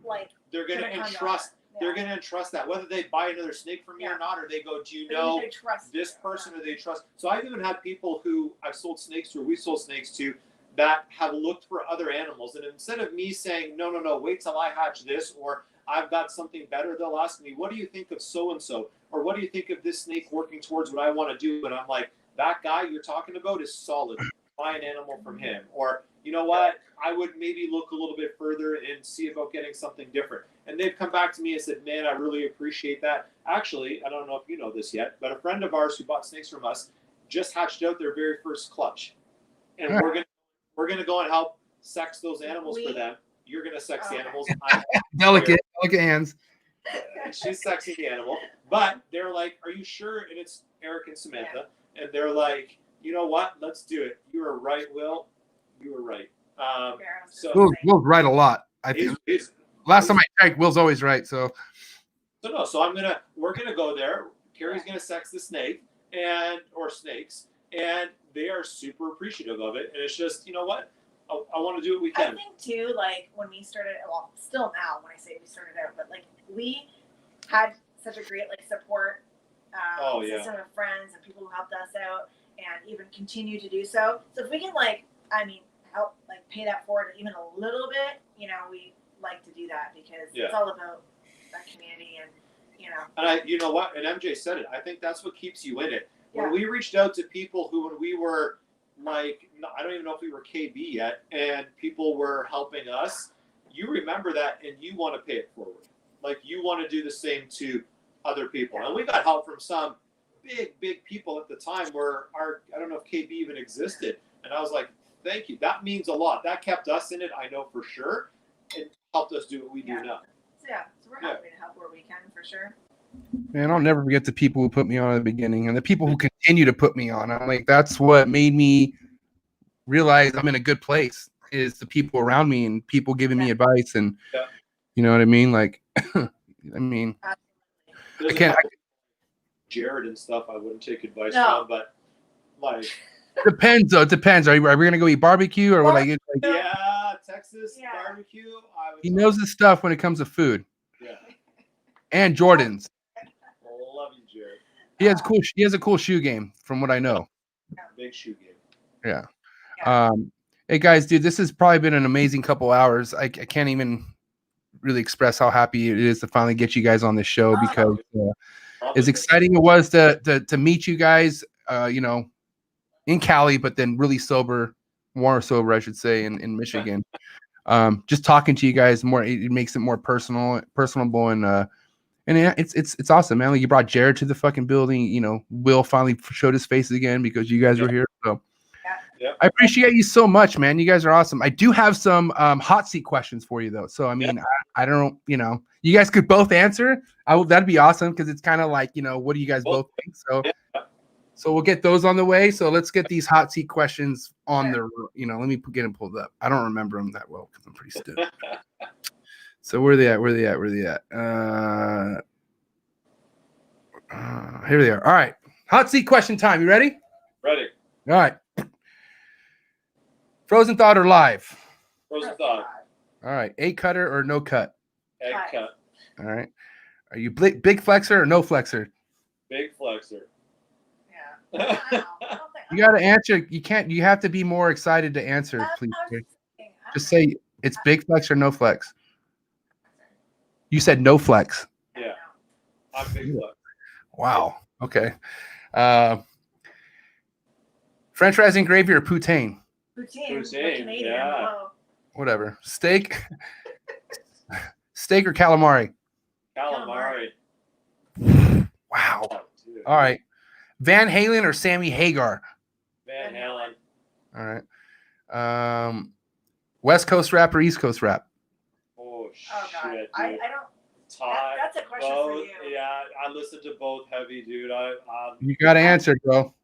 like, they're gonna entrust. They're gonna entrust that, whether they buy another snake from me or not, or they go, do you know this person, or they trust. So I've even had people who I've sold snakes to, or we sold snakes to, that have looked for other animals, and instead of me saying no, wait till I hatch this, or I've got something better, they'll ask me, what do you think of so and so, or what do you think of this snake working towards what I want to do? And I'm like, that guy you're talking about is solid. Buy an animal from him. Or, you know what, I would maybe look a little bit further and see about getting something different. And they've come back to me and said, man, I really appreciate that. Actually, I don't know if you know this yet, but a friend of ours who bought snakes from us just hatched out their very first clutch. And we're gonna go and help sex those animals for them. You're gonna sex the animals. Delicate hands. She's sexing the animal. But they're like, are you sure? And it's Eric and Samantha. And they're like, you know what? Let's do it. You were right, Will. You were right. So Will's right a lot. I think. Last time I checked, Will's always right. So we're gonna go there. Keri's gonna sex the snake or snakes, and they are super appreciative of it. And it's just, you know what? I want to do what we can. I think too, like when we started, well, still now when I say we started out, but like we had such a great like support system of friends and people who helped us out, and even continue to do so. So if we can help like pay that forward even a little bit, you know, we like to do that because it's all about that community, and you know. And you know what? And MJ said it. I think that's what keeps you in it. When we reached out to people who, when we were like, I don't even know if we were KB yet, and people were helping us, you remember that and you want to pay it forward. Like you want to do the same to other people. And we got help from some big people at the time where I don't know if KB even existed. And I was like, thank you. That means a lot. That kept us in it, I know for sure. It helped us do what we do now. So we're happy to help where we can, for sure. Man, I'll never forget the people who put me on at the beginning, and the people who continue to put me on. I'm like, that's what made me realize I'm in a good place, is the people around me and people giving me advice, and you know what I mean? Like, I mean, I can't. Jared and stuff, I wouldn't take advice from, but like. Depends though. It depends. Are we gonna go eat barbecue or what? Like, Texas barbecue. He knows his stuff when it comes to food. Yeah. And Jordans. Love you, Jared. He has a cool shoe game, from what I know. Big shoe game. Yeah. Hey guys, dude, this has probably been an amazing couple hours. I can't even really express how happy it is to finally get you guys on the show, because as Probably. exciting it was to meet you guys, you know, in Cali, but then really sober, more sober, I should say, in Michigan. Just talking to you guys more, it makes it more personable, and yeah, it's awesome, man. Like, you brought Jared to the fucking building. You know, Will finally showed his face again because you guys were here. So I appreciate you so much, man. You guys are awesome. I do have some hot seat questions for you though. So I mean, I don't, you know, you guys could both answer. That'd be awesome, because it's kind of like, you know, what do you guys both think? So so we'll get those on the way. So let's get these hot seat questions on the, you know, let me get them pulled up. I don't remember them that well because I'm pretty stiff. So where are they at? Here they are. All right. Hot seat question time. You ready? Ready. All right. Frozen thought or live? Frozen thought. All right. 8 cutter or no cut? Egg cut. All right. Are you big flexor or no flexor? Big flexor. Yeah. You got to answer. You can't. You have to be more excited to answer, please. Just say it's big flex or no flex. You said no flex. Yeah. I'm big flex. Wow. Okay. French fries and gravy or poutine? Poutine. Yeah. Whatever. Steak or calamari? Calamari. Wow. Oh, dude. All right. Van Halen or Sammy Hagar? Van Halen. All right. West Coast rap or East Coast rap? Oh, Oh God, shit, dude. I don't. Tie. That's a question both, for you. Yeah, I listen to both heavy, dude. You got to answer, bro.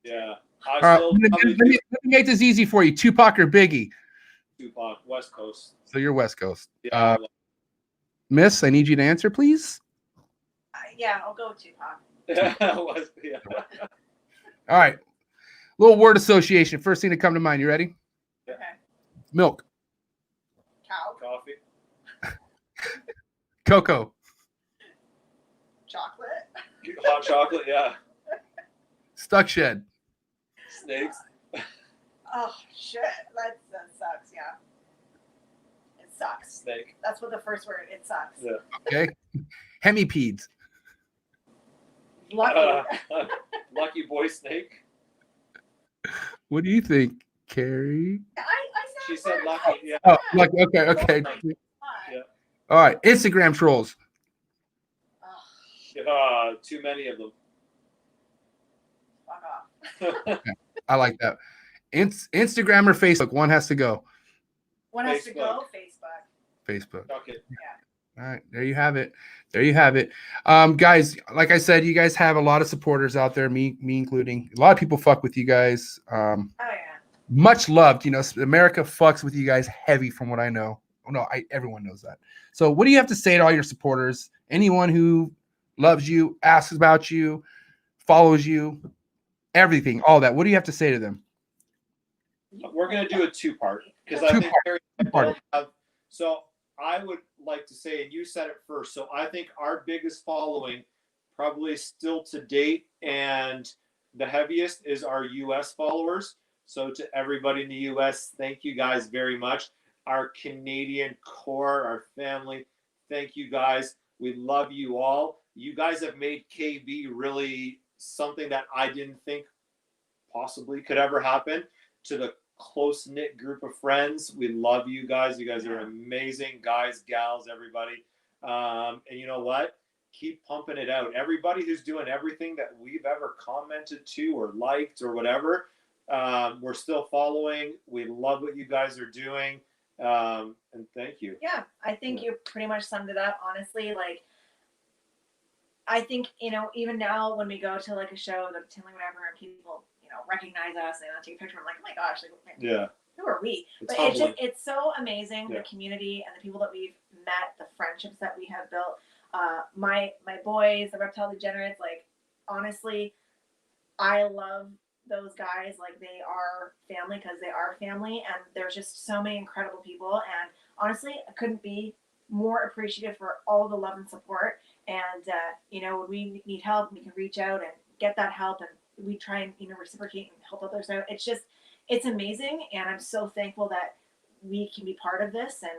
Yeah. All right. Let me make this easy for you. Tupac or Biggie? Tupac, West Coast. So you're West Coast. Yeah. Miss, I need you to answer, please. Yeah, I'll go with Tupac. Yeah. All right. Little word association. First thing to come to mind. You ready? Okay. Milk. Cow. Coffee. Cocoa. Chocolate. Hot chocolate, yeah. Stuck shed. Snakes. Oh shit, that sucks. Yeah, it sucks. Snake. That's what the first word. It sucks. Yeah. Okay. Hemipedes. Lucky. Lucky boy snake. What do you think, Keri? I She said lucky. Yeah. Oh, lucky. Okay. Yeah. All right. Instagram trolls. Too many of them. Fuck off. I like that. Instagram or Facebook? One has to go. One has to go. Facebook. Facebook. Okay. All right, there you have it. Guys, like I said, you guys have a lot of supporters out there, me including. A lot of people fuck with you guys. Oh yeah. Much loved. You know, America fucks with you guys heavy, from what I know. No, everyone knows that. So, what do you have to say to all your supporters? Anyone who loves you, asks about you, follows you, everything, all that. What do you have to say to them? We're gonna do a 2-part because I think Keri and I both have. So I would like to say, and you said it first. So I think our biggest following, probably still to date, and the heaviest is our U.S. followers. So to everybody in the U.S., thank you guys very much. Our Canadian core, our family, thank you guys. We love you all. You guys have made KB really something that I didn't think possibly could ever happen. To the close-knit group of friends, we love you guys. You guys are amazing guys, gals, everybody. And you know what? Keep pumping it out. Everybody who's doing everything that we've ever commented to or liked or whatever, we're still following. We love what you guys are doing. And thank you. Yeah, I think you pretty much summed it up. Honestly, like, I think, you know, even now when we go to like a show, the Tinley, whatever, and people, you know, recognize us and take a picture, I'm like, oh my gosh, like, Yeah. Who are we? It's But humbling. it's so amazing, Yeah. the community and the people that we've met, the friendships that we have built. My boys, the Reptile Degenerates, like, honestly, I love those guys. Like, they are family because they are family, and there's just so many incredible people. And honestly, I couldn't be more appreciative for all the love and support. And you know, when we need help, we can reach out and get that help, and we try and, you know, reciprocate and help others out. It's amazing, and I'm so thankful that we can be part of this. And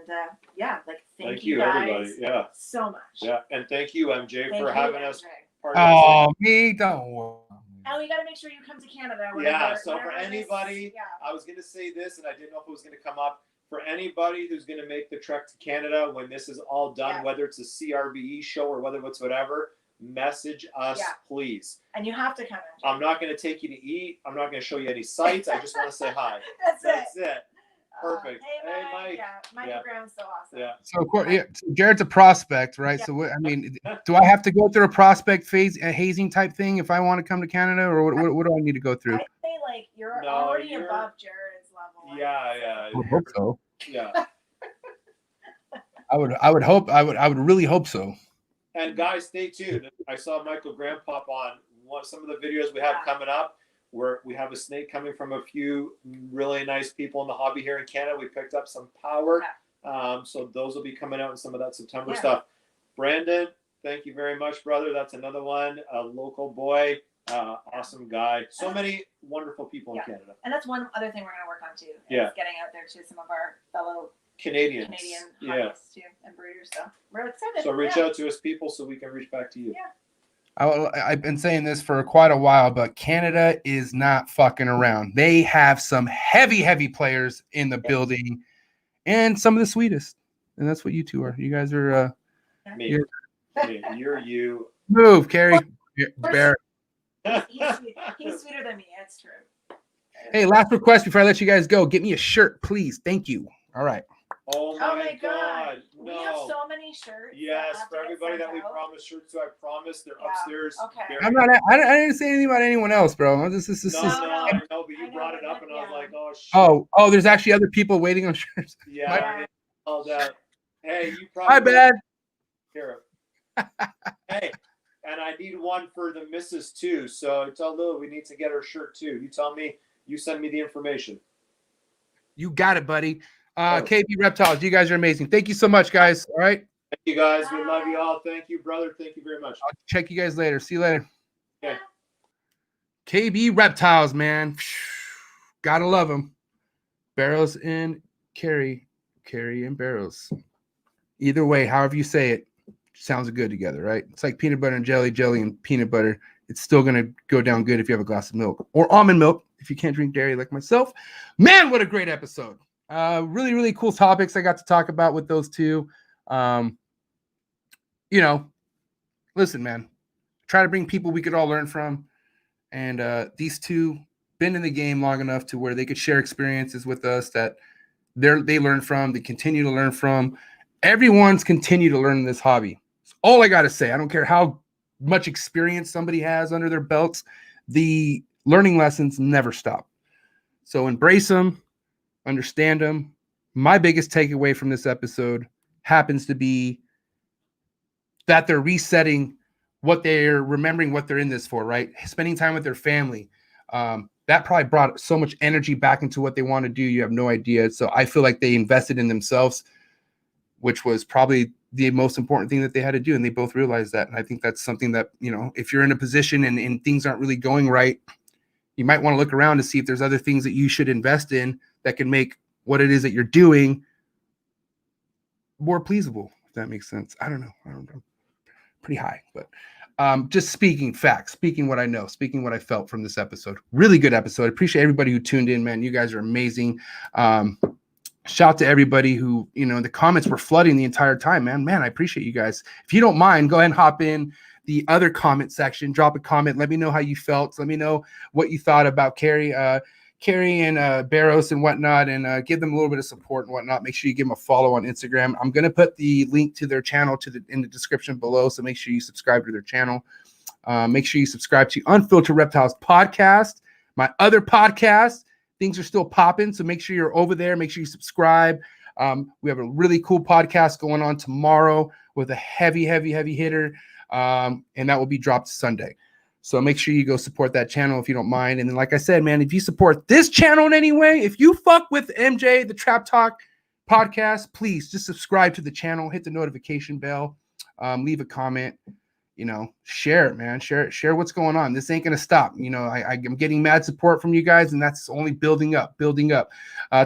yeah, like thank you, guys everybody. Yeah. so much. Yeah. And thank you, MJ, Thank for you, having MJ. us part of this. Oh, me, don't worry. And we got to make sure you come to Canada. Yeah, so for whenever anybody, I was going to say this, and I didn't know if it was going to come up. For anybody who's going to make the trek to Canada when this is all done, whether it's a CRBE show or whether it's whatever, message us, please. And you have to come in. I'm not going to take you to eat. I'm not going to show you any sights. I just want to say hi. That's it. Perfect. Hey, Mike. Yeah, Mike Brown's so awesome. Yeah. So, of course, so Jared's a prospect, right? Yeah. So, what, I mean, do I have to go through a prospect phase, a hazing type thing, if I want to come to Canada, or what do I need to go through? I'd say like you're already above Jared's level. Yeah. I would hope so. Yeah. I would hope. I would really hope so. And guys, stay tuned. I saw Michael Graham pop on some of the videos we have coming up. Where we have a snake coming from a few really nice people in the hobby here in Canada. We picked up some power. So those will be coming out in some of that September stuff. Brandon, thank you very much, brother. That's another one. A local boy. Awesome guy. So many wonderful people in Canada. And that's one other thing we're going to work on too. Is getting out there to some of our fellow Canadian hobbyists too and breeders. So we're excited. So reach out to us, people, so we can reach back to you. Yeah. I've been saying this for quite a while, but Canada is not fucking around. They have some heavy players in the building, and some of the sweetest. And that's what you two are. You guys are. You're you. Move, Keri. Bear. He's sweeter than me. That's true. Hey, last request before I let you guys go. Get me a shirt, please. Thank you. All right. Oh my God. We have so many shirts. Yes, for everybody that we promised shirts to, I promise they're upstairs. Okay. I didn't say anything about anyone else, bro. This No, I know, but you brought it up, and I was like, oh shit. Oh, there's actually other people waiting on shirts. Yeah. All that. Hey, you probably. My bad. Here. Hey, and I need one for the missus too. So tell Lil we need to get her shirt too. You tell me. You send me the information. You got it, buddy. KB Reptiles, you guys are amazing. Thank you so much, guys. All right. Thank you, guys. We love you all. Thank you, brother. Thank you very much. I'll check you guys later. See you later. Okay. KB Reptiles, man. Gotta love them. Bairos and Keri and Bairos. Either way, however you say it, sounds good together, right? It's like peanut butter and jelly and peanut butter. It's still going to go down good if you have a glass of milk or almond milk if you can't drink dairy like myself. Man, what a great episode. Really cool topics I got to talk about with those two. Listen, man, try to bring people we could all learn from. And these two been in the game long enough to where they could share experiences with us that they learn from, they continue to learn from. Everyone's continue to learn in this hobby. That's all I got to say. I don't care how much experience somebody has under their belts. The learning lessons never stop. So embrace them, understand them. My biggest takeaway from this episode happens to be that they're resetting what they're remembering, what they're in this for, right? Spending time with their family. That probably brought so much energy back into what they want to do. You have no idea. So I feel like they invested in themselves, which was probably the most important thing that they had to do. And they both realized that. And I think that's something that, if you're in a position and things aren't really going right, you might want to look around to see if there's other things that you should invest in that can make what it is that you're doing more pleasable, if that makes sense. I don't know. Pretty high, but just speaking facts, speaking what I know, speaking what I felt from this episode. Really good episode. I appreciate everybody who tuned in, man. You guys are amazing. Shout to everybody who, the comments were flooding the entire time, man. I appreciate you guys. If you don't mind, go ahead and hop in the other comment section, drop a comment. Let me know how you felt. Let me know what you thought about Keri and Bairos and whatnot, and give them a little bit of support and whatnot. Make sure you give them a follow on Instagram. I'm going to put the link to their channel in the description below, so make sure you subscribe to their channel. Make sure you subscribe to Unfiltered Reptiles podcast, my other podcast. Things are still popping, so make sure you're over there. Make sure you subscribe. We have a really cool podcast going on tomorrow with a heavy hitter, and that will be dropped Sunday. So make sure you go support that channel if you don't mind. And then, like I said, man, if you support this channel in any way, if you fuck with MJ, the Trap Talk podcast, please just subscribe to the channel, hit the notification bell, leave a comment. you know, share it, man. Share what's going on. This ain't gonna stop. You know, I'm getting mad support from you guys, and that's only building up.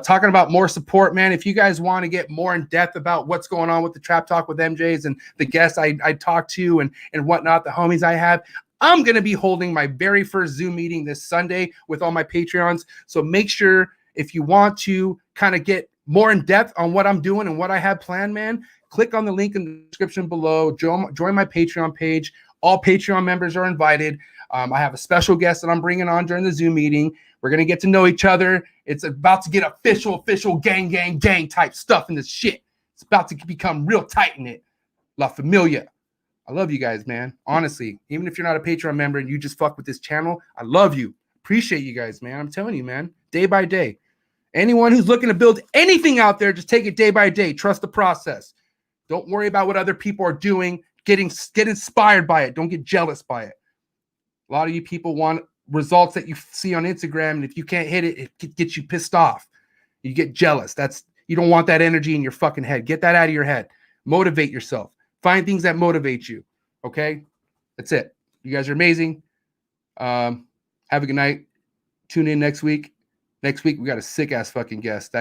Talking about more support, man. If you guys want to get more in depth about what's going on with the Trap Talk with MJs and the guests I talk to and whatnot, the homies I have, I'm gonna be holding my very first Zoom meeting this Sunday with all my Patreons. So make sure if you want to kind of get more in depth on what I'm doing and what I have planned, man, click on the link in the description below. Join my Patreon page. All Patreon members are invited. I have a special guest that I'm bringing on during the Zoom meeting. We're going to get to know each other. It's about to get official gang type stuff in this shit. It's about to become real tight in it. La Familia. I love you guys, man. Honestly, even if you're not a Patreon member and you just fuck with this channel, I love you. Appreciate you guys, man. I'm telling you, man, day by day. Anyone who's looking to build anything out there, just take it day by day. Trust the process. Don't worry about what other people are doing. Get inspired by it. Don't get jealous by it. A lot of you people want results that you see on Instagram, and if you can't hit it, it gets you pissed off. You get jealous. You don't want that energy in your fucking head. Get that out of your head. Motivate yourself. Find things that motivate you. Okay? That's it. You guys are amazing. Have a good night. Tune in next week. Next week, we got a sick-ass fucking guest. That